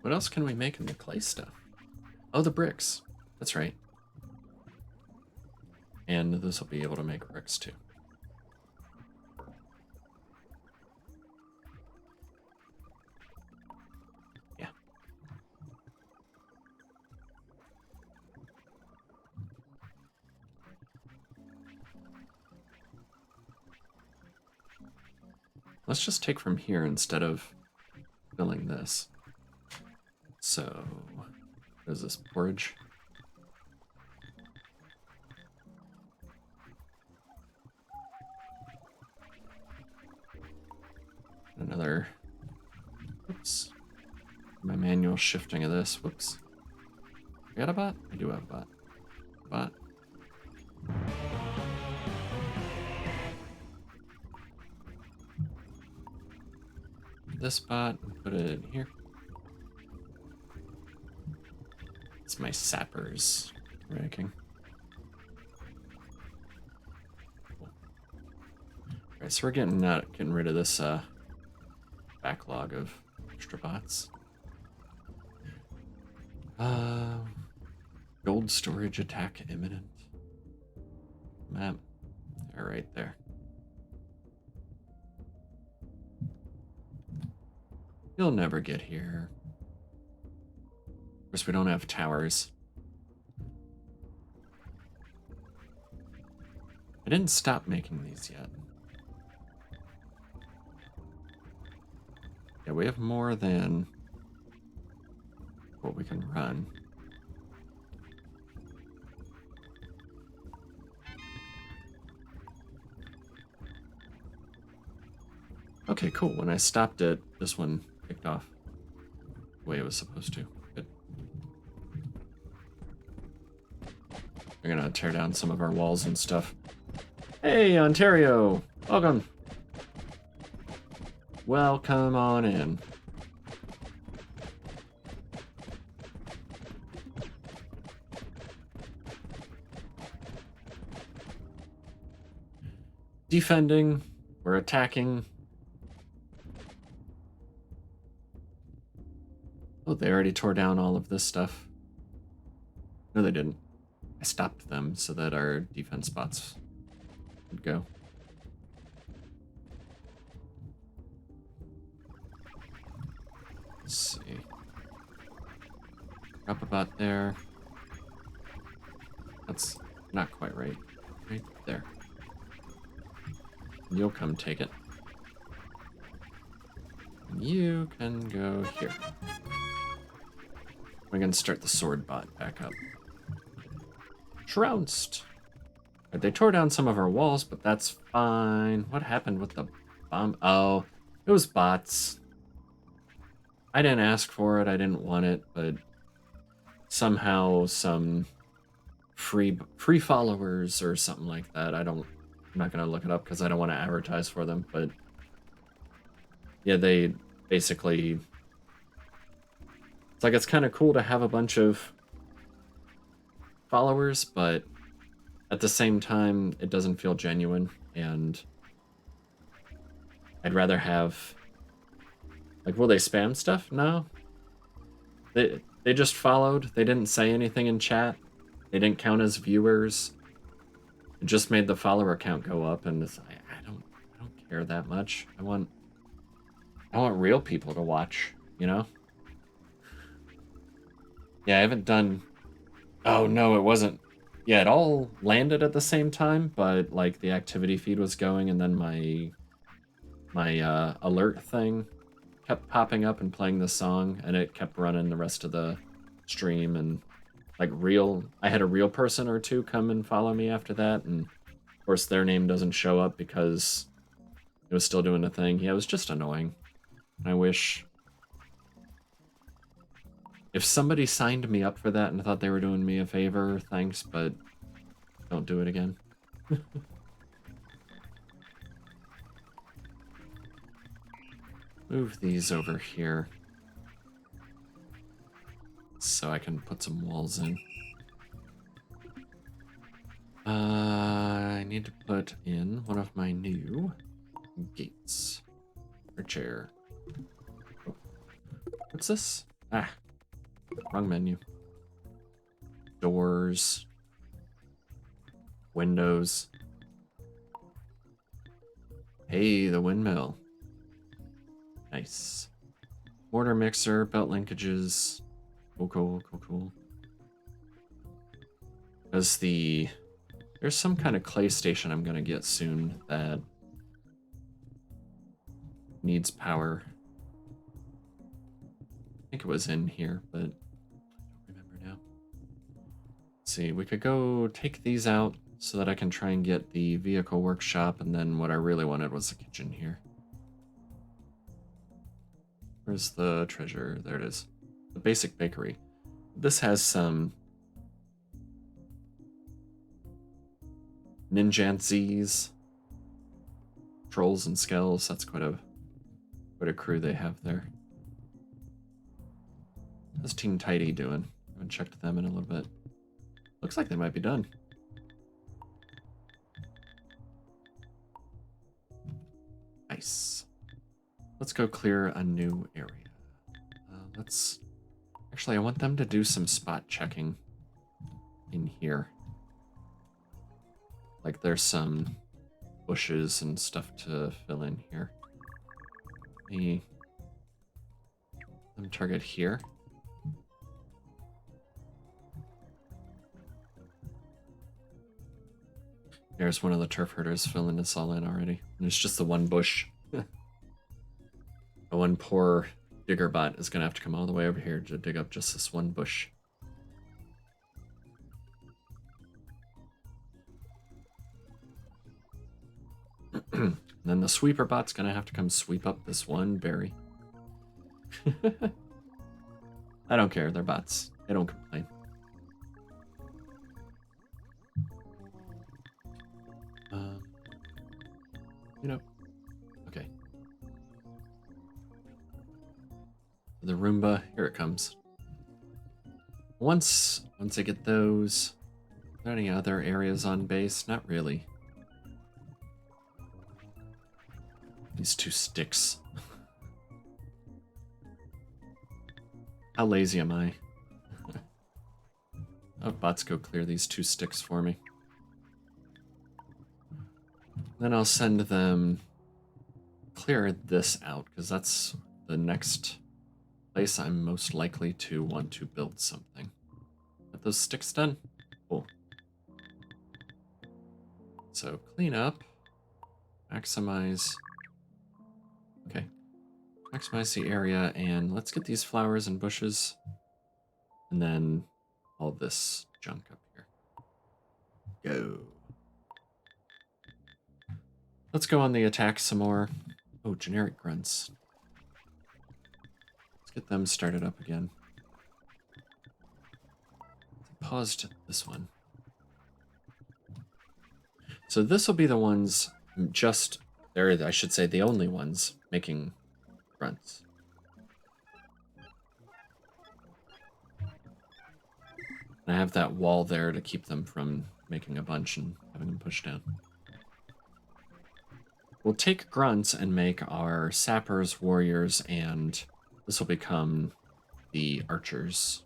What else can we make in the clay stuff? Oh, the bricks. That's right. And this will be able to make bricks too. Yeah. Let's just take from here instead of filling this. So, what is this, porridge? Another, whoops. My manual shifting of this, whoops. I got a bot? I do have a bot. Bot. This bot, put it in here. It's my sappers ranking. Cool. Alright, so we're getting rid of this backlog of extra bots. Gold storage attack imminent. Map. They're right there. You'll never get here. Of course, we don't have towers. I didn't stop making these yet. Yeah, we have more than what we can run. Okay, cool. When I stopped it, this one kicked off the way it was supposed to. Good. We're gonna tear down some of our walls and stuff. Hey, Ontario! Welcome! Welcome on in. Defending. We're attacking. Oh, they already tore down all of this stuff. No, they didn't. I stopped them so that our defense bots would go. Let's see. Drop a bot there. That's not quite right. Right there. You'll come take it. You can go here. We're gonna start the sword bot back up. Trounced. Right, they tore down some of our walls, but that's fine. What happened with the bomb? Oh, it was bots. I didn't ask for it. I didn't want it, but somehow some free followers or something like that. I'm not gonna look it up because I don't want to advertise for them. But yeah, they basically. It's like it's kind of cool to have a bunch of followers, but at the same time, it doesn't feel genuine, and I'd rather have. Like, will they spam stuff? No. They just followed. They didn't say anything in chat. They didn't count as viewers. It just made the follower count go up, and it's like, I don't care that much. I want real people to watch, you know? Yeah, I haven't done. Oh no, it wasn't. Yeah, it all landed at the same time, but like the activity feed was going, and then my alert thing kept popping up and playing the song, and it kept running the rest of the stream, and like I had a real person or two come and follow me after that, and of course their name doesn't show up because it was still doing the thing. Yeah, it was just annoying. I wish if somebody signed me up for that and thought they were doing me a favor, thanks, but don't do it again. Move these over here so I can put some walls in. I need to put in one of my new gates. Or chair. Oh. What's this? Ah, wrong menu. Doors. Windows. Hey, the windmill. Nice. Mortar mixer, belt linkages. Cool. There's some kind of clay station I'm gonna get soon that needs power. I think it was in here, but I don't remember now. Let's see, we could go take these out so that I can try and get the vehicle workshop, and then what I really wanted was the kitchen here. Where's the treasure? There it is. The basic bakery. This has some ninjantsies, trolls and skells. That's quite a crew they have there. How's Team Tidy doing? I haven't checked them in a little bit. Looks like they might be done. Nice. Let's go clear a new area. Actually, I want them to do some spot checking in here. Like there's some bushes and stuff to fill in here. Let them target here. There's one of the turf herders filling this all in already. And it's just the one bush. Oh, one poor digger bot is going to have to come all the way over here to dig up just this one bush. And then the sweeper bot's going to have to come sweep up this one berry. I don't care. They're bots. They don't complain. You know. Okay. The Roomba, here it comes. Once I get those, are there any other areas on base? Not really. These two sticks. How lazy am I? Oh, bots go clear these two sticks for me. Then I'll send them clear this out, because that's the next place I'm most likely to want to build something. Get those sticks done? Cool. So clean up, maximize. Okay. Maximize the area, and let's get these flowers and bushes. And then all this junk up here. Go. Let's go on the attack some more. Oh, generic grunts. Let's get them started up again. Paused this one. So this will be the ones just, I should say the only ones making grunts. And I have that wall there to keep them from making a bunch and having them pushed down. We'll take grunts and make our sappers, warriors, and this will become the archers.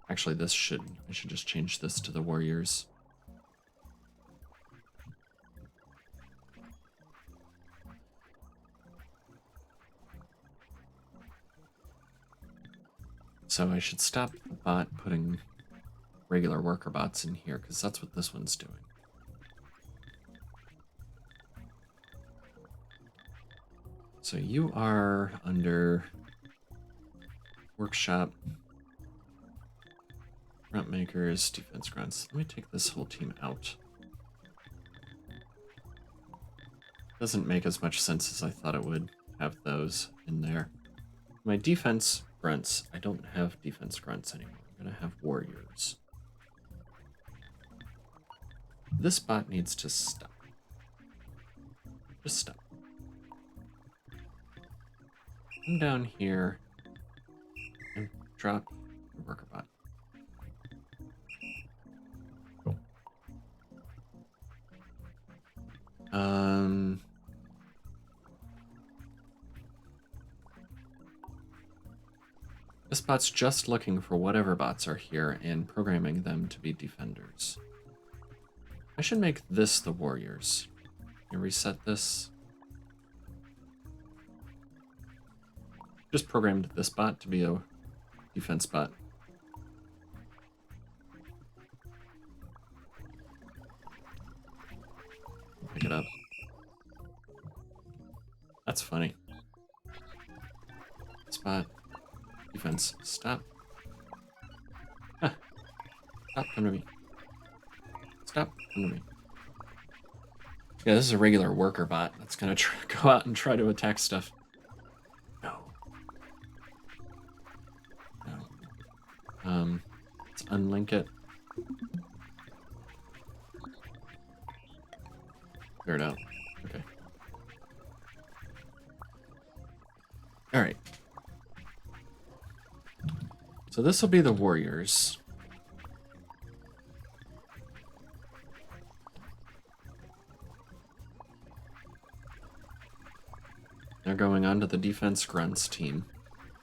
Actually, I should just change this to the warriors. So I should stop the bot putting regular worker bots in here, because that's what this one's doing. So you are under workshop, grunt makers, defense grunts. Let me take this whole team out. Doesn't make as much sense as I thought it would have those in there. My defense grunts, I don't have defense grunts anymore. I'm gonna have warriors. This bot needs to stop. Just stop. Come down here and drop the worker bot. Cool. This bot's just looking for whatever bots are here and programming them to be defenders. I should make this the warriors. Can you reset this? Just programmed this bot to be a defense bot. Pick it up. That's funny. Spot. Defense. Stop. Ah. Stop. Come to me. Stop. Come to me. Yeah, this is a regular worker bot that's gonna go out and try to attack stuff. No. No. Let's unlink it. Clear it out. Okay. All right. So this will be the warriors. They're going on to the defense grunts team.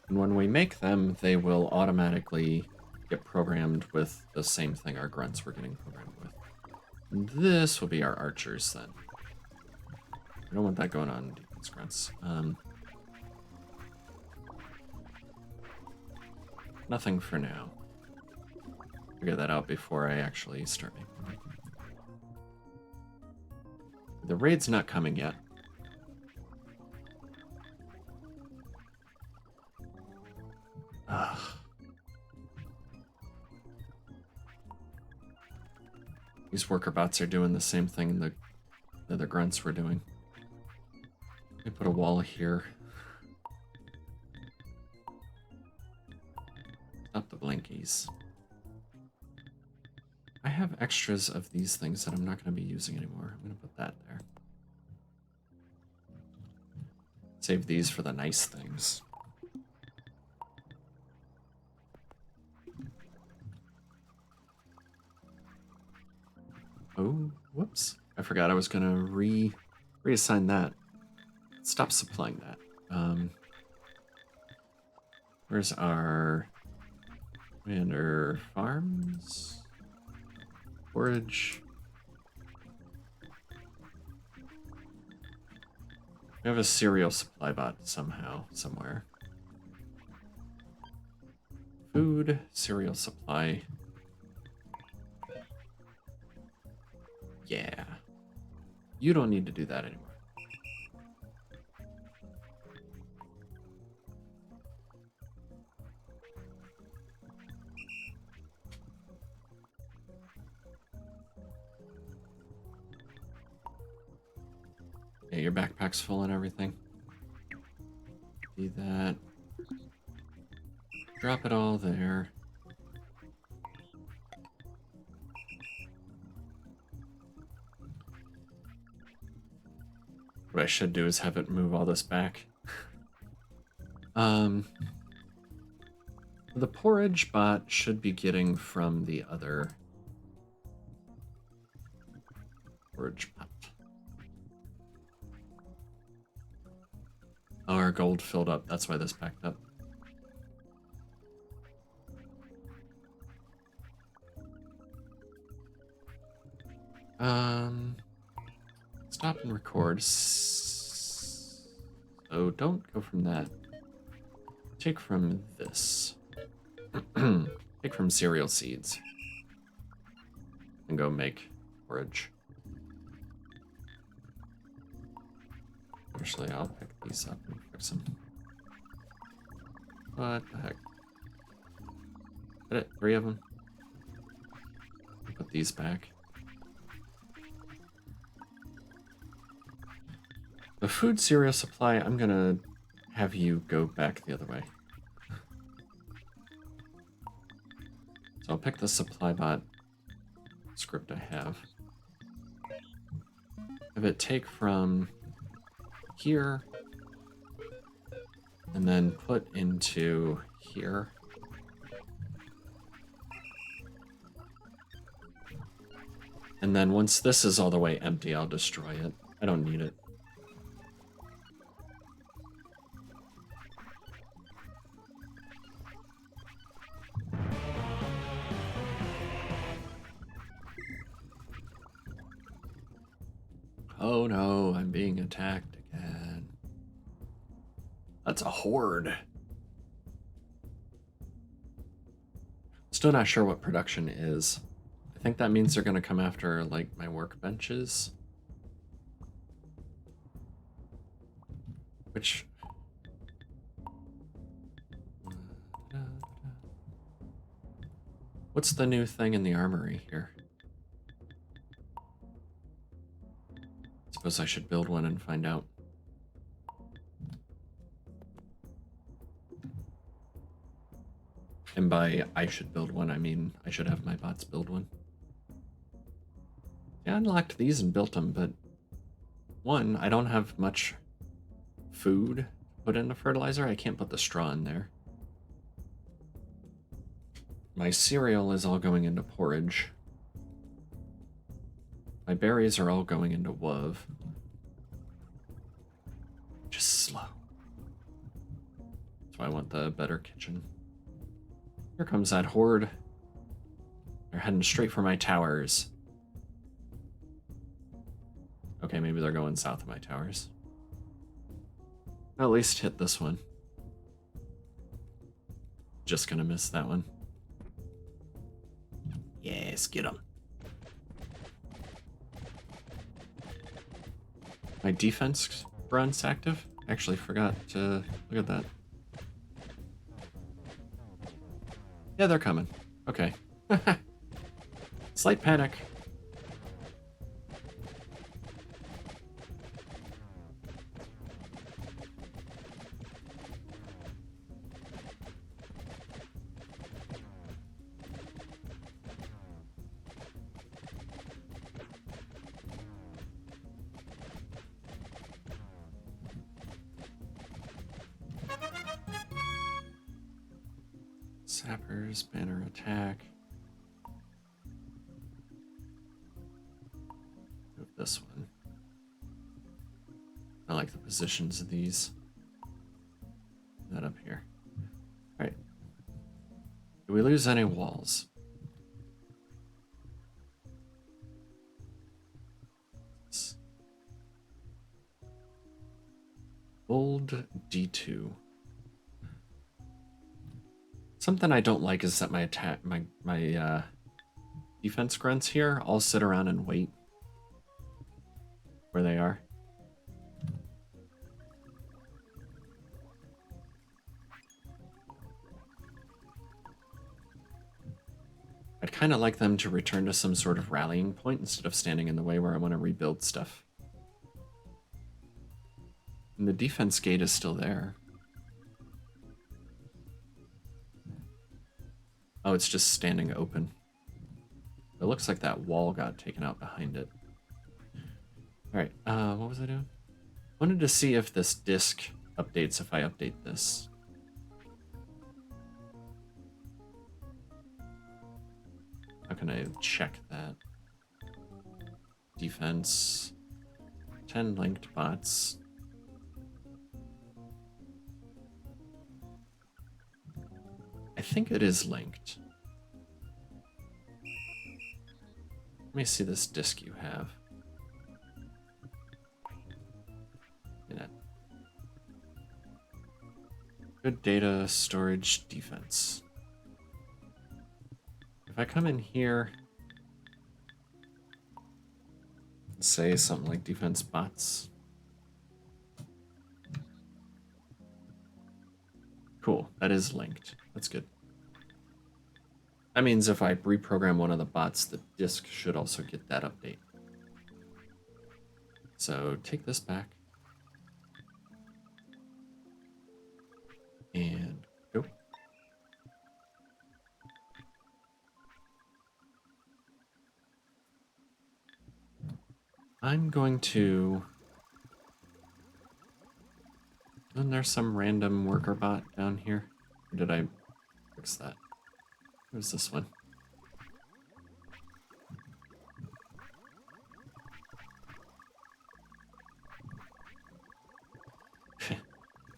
And when we make them, they will automatically get programmed with the same thing our grunts were getting programmed with. And this will be our archers then. I don't want that going on in defense grunts. Nothing for now. Figure that out before I actually start making them. The raid's not coming yet. These worker bots are doing the same thing the other grunts were doing. Let me put a wall here. Stop the blinkies. I have extras of these things that I'm not going to be using anymore. I'm going to put that there. Save these for the nice things. Oh, whoops. I forgot I was going to reassign that. Stop supplying that. Where's our commander farms? Forage. We have a cereal supply bot somehow, somewhere. Food, cereal supply. Yeah. You don't need to do that anymore. Yeah, your backpack's full and everything. Do that. Drop it all there. What I should do is have it move all this back. The porridge bot should be getting from the other porridge bot. Oh, our gold filled up. That's why this backed up. Stop and record. So don't go from that. Take from this. Take from cereal seeds. And go make porridge. Actually, I'll pick these up and fix them. What the heck? Did it? 3 of them? Put these back. The food cereal supply, I'm gonna have you go back the other way. So I'll pick the supply bot script I have. Have it take from here and then put into here. And then once this is all the way empty, I'll destroy it. I don't need it. Oh no, I'm being attacked again. That's a horde. Still not sure what production is. I think that means they're gonna come after, like, my workbenches. Which... What's the new thing in the armory here? Suppose I should build one and find out. And by I should build one, I mean I should have my bots build one. Yeah, I unlocked these and built them, but one, I don't have much food put into fertilizer. I can't put the straw in there. My cereal is all going into porridge. My berries are all going into WOV. Just slow. That's why I want the better kitchen. Here comes that horde. They're heading straight for my towers. Okay, maybe they're going south of my towers. I'll at least hit this one. Just gonna miss that one. Yes, get him. My defense runs active? Actually forgot to look at that. Yeah, they're coming. Okay. Slight panic. Sappers, banner attack. Move this one. I like the positions of these. That up here. Alright. Do we lose any walls? Old D2. Something I don't like is that my defense grunts here all sit around and wait where they are. I'd kind of like them to return to some sort of rallying point instead of standing in the way where I want to rebuild stuff. And the defense gate is still there. Oh, it's just standing open. It looks like that wall got taken out behind it. Alright, what was I doing? I wanted to see if this disk updates if I update this. How can I check that? Defense. 10 linked bots. I think it is linked. Let me see this disk you have. Good data, storage, defense. If I come in here and say something like defense bots. Cool, that is linked. That's good. That means if I reprogram one of the bots, the disk should also get that update. So take this back. And go. I'm going to... Isn't there some random worker bot down here? Or did I fix that? Where's this one?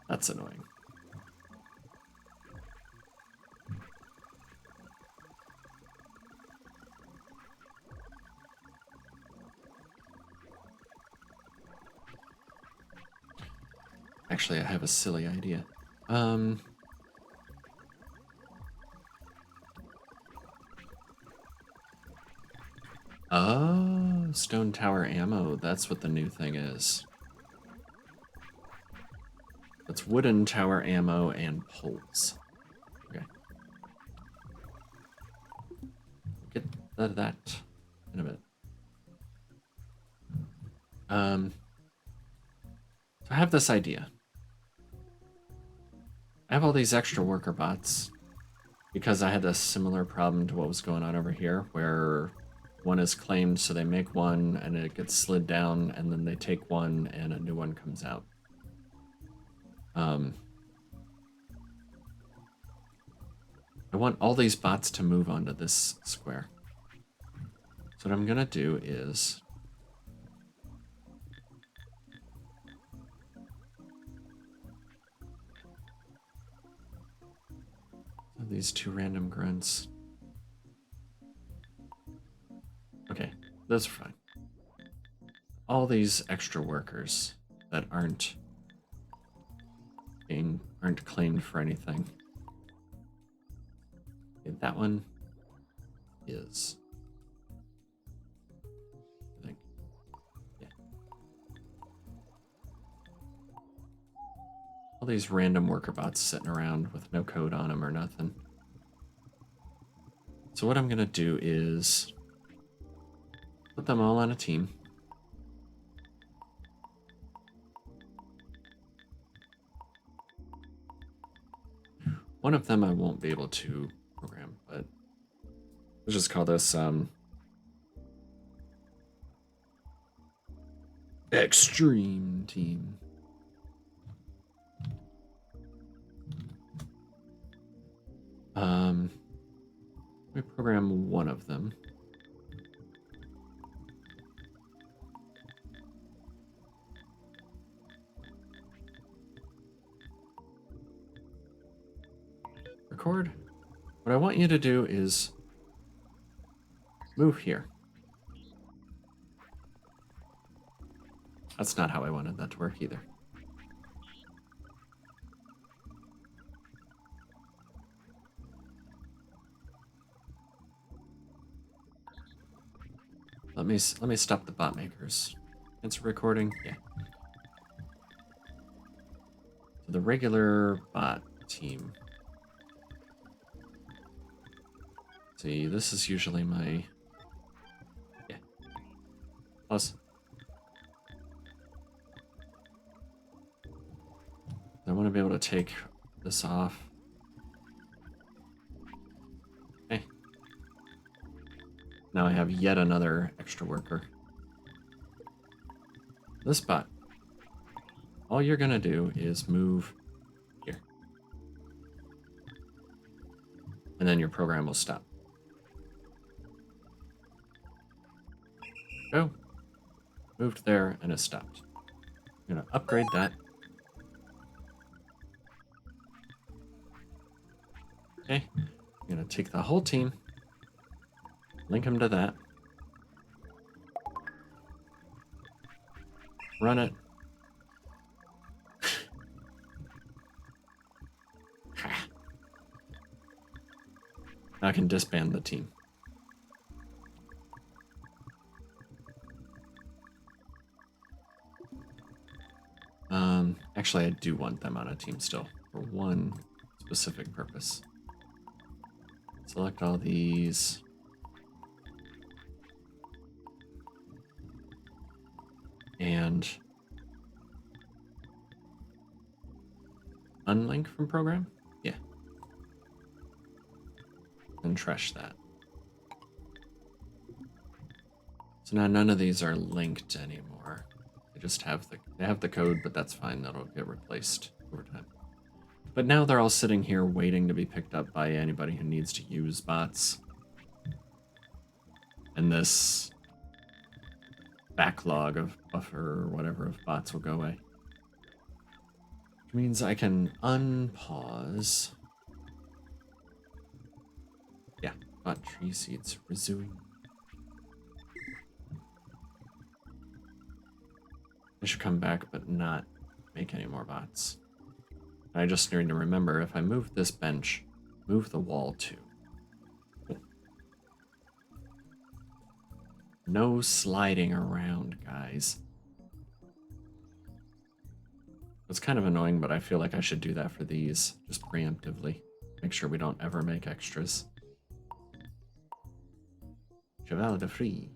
That's annoying. Actually, I have a silly idea. Oh, stone tower ammo. That's what the new thing is. It's wooden tower ammo and poles. Okay. Get that in a bit. So I have this idea. I have all these extra worker bots because I had a similar problem to what was going on over here, where one is claimed, so they make one and it gets slid down, and then they take one and a new one comes out. I want all these bots to move onto this square. So what I'm gonna do is these two random grunts. Okay, those are fine. All these extra workers that aren't claimed for anything. Okay, that one is. I think. Yeah. All these random worker bots sitting around with no code on them or nothing. So what I'm gonna do is put them all on a team. One of them I won't be able to program, but let's just call this extreme team. program one of them. Record. What I want you to do is move here. That's not how I wanted that to work either. Let me stop the bot makers. It's recording. Yeah. So the regular bot team. See, this is usually my... Yeah. Plus. I want to be able to take this off. Okay. Now I have yet another extra worker. This bot. All you're gonna do is move here. And then your program will stop. Go. Moved there and it stopped. I'm gonna upgrade that. Okay. I'm gonna take the whole team, link them to that, run it. Now I can disband the team. Actually, I do want them on a team still for one specific purpose. Select all these. And unlink from program? Yeah. And trash that. So now none of these are linked anymore. They just have the code, but that's fine. That'll get replaced over time. But now they're all sitting here waiting to be picked up by anybody who needs to use bots. And this backlog of buffer or whatever of bots will go away. Which means I can unpause. Yeah, bot tree seeds resume. I should come back but not make any more bots. I just need to remember, if I move this bench, move the wall too. No sliding around, guys. It's kind of annoying, but I feel like I should do that for these, just preemptively. Make sure we don't ever make extras. Cheval de Free.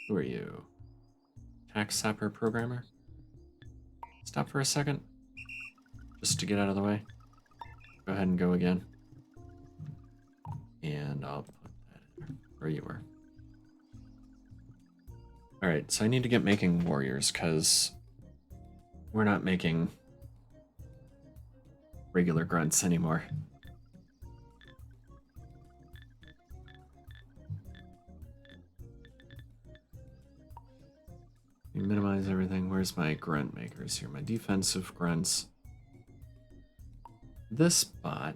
Who are you? Tax Sapper Programmer? Stop for a second. Just to get out of the way. Go ahead and go again. And I'll put that in there, where you were. Alright, so I need to get making warriors, because we're not making regular grunts anymore. Minimize everything. Where's my grunt makers here? My defensive grunts. This bot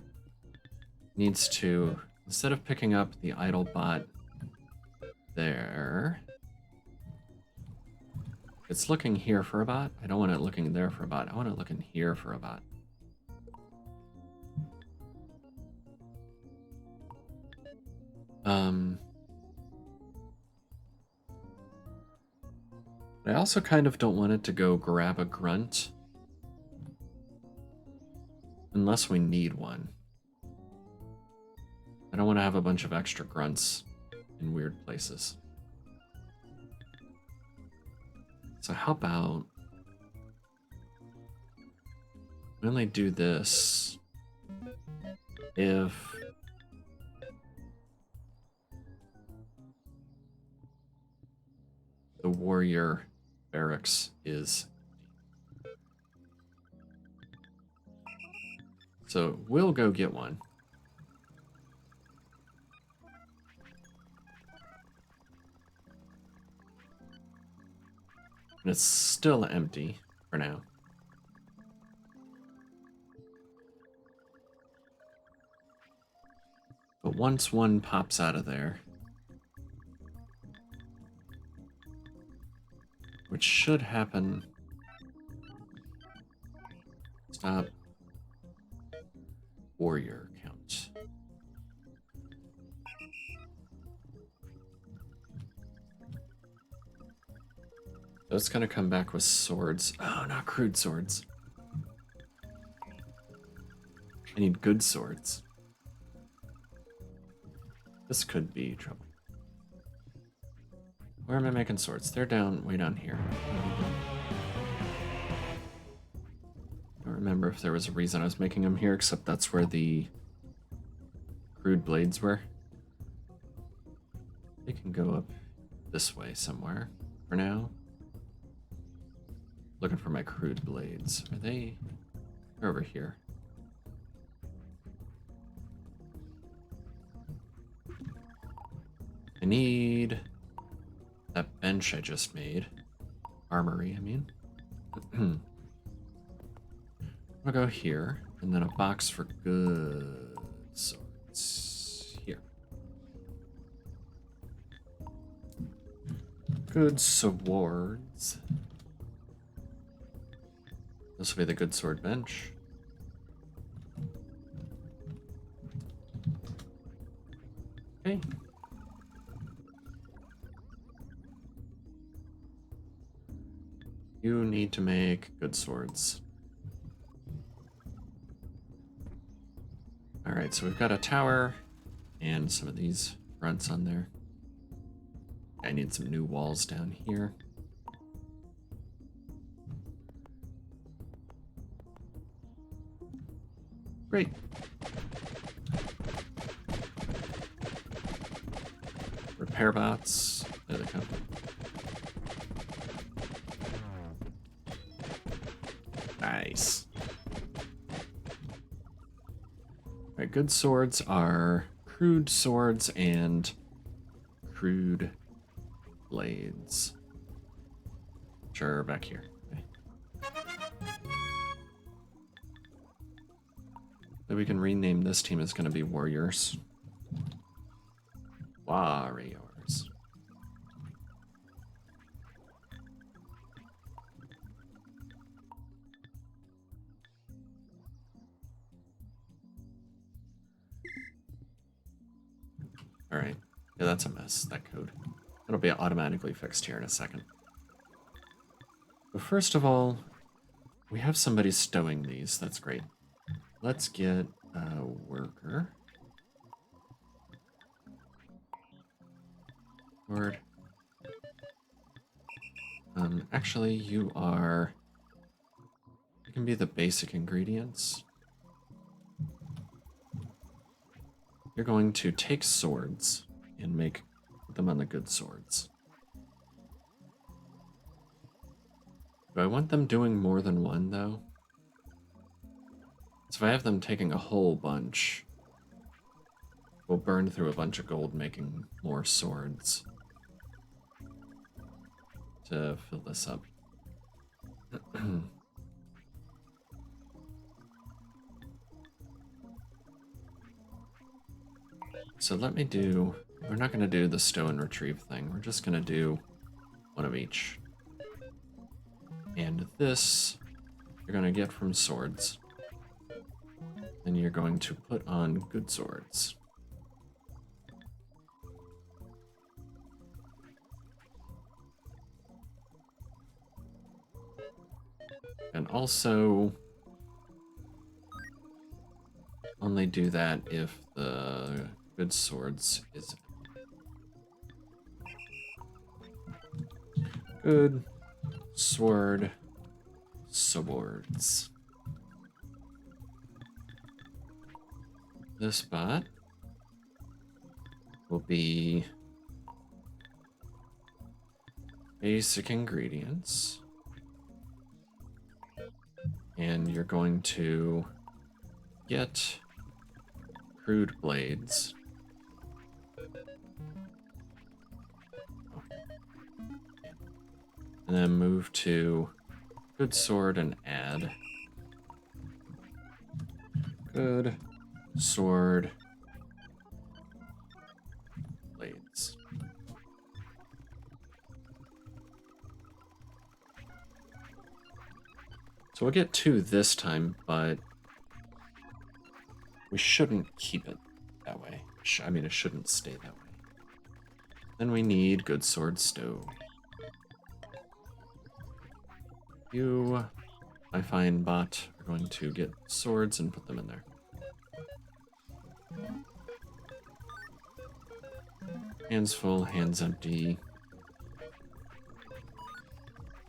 needs to, instead of picking up the idle bot there, it's looking here for a bot. I don't want it looking there for a bot. I want it looking here for a bot. I also kind of don't want it to go grab a grunt unless we need one. I don't want to have a bunch of extra grunts in weird places. So how about we only do this if the warrior barracks is empty. So we'll go get one. And it's still empty for now. But once one pops out of there, which should happen. Stop. Warrior count. So it's gonna come back with swords. Oh, not crude swords. I need good swords. This could be trouble. Where am I making swords? They're down, way down here. I don't remember if there was a reason I was making them here, except that's where the crude blades were. They can go up this way somewhere for now. Looking for my crude blades. Are they? They're over here. I need that bench I just made. Armory, I mean. I'll go here, and then a box for good swords here. Good swords. This will be the good sword bench. Okay. You need to make good swords. Alright, so we've got a tower and some of these fronts on there. I need some new walls down here. Great. Repair bots. There they come. Nice. Alright, good swords are crude swords and crude blades. Sure, back here. Okay. So we can rename this team as going to be Warriors. Warriors. All right. Yeah, that's a mess, that code. It'll be automatically fixed here in a second. But first of all, we have somebody stowing these. That's great. Let's get a worker. Word. Actually, you can be the basic ingredients. You're going to take swords and put them on the good swords. Do I want them doing more than one, though? So if I have them taking a whole bunch, we'll burn through a bunch of gold making more swords to fill this up. So let me do, we're not going to do the stow and retrieve thing. We're just going to do one of each. And this, you're going to get from swords. And you're going to put on good swords. And also, only do that if the good swords is good sword swords. This bot will be basic ingredients. And you're going to get crude blades. And then move to good sword and add good sword blades. So we'll get 2 this time, but we shouldn't keep it that way. I mean, it shouldn't stay that way. Then we need good sword stove. You, my fine bot, are going to get swords and put them in there. Hands full, hands empty.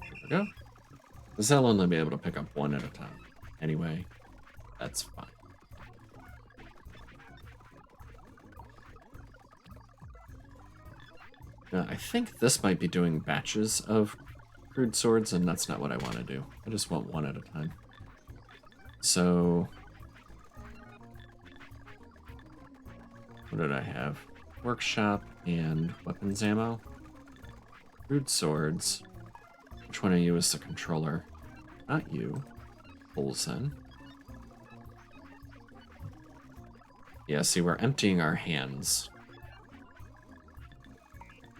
There we go. Because I'll only be able to pick up 1 at a time. Anyway, that's fine. Now, I think this might be doing batches of crude swords, and that's not what I want to do. I just want 1 at a time. So, what did I have? Workshop and weapons ammo. Crude swords. Which one of you is the controller? Not you. Olsen. Yeah, see, we're emptying our hands.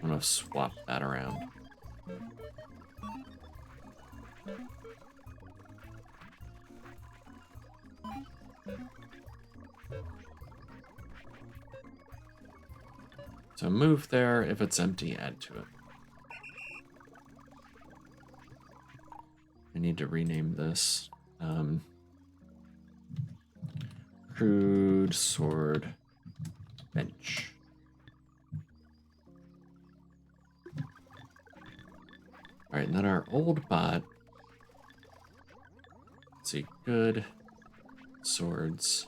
I'm gonna swap that around. So move there. If it's empty, add to it. I need to rename this. Crude sword bench. All right, and then our old bot. Let's see, good swords.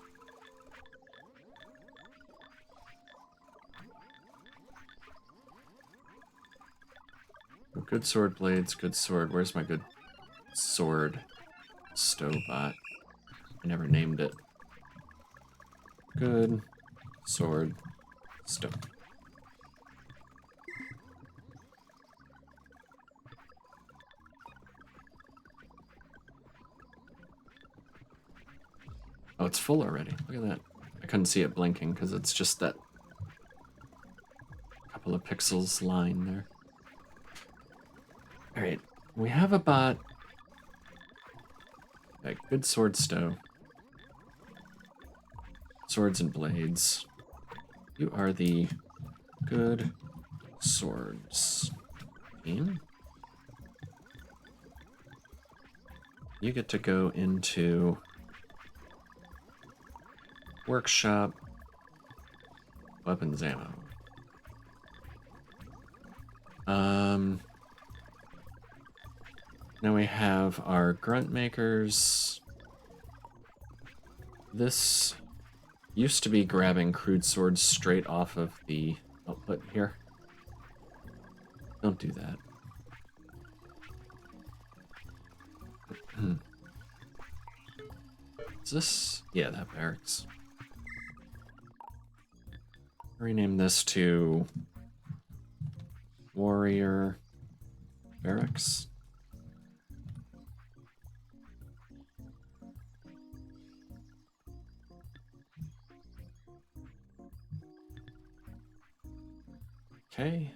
Good sword blades, good sword. Where's my good sword stove bot? I never named it. Good sword stove. Oh, it's full already. Look at that. I couldn't see it blinking because it's just that couple of pixels line there. All right, we have a bot. Okay, good sword stove. Swords and blades. You are the good swords team. You get to go into workshop, weapons ammo. Now we have our grunt makers. This used to be grabbing crude swords straight off of the output here. Don't do that. Is this? Yeah, that barracks. Rename this to Warrior Barracks. Okay.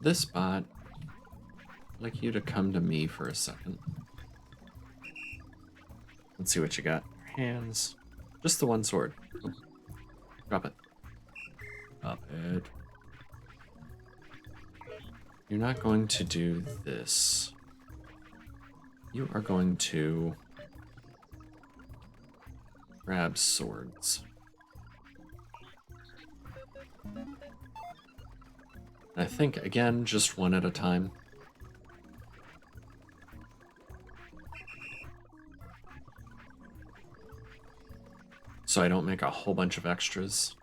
This bot, I'd like you to come to me for a second. Let's see what you got. Your hands. Just the one sword. Oh. Drop it. Drop it. You're not going to do this. You are going to grab swords. I think, again, just 1 at a time. So I don't make a whole bunch of extras.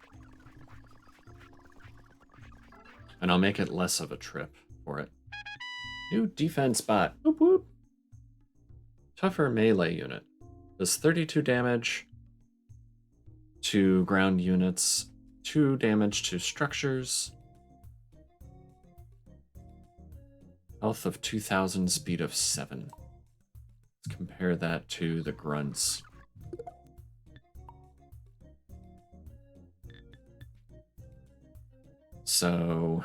And I'll make it less of a trip for it. New defense bot. Whoop whoop. Tougher melee unit. Does 32 damage to ground units, 2 damage to structures, health of 2000, speed of 7. Let's compare that to the grunts. So,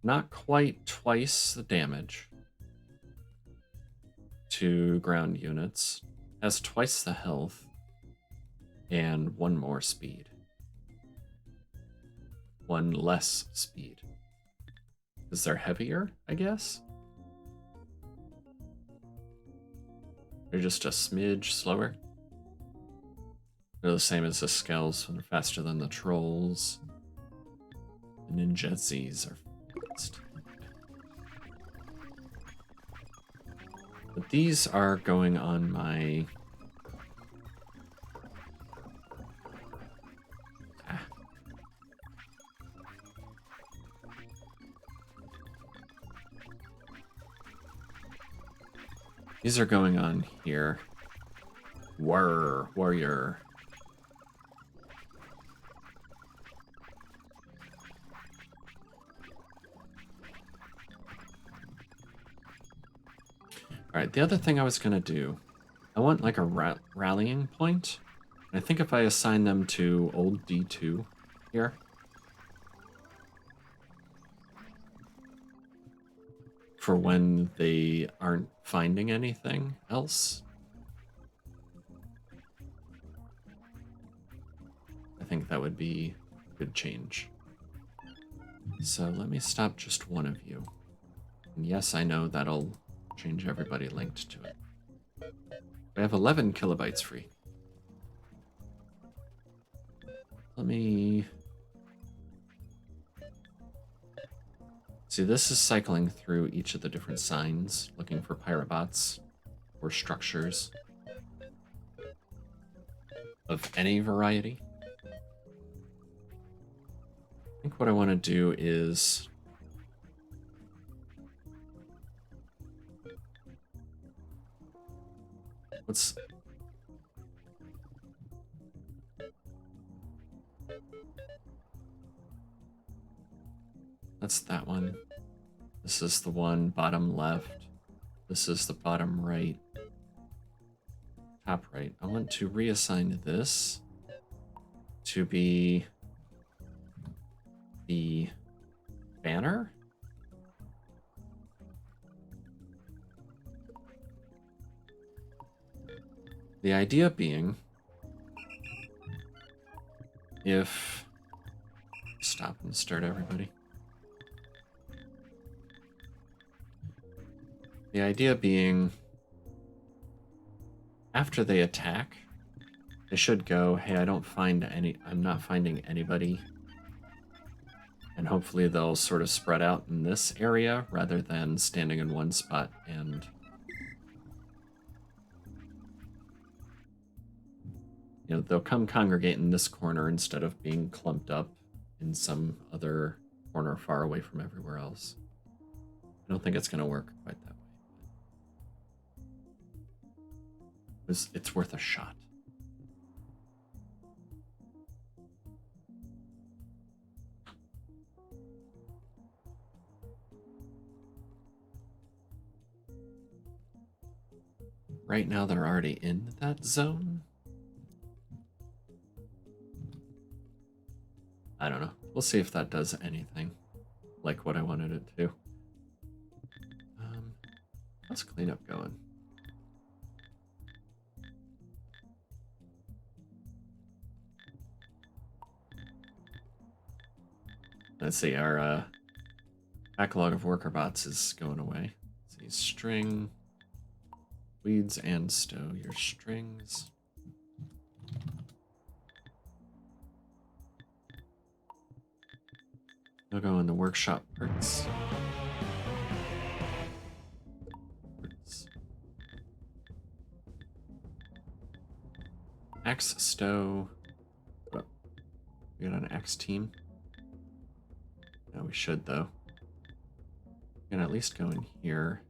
not quite twice the damage to ground units, has twice the health, and 1 more speed. 1 less speed. Because they're heavier, I guess? They're just a smidge slower. They're the same as the Skells, and they're faster than the Trolls. The Ninjazis are fast. But these are going on my... These are going on here. Warrior. Alright, the other thing I was going to do, I want like a rallying point. I think if I assign them to old D2 here, for when they aren't finding anything else, I think that would be a good change. So let me stop just one of you. And yes, I know that'll change everybody linked to it. I have 11 kilobytes free. Let me... See, this is cycling through each of the different signs, looking for Piratebots or structures of any variety. I think what I want to do is... That's that one. This is the one bottom left. This is the bottom right. Top right. I want to reassign this to be the banner. The idea being, if... Stop and start everybody. The idea being, after they attack, they should go, hey, I'm not finding anybody. And hopefully they'll sort of spread out in this area rather than standing in one spot and... You know, they'll come congregate in this corner instead of being clumped up in some other corner far away from everywhere else. I don't think it's going to work quite that way. It's worth a shot. Right now they're already in that zone. I don't know. We'll see if that does anything like what I wanted it to. How's cleanup going? Let's see, our backlog of worker bots is going away. Let's see, string, weeds and stow your strings. They'll go in the workshop parts. X stow. Oh, we got an X team. No, we should though. We can at least go in here.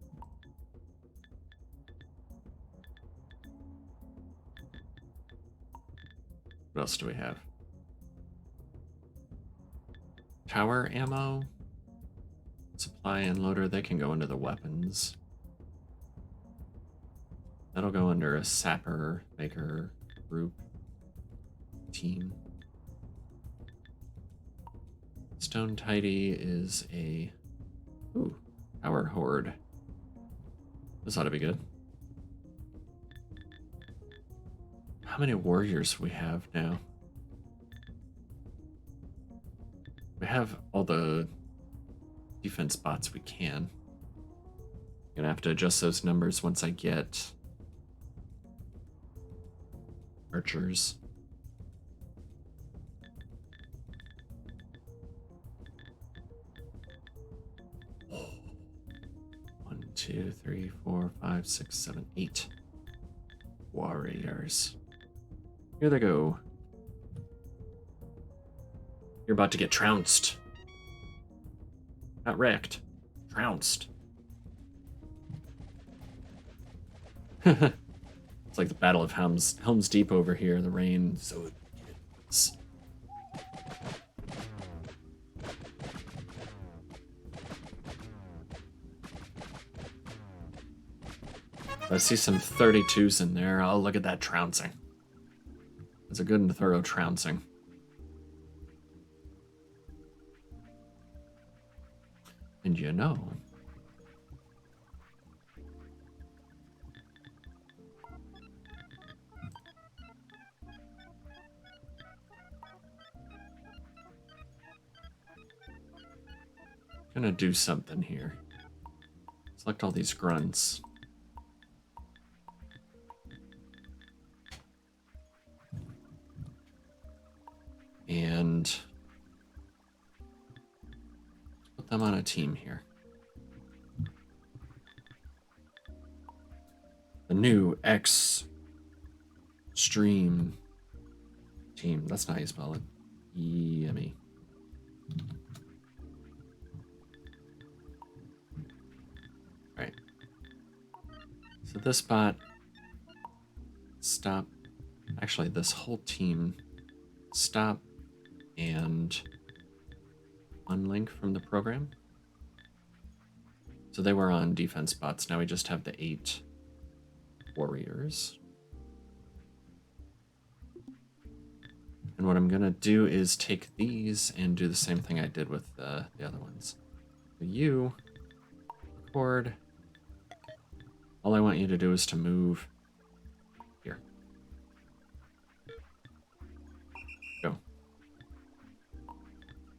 What else do we have? Tower ammo. Supply and loader, they can go into the weapons. That'll go under a sapper, maker, group, team. Stone tidy is a... Ooh, tower horde. This ought to be good. How many warriors we have now? We have all the defense bots we can. Gonna have to adjust those numbers once I get archers. One, two, three, four, five, six, seven, 8 warriors. Here they go. You're about to get trounced. Not wrecked. Trounced. It's like the Battle of Helm's Deep over here, the rain. So it gets. I see some 32s in there. Oh, look at that trouncing. It's a good and thorough trouncing. And you know, gonna do something here. Select all these grunts. And put them on a team here. The new X-Stream team. That's not how you spell it. Yummy. Right. So this bot, stop. Actually, this whole team, stop and unlink from the program. So they were on defense bots. Now we just have the 8 warriors. And what I'm gonna do is take these and do the same thing I did with the other ones. So you record. All I want you to do is to move here. Go.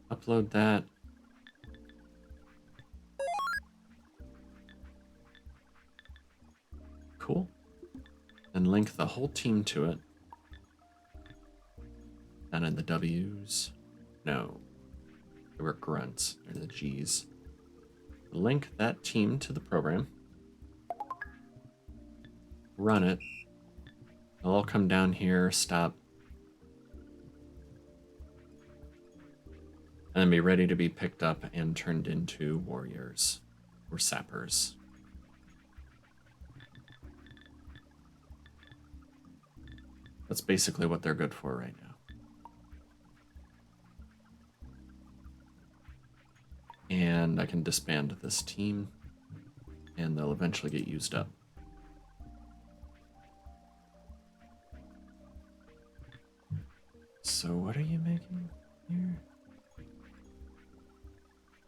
Upload that. Cool. And link the whole team to it. Down in the W's. No. They were grunts. They're the G's. Link that team to the program. Run it. They'll all come down here, stop. And then be ready to be picked up and turned into warriors or sappers. That's basically what they're good for right now. And I can disband this team, and they'll eventually get used up. So what are you making here?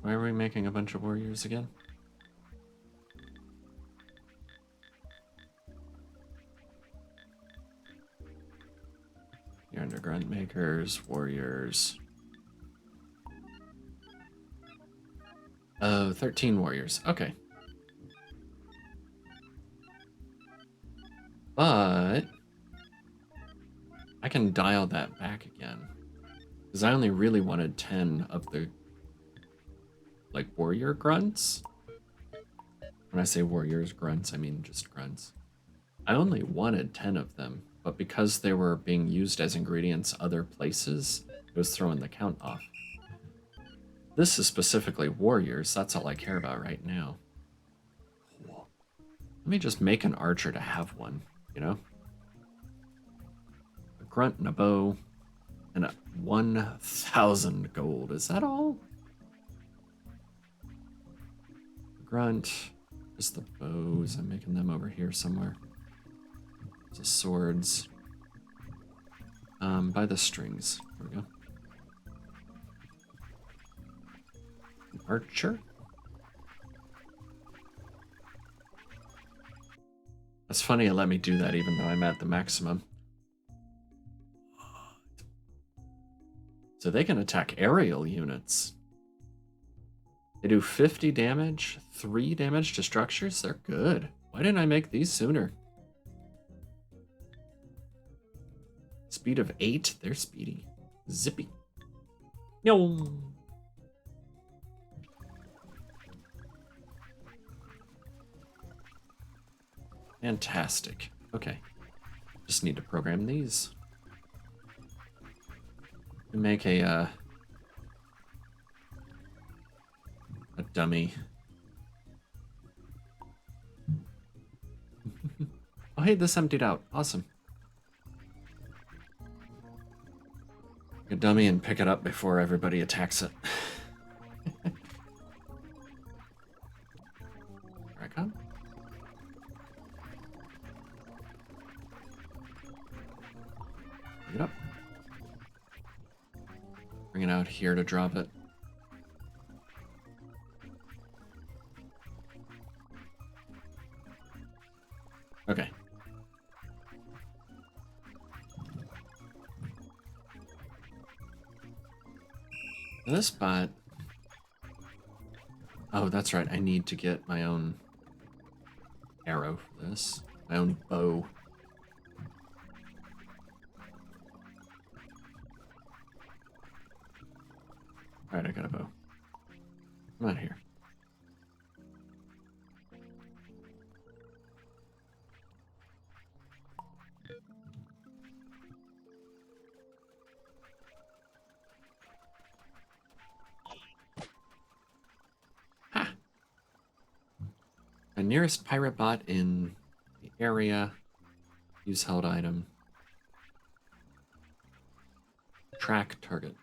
Why are we making a bunch of warriors again? You're under grunt makers, warriors. Oh, 13 warriors. Okay. But I can dial that back again. Because I only really wanted 10 of the like warrior grunts. When I say warriors grunts, I mean just grunts. I only wanted 10 of them, but because they were being used as ingredients other places, it was throwing the count off. This is specifically warriors. That's all I care about right now. Cool. Let me just make an archer to have one, you know? A grunt and a bow. And 1,000 gold. Is that all? Grunt. Just the bows. I'm making them over here somewhere. The swords. By the strings. There we go. An archer. That's funny it let me do that even though I'm at the maximum. So they can attack aerial units. They do 50 damage, 3 damage to structures. They're good. Why didn't I make these sooner? Speed of 8. They're speedy. Zippy. Yo. Fantastic. Okay. Just need to program these. Make a dummy. Oh, hey, this emptied out. Awesome. Make a dummy and pick it up before everybody attacks it. Recon? Pick it up. Bring it out here to drop it. Okay. This bot... Oh, that's right. I need to get my own arrow for this. My own bow. Alright, I got a bow. Come out here. Ha! The nearest pirate bot in the area. Use held item. Track target.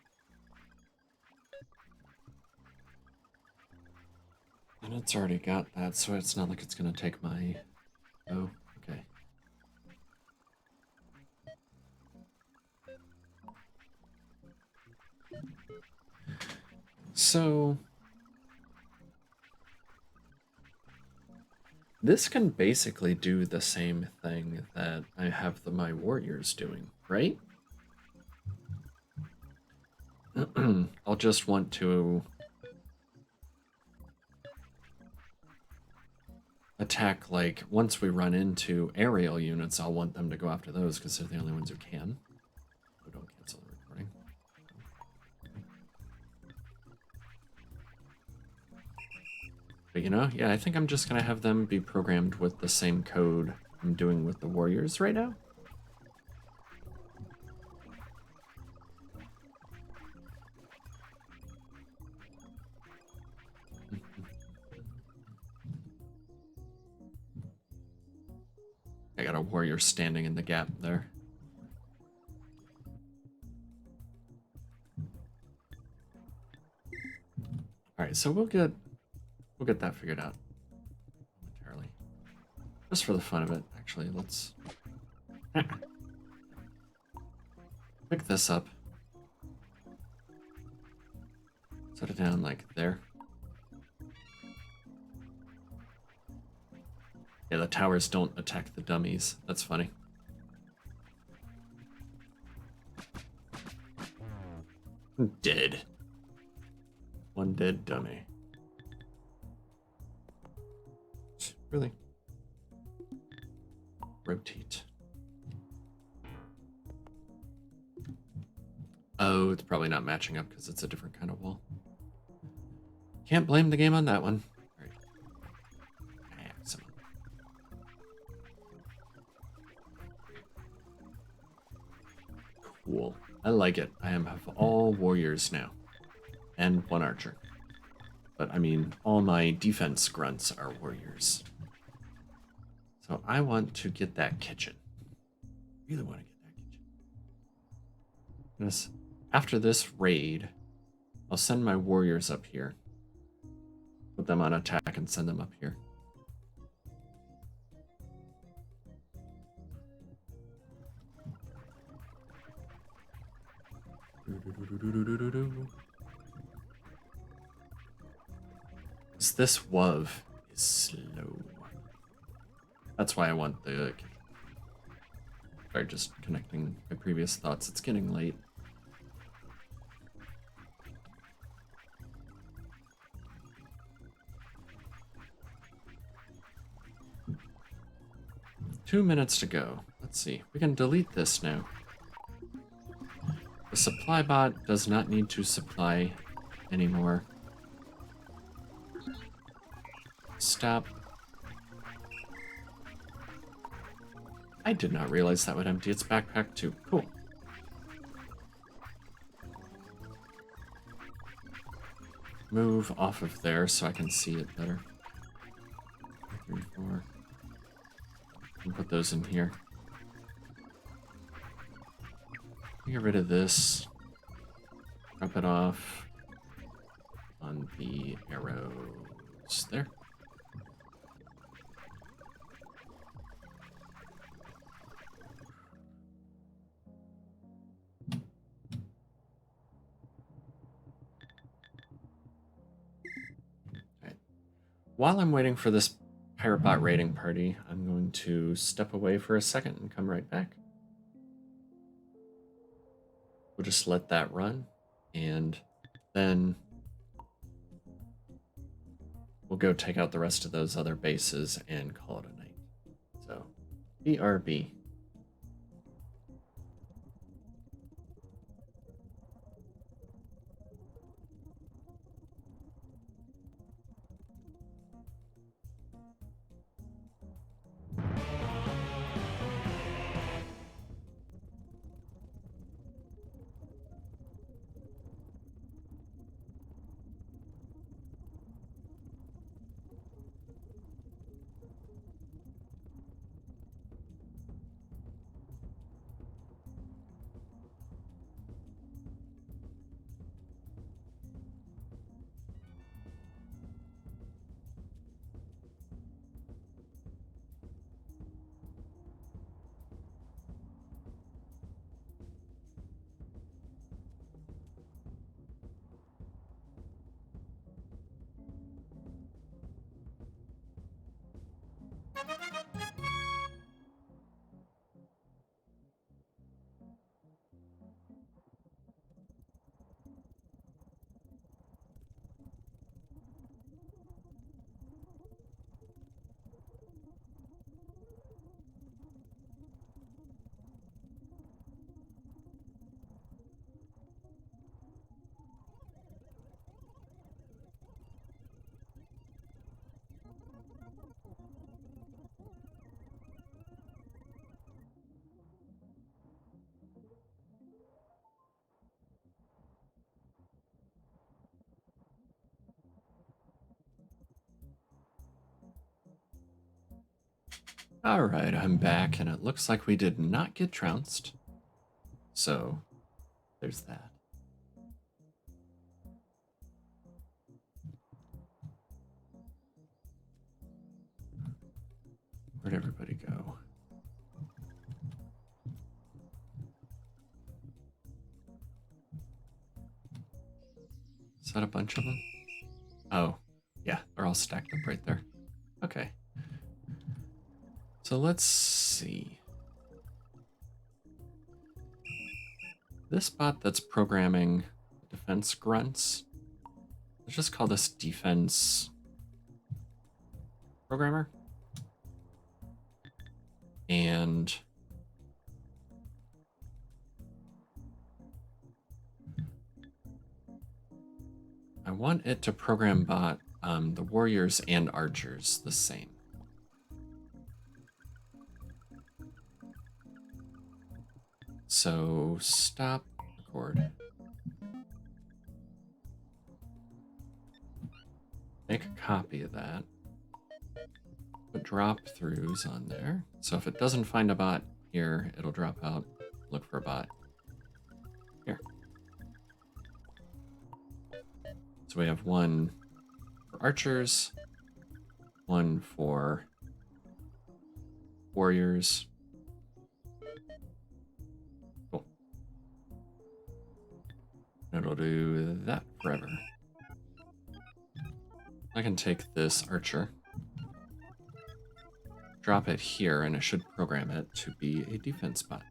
And it's already got that, so it's not like it's gonna take my... Oh, okay. So... This can basically do the same thing that I have my warriors doing, right? I'll just want to... attack, like, once we run into aerial units, I'll want them to go after those because they're the only ones who can. Oh, don't cancel the recording. But you know, yeah, I think I'm just going to have them be programmed with the same code I'm doing with the warriors right now. I got a warrior standing in the gap there. All right, so we'll get that figured out momentarily. Just for the fun of it, actually, let's pick this up. Set it down like there. Yeah, the towers don't attack the dummies. That's funny. Dead. One dead dummy. Really? Rotate. Oh, it's probably not matching up because it's a different kind of wall. Can't blame the game on that one. All right. Excellent. Cool. I like it. I have all warriors now. And one archer. But I mean, all my defense grunts are warriors. So I want to get that kitchen. Really want to get that kitchen. After this raid, I'll send my warriors up here. Put them on attack and send them up here. This WUV is slow. That's why I want the... Sorry, just connecting my previous thoughts. It's getting late. Two minutes to go. Let's see. We can delete this now. The supply bot does not need to supply anymore. Stop. I did not realize that would empty its backpack too. Cool. Move off of there so I can see it better. 3, 4. And put those in here. Get rid of this. Drop it off on the arrows there. While I'm waiting for this Piratebot raiding party, I'm going to step away for a second and come right back. We'll just let that run, and then we'll go take out the rest of those other bases and call it a night. So, BRB. Alright, I'm back, and it looks like we did not get trounced. So, there's that. Where'd everybody go? Is that a bunch of them? Oh, yeah, they're all stacked up right there. Okay. So let's see. This bot that's programming defense grunts, let's just call this defense programmer. And I want it to program bot the warriors and archers the same. So stop record. Make a copy of that. Put drop throughs on there. So if it doesn't find a bot here, it'll drop out, look for a bot here. So we have one for archers, one for warriors. Cool. It'll do that forever. I can take this archer, drop it here, and it should program it to be a defense bot.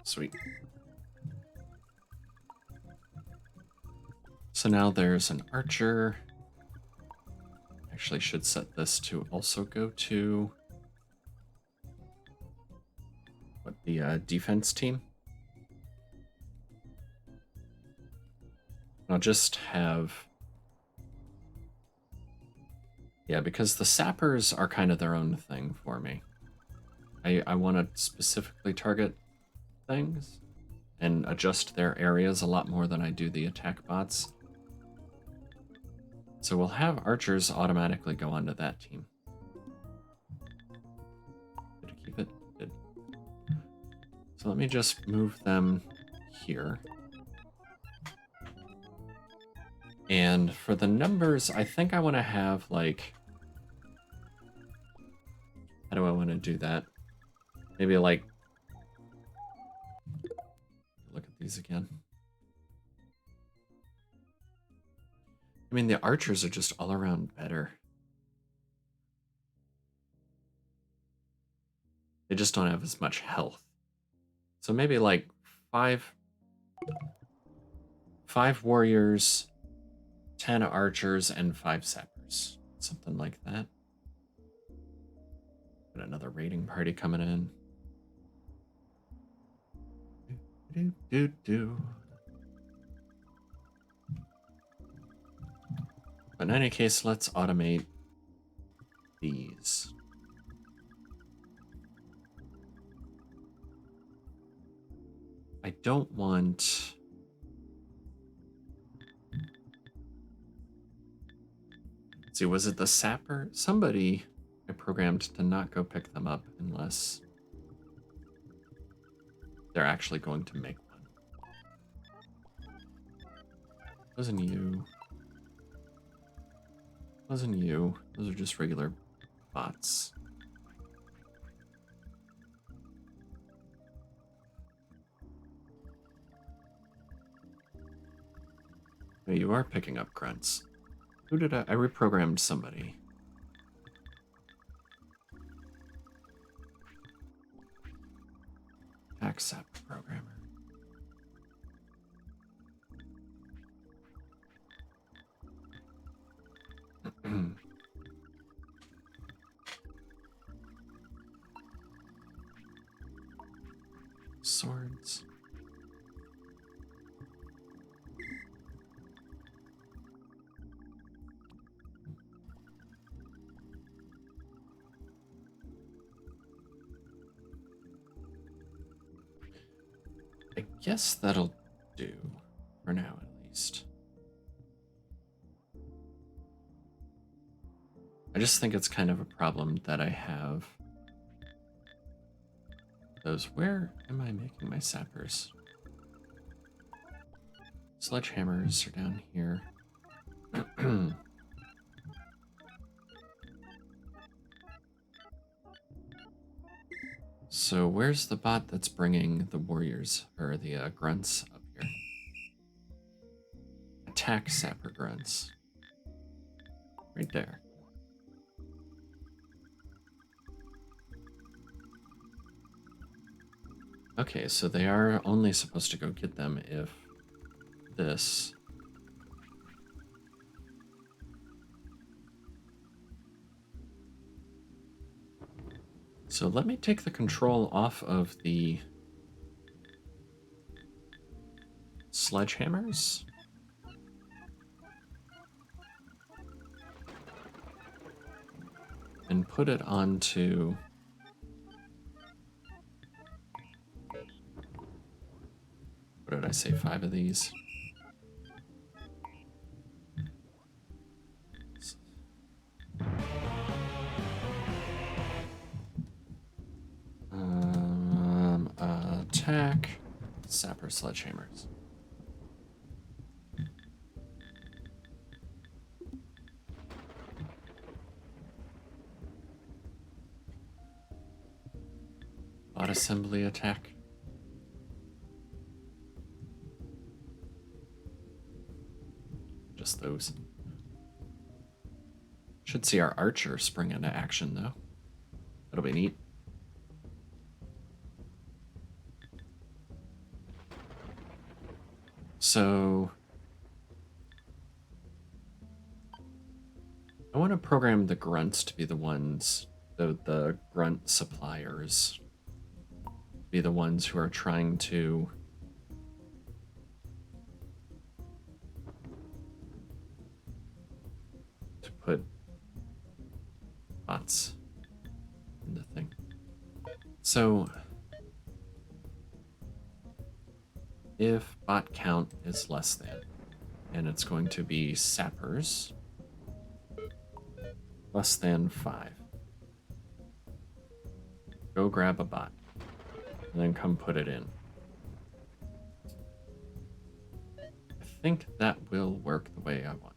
Sweet. So now there's an archer. Actually should set this to also go to what, the defense team. I'll just have, yeah, because the sappers are kind of their own thing for me. I want to specifically target things and adjust their areas a lot more than I do the attack bots. So we'll have archers automatically go onto that team. Did it keep it? Did. So let me just move them here. And for the numbers, I think I want to have, like, how do I want to do that? Maybe like, look at these again. I mean, the archers are just all around better. They just don't have as much health. So maybe like five warriors, 10 archers, and 5 sappers. Something like that. Got another raiding party coming in. But in any case, let's automate these. I don't want... Let's see, was it the sapper? Somebody I programmed to not go pick them up unless they're actually going to make one. Wasn't you. Wasn't you. Those are just regular bots. Oh, you are picking up grunts. Who did I reprogrammed somebody. Accept programmer. Swords. I guess that'll do, for now at least. I just think it's kind of a problem that I have those. Where am I making my sappers? Sledgehammers are down here. So where's the bot that's bringing the warriors, or the grunts up here? Attack sapper grunts. Right there. Okay, so they are only supposed to go get them if this... So let me take the control off of the sledgehammers. And put it onto What did I say, 5 of these? Attack. Sapper sledgehammers. Bot assembly attack. Just those. Should see our archer spring into action, though. That'll be neat. So I want to program the grunts to be the ones, the grunt suppliers, be the ones who are trying to put bots in the thing. So if bot count is less than, and it's going to be sappers, less than 5. Go grab a bot, and then come put it in. I think that will work the way I want.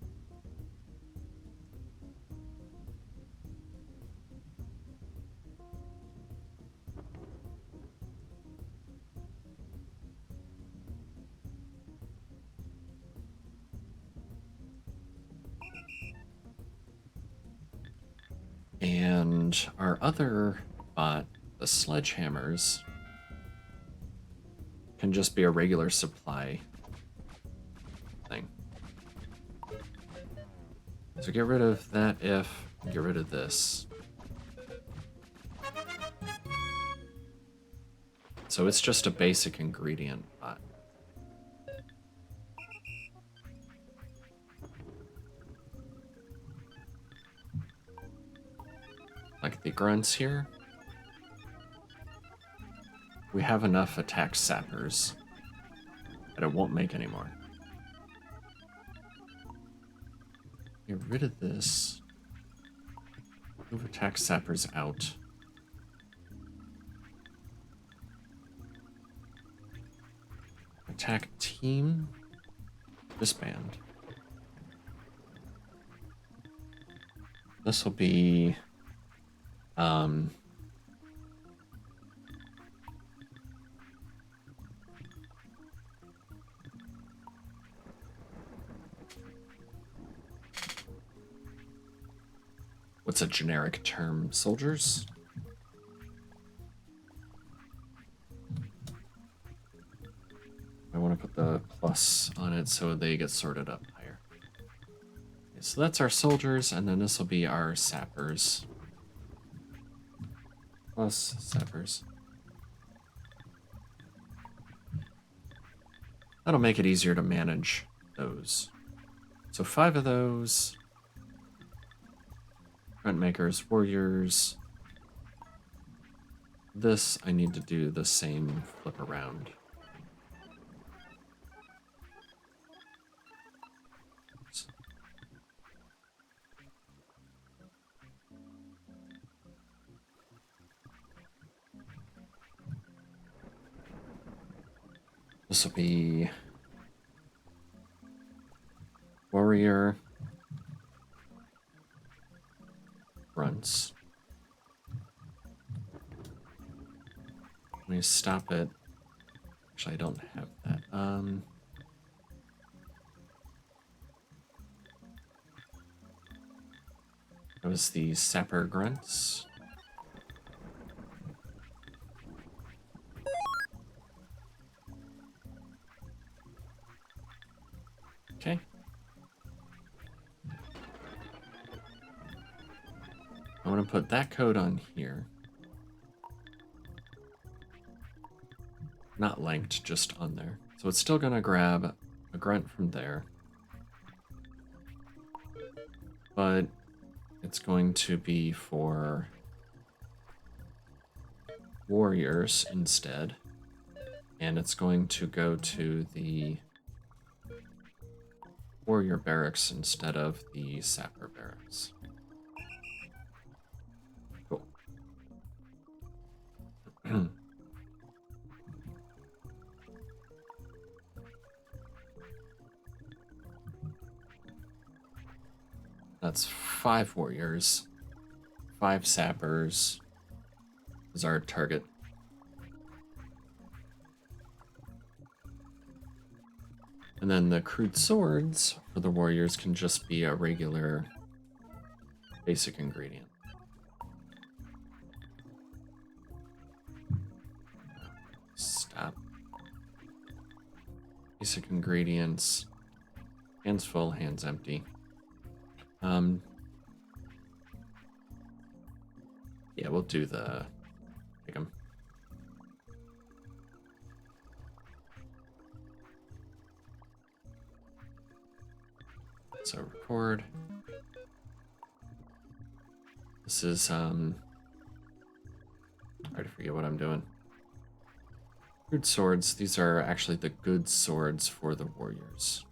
And our other bot, the sledgehammers, can just be a regular supply thing. So get rid of that if, get rid of this. So it's just a basic ingredient bot. Like the grunts here. We have enough attack sappers that it won't make anymore. Get rid of this. Move attack sappers out. Attack team. Disband. This will be what's a generic term? Soldiers? I want to put the plus on it so they get sorted up higher. Okay, so that's our soldiers, and then this will be our sappers. Plus sappers. That'll make it easier to manage those. So 5 of those. Grunt makers, warriors. This I need to do the same flip around. This will be warrior, grunts. Let me stop it. Actually, I don't have that. That was the sapper grunts. Okay. I want to put that code on here. Not linked, just on there. So it's still gonna grab a grunt from there. But it's going to be for warriors instead. And it's going to go to the warrior barracks instead of the sapper barracks. Cool. That's 5 warriors, 5 sappers is our target. And then the crude swords for the warriors can just be a regular basic ingredient. Stop. Basic ingredients. Hands full, hands empty. Yeah, we'll do the pick 'em. So record. This is I already forget what I'm doing. Good swords. These are actually the good swords for the warriors.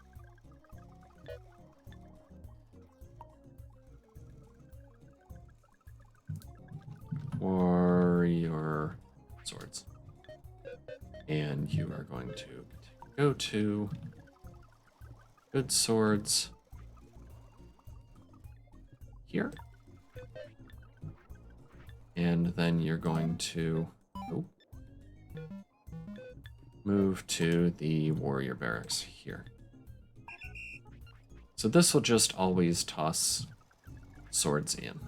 Warrior swords. And you are going to go to good swords here. And then you're going to move to the warrior barracks here. So this will just always toss swords in.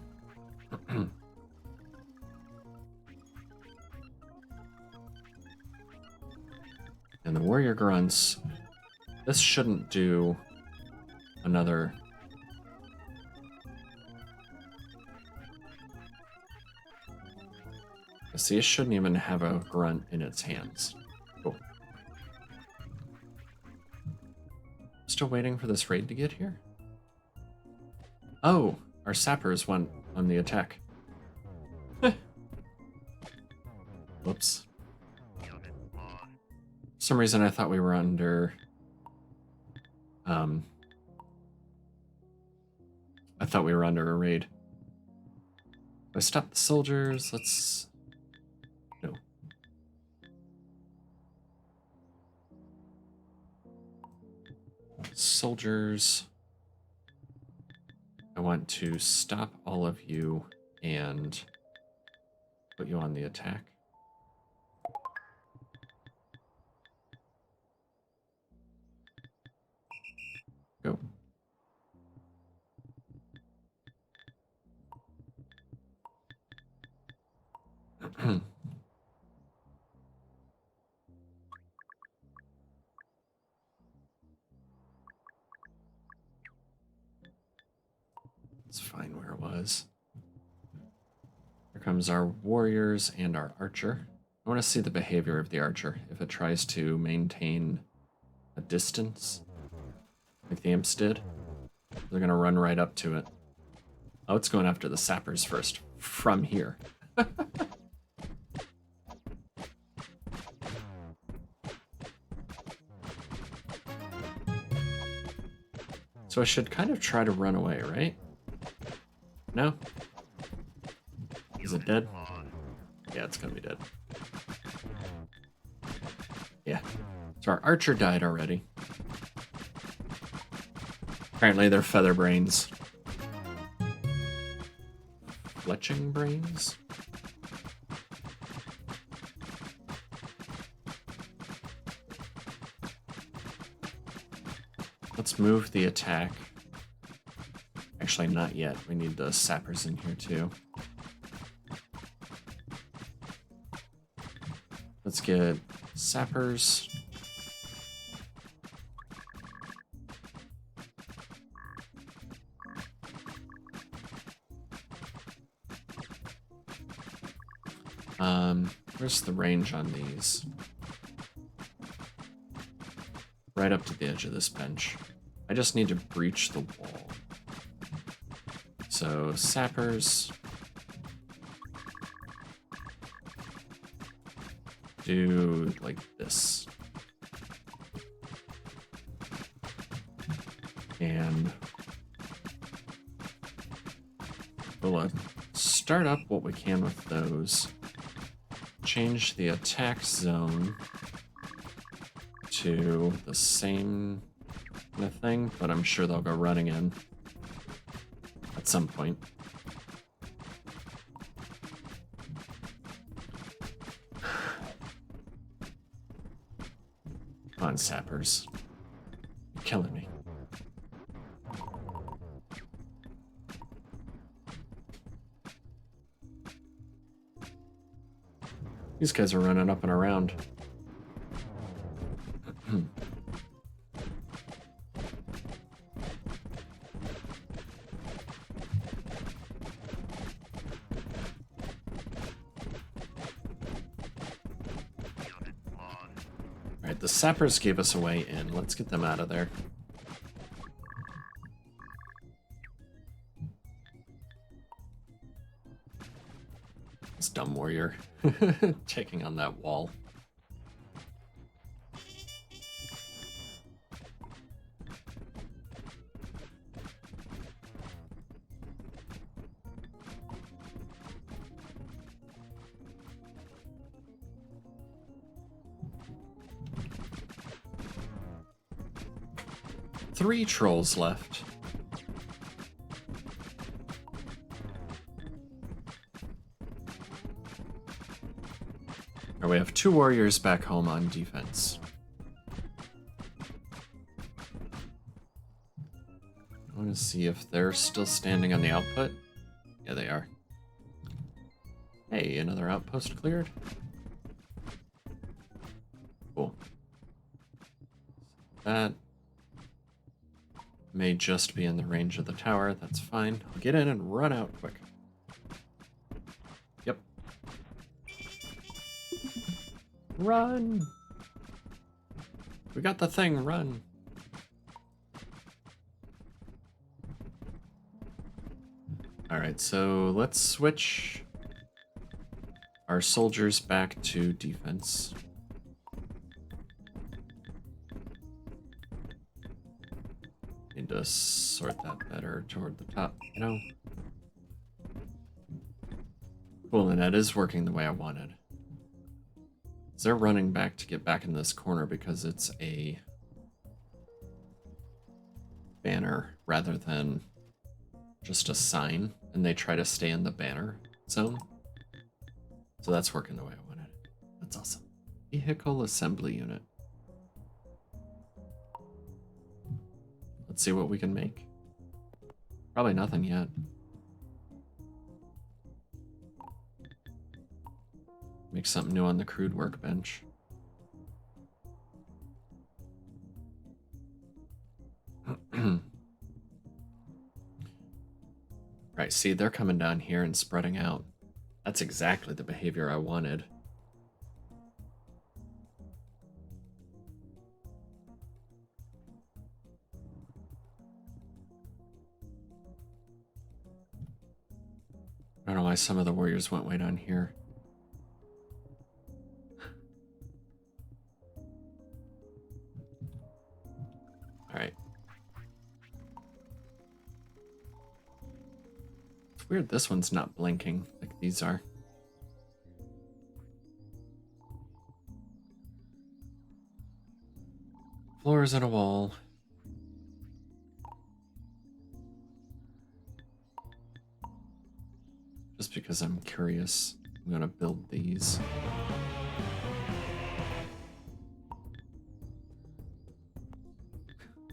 And the warrior grunts, this shouldn't do another. See, it shouldn't even have a grunt in its hands. Cool. Still waiting for this raid to get here? Oh, our sappers went on the attack. Whoops. For some reason I thought we were under... I thought we were under a raid. If I stop the soldiers, let's... No. Soldiers. I want to stop all of you and put you on the attack. Go. Let's find where it was. Here comes our warriors and our archer. I want to see the behavior of the archer. If it tries to maintain a distance, like the imps did, they're going to run right up to it. Oh, it's going after the sappers first, from here. So I should kind of try to run away, right? No? Is it dead? Yeah, it's gonna be dead. Yeah. So our archer died already. Apparently they're feather brains. Fletching brains? Let's move the attack. Actually, not yet. We need the sappers in here too. Let's get sappers. Where's the range on these? Right up to the edge of this bench. I just need to breach the wall. So, sappers. do like this. And we'll start up what we can with those. Change the attack zone to the same kind of thing, but I'm sure they'll go running in at some point. Come on, sappers. You're killing me. These guys are running up and around. Alright, the sappers gave us a way in. Let's get them out of there. This dumb warrior taking on that wall. Three trolls left. We have 2 warriors back home on defense. I want to see if they're still standing on the output. Yeah, they are. Hey, another outpost cleared. Cool. That may just be in the range of the tower. That's fine. I'll get in and run out quick. Yep. Run! We got the thing, run! Alright, so let's switch our soldiers back to defense. Need to sort that better toward the top, you know? Cool, and that is working the way I wanted. They're running back to get back in this corner because it's a banner rather than just a sign, and they try to stay in the banner zone. So that's working the way I wanted. That's awesome. Vehicle assembly unit. Let's see what we can make. Probably nothing yet. Make something new on the crude workbench. Right, see, they're coming down here and spreading out. That's exactly the behavior I wanted. I don't know why some of the warriors went way down here. Alright. It's weird this one's not blinking like these are. Floors and a wall. Just because I'm curious, I'm gonna build these.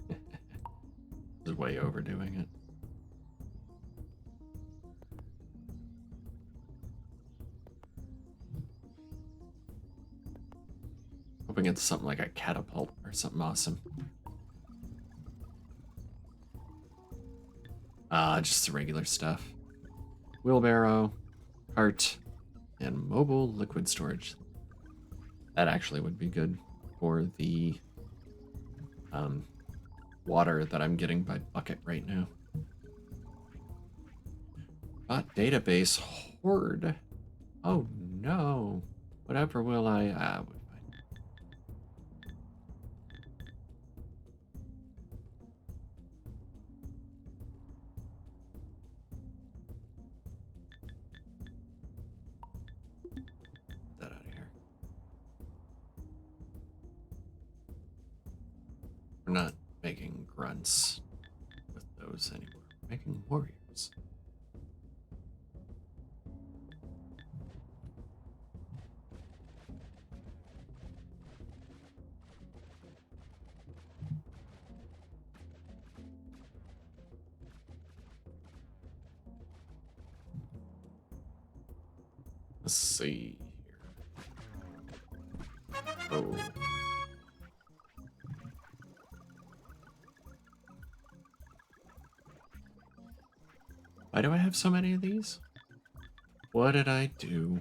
This is way overdoing it. Hoping it's something like a catapult or something awesome. Just the regular stuff. Wheelbarrow, cart, and mobile liquid storage. That actually would be good for the water that I'm getting by bucket right now. Database horde. Oh no. Whatever will I... we're fine. Get that out of here. We're not making grunts with those anymore. We're making warriors. Let's see here. Oh. Why do I have so many of these? What did I do?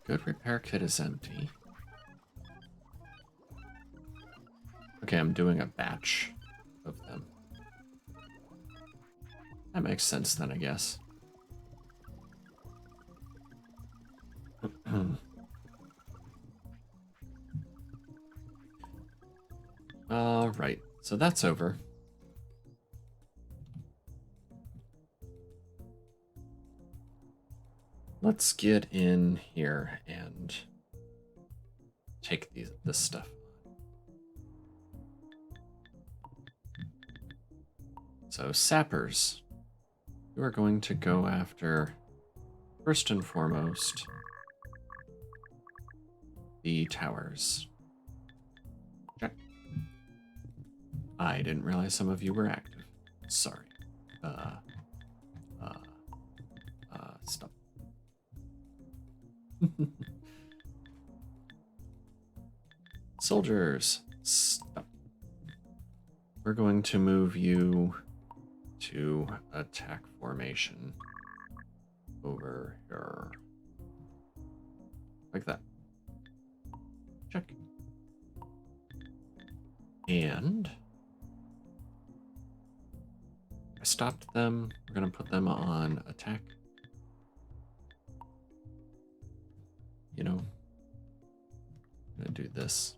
Good repair kit is empty. Okay, I'm doing a batch of them. That makes sense then, I guess. All right, so that's over. Let's get in here and take this stuff. So sappers, you are going to go after, first and foremost, the towers. Check. I didn't realize some of you were active. Sorry. Stop. Soldiers, stop. We're going to move you to attack formation over here. Like that. Check. And I stopped them. We're going to put them on attack. You know, I'm going to do this.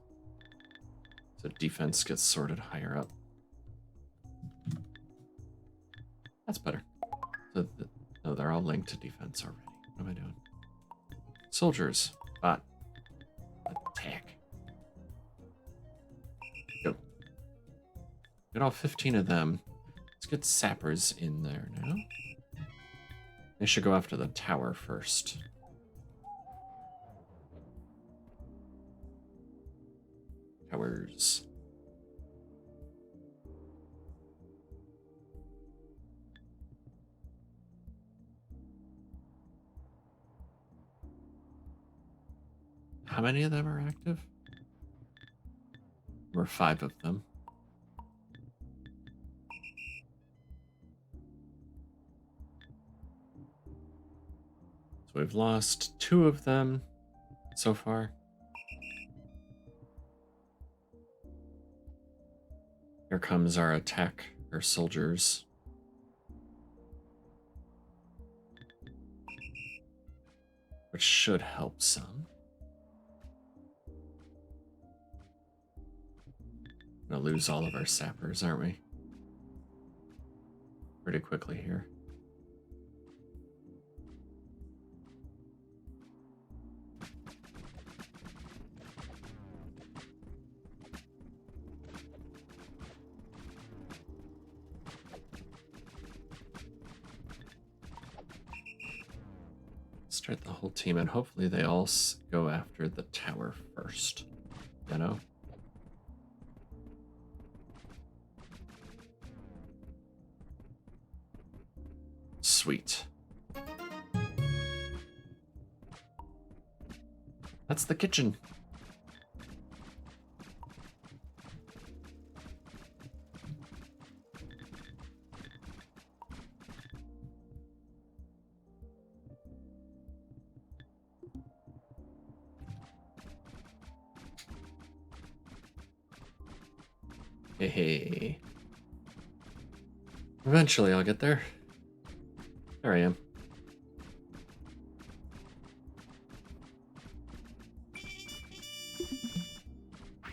So defense gets sorted higher up. That's better. So no, they're all linked to defense already. What am I doing? Soldiers, bot, attack. Go. Get all 15 of them. Let's get sappers in there now. They should go after the tower first. Towers. How many of them are active? There were 5 of them. So we've lost 2 of them so far. Here comes our attack, our soldiers. Which should help some. We're gonna lose all of our sappers, aren't we? Pretty quickly here. Start the whole team, and hopefully they all go after the tower first. You know? Sweet. That's the kitchen. Hey. Eventually I'll get there. There I am.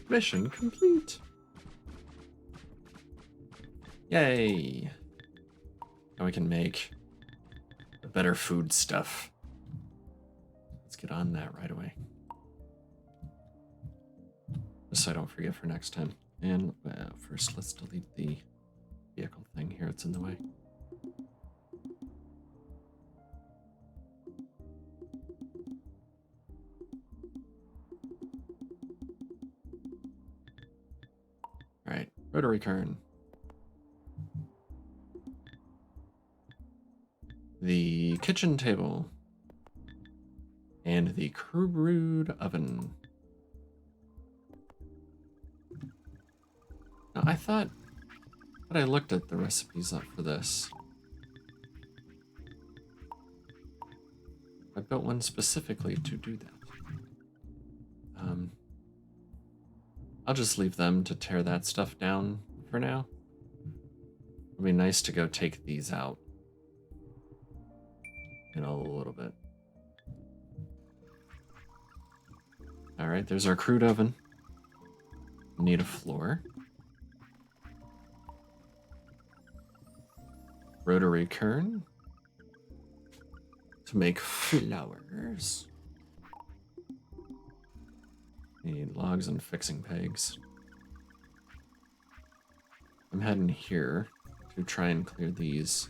Mission complete. Yay. Now we can make the better food stuff. Let's get on that right away. Just so I don't forget for next time. And first, let's delete the vehicle thing here. It's in the way. All right, rotary kern. The kitchen table. And the crude oven. Now, I thought I looked at the recipes up for this. I built one specifically to do that. I'll just leave them to tear that stuff down for now. It'll be nice to go take these out in a little bit. All right, there's our crude oven. Need a floor. Rotary kern to make flowers. Need logs and fixing pegs. I'm heading here to try and clear these.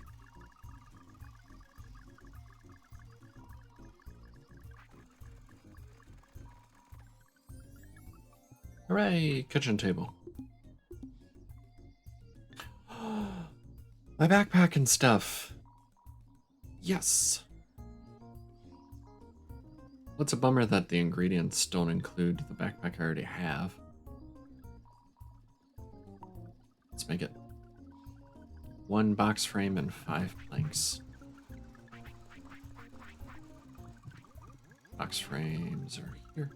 Hooray! Kitchen table. My backpack and stuff. Yes. Well, it's a bummer that the ingredients don't include the backpack I already have. Let's make it 1 box frame and 5 planks. Box frames are here.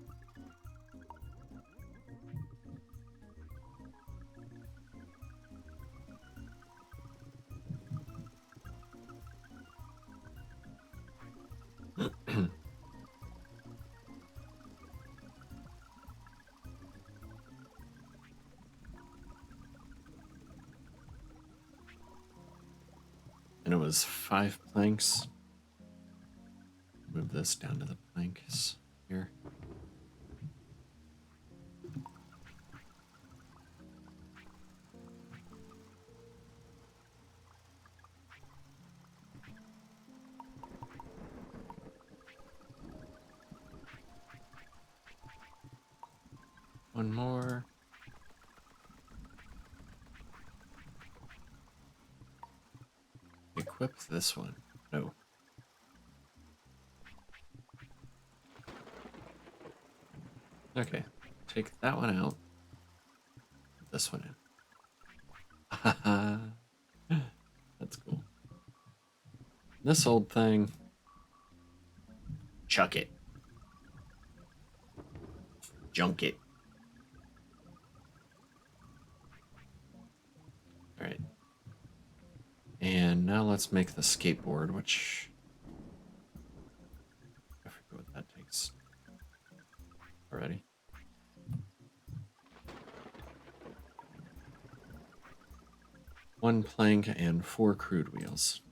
And it was 5 planks. Move this down to the planks here. One more. Equip this one. No. Okay. Take that one out. Put this one in. Haha. That's cool. This old thing. Chuck it. Junk it. All right. And now let's make the skateboard, which I forget what that takes already. One plank and 4 crude wheels.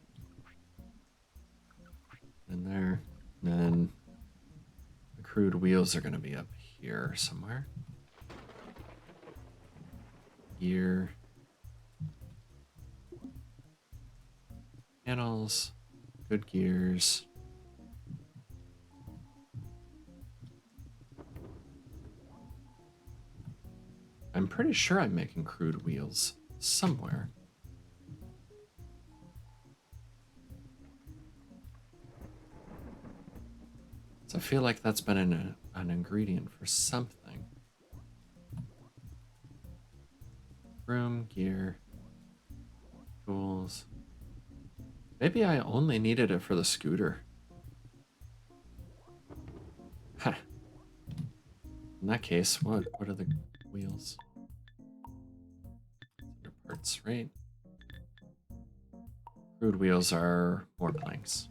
In there. And then the crude wheels are going to be up here somewhere. Gear. Panels. Good gears. I'm pretty sure I'm making crude wheels somewhere. So I feel like that's been an ingredient for something. Room, gear, tools. Maybe I only needed it for the scooter. Ha. In that case, what are the wheels? Under parts, right? Crude wheels are more planks.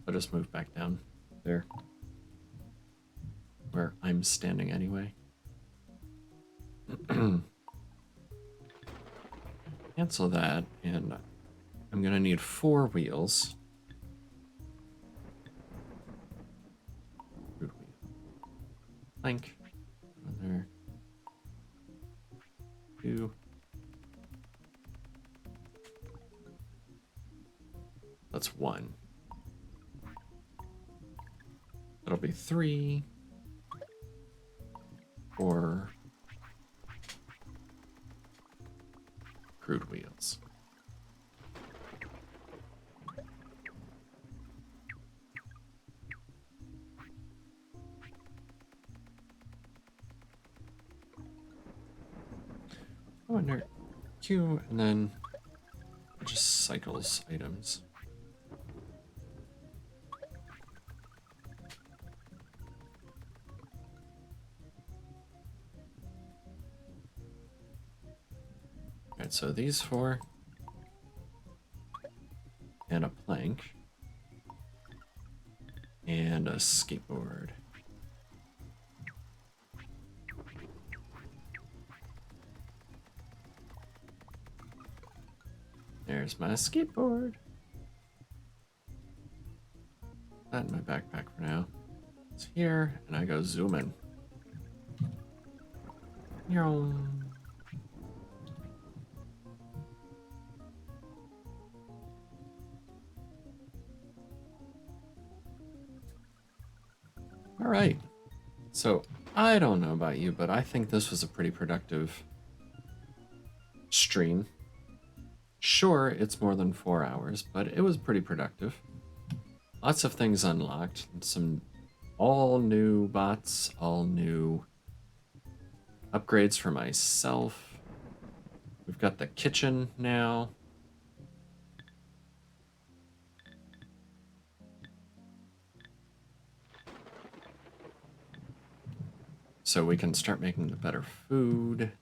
I'll just move back down there. Where I'm standing anyway. Cancel that, and I'm gonna need 4 wheels. Crude wheel. Plank. On there. 2. That's 1. That'll be 3. 4. Crude wheels. Oh, under Q, and then it just cycles items. Alright, so these 4. And a plank. And a skateboard. There's my skateboard. That in my backpack for now. It's here, and I go zooming. Alright. So, I don't know about you, but I think this was a pretty productive stream. Sure, it's more than 4 hours, but it was pretty productive. Lots of things unlocked. Some all new bots, all new upgrades for myself. We've got the kitchen now. So we can start making the better food.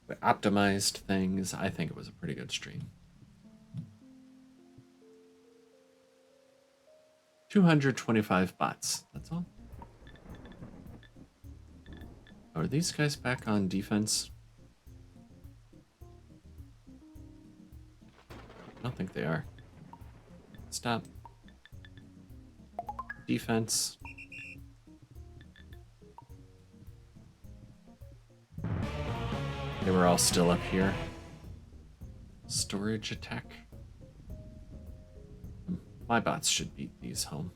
We optimized things. I think it was a pretty good stream. 225 bots. That's all. Are these guys back on defense? I don't think they are. Stop. Defense. They were all still up here. Storage attack. My bots should beat these home.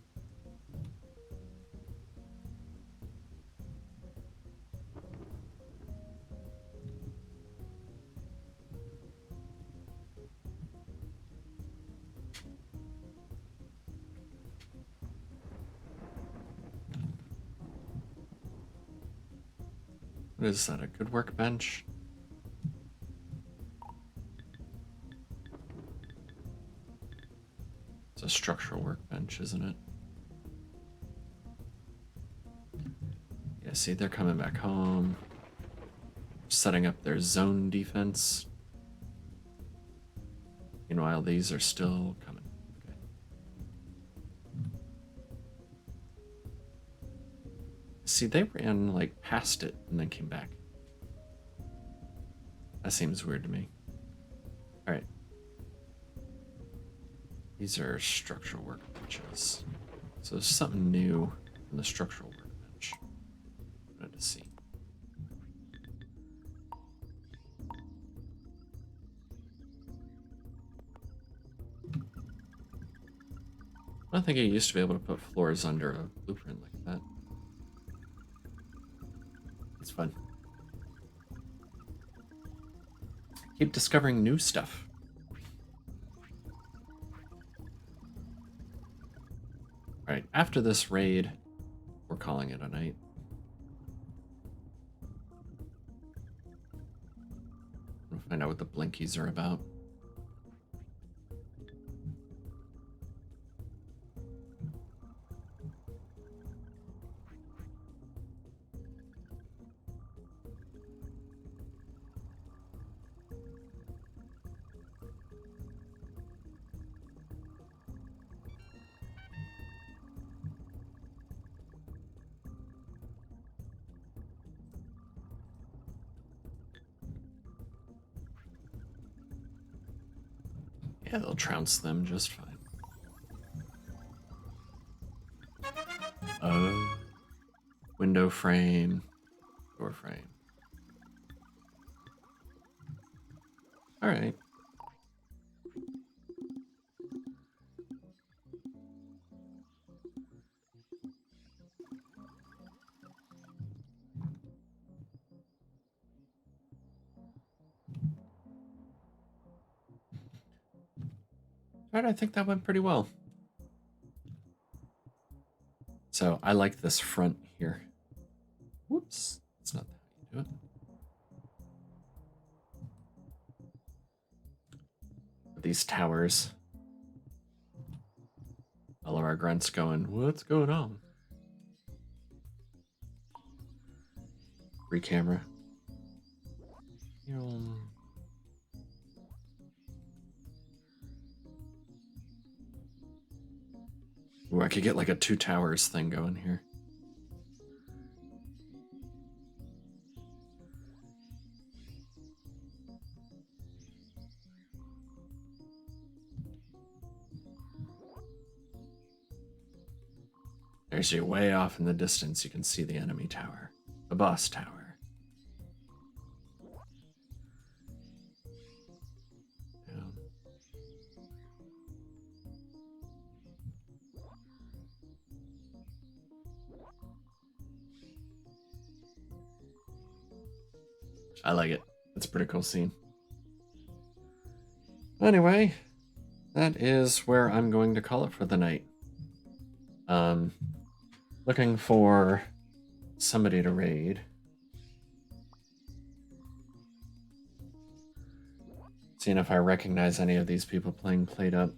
What is that, a good workbench? It's a structural workbench, isn't it? Yeah, see, they're coming back home. Setting up their zone defense. Meanwhile, these are still coming. Okay. See, they ran, like, past it and then came back. That seems weird to me. Alright. These are structural workbenches. So there's something new in the structural workbench. I wanted to see. I don't think I used to be able to put floors under a blueprint like that. It's fun. Keep discovering new stuff. Alright, after this raid, we're calling it a night. We'll find out what the blinkies are about. Yeah, they'll trounce them just fine. Window frame, door frame. All right. All right, I think that went pretty well. So I like this front here. Whoops, that's not how you do it. These towers. All of our grunts going, what's going on? Free camera. Ooh, I could get like a 2 towers thing going here. There's you way off in the distance, you can see the enemy tower. The boss tower. Yeah. I like it. It's a pretty cool scene. Anyway, that is where I'm going to call it for the night. Looking for somebody to raid. Seeing if I recognize any of these people playing Played Up.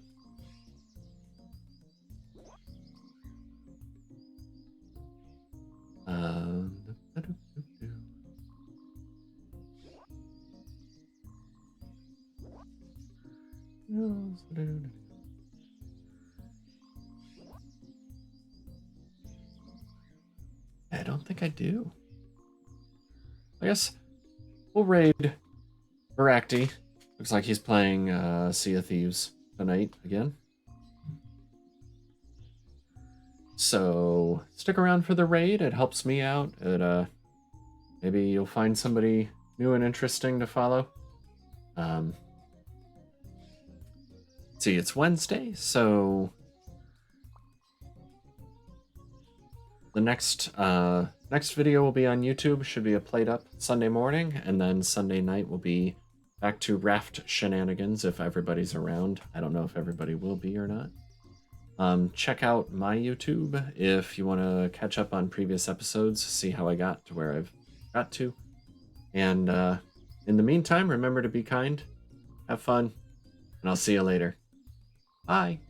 I don't think I do. I guess we'll raid Barakti. Looks like he's playing Sea of Thieves tonight again. So stick around for the raid. It helps me out. Maybe you'll find somebody new and interesting to follow. See, it's Wednesday, so the next video will be on YouTube. Should be a Played Up Sunday morning, and then Sunday night will be back to raft shenanigans if everybody's around. I don't know if everybody will be or not. Check out my YouTube if you want to catch up on previous episodes, see how I got to where I've got to. And in the meantime, remember to be kind, have fun, and I'll see you later. Bye.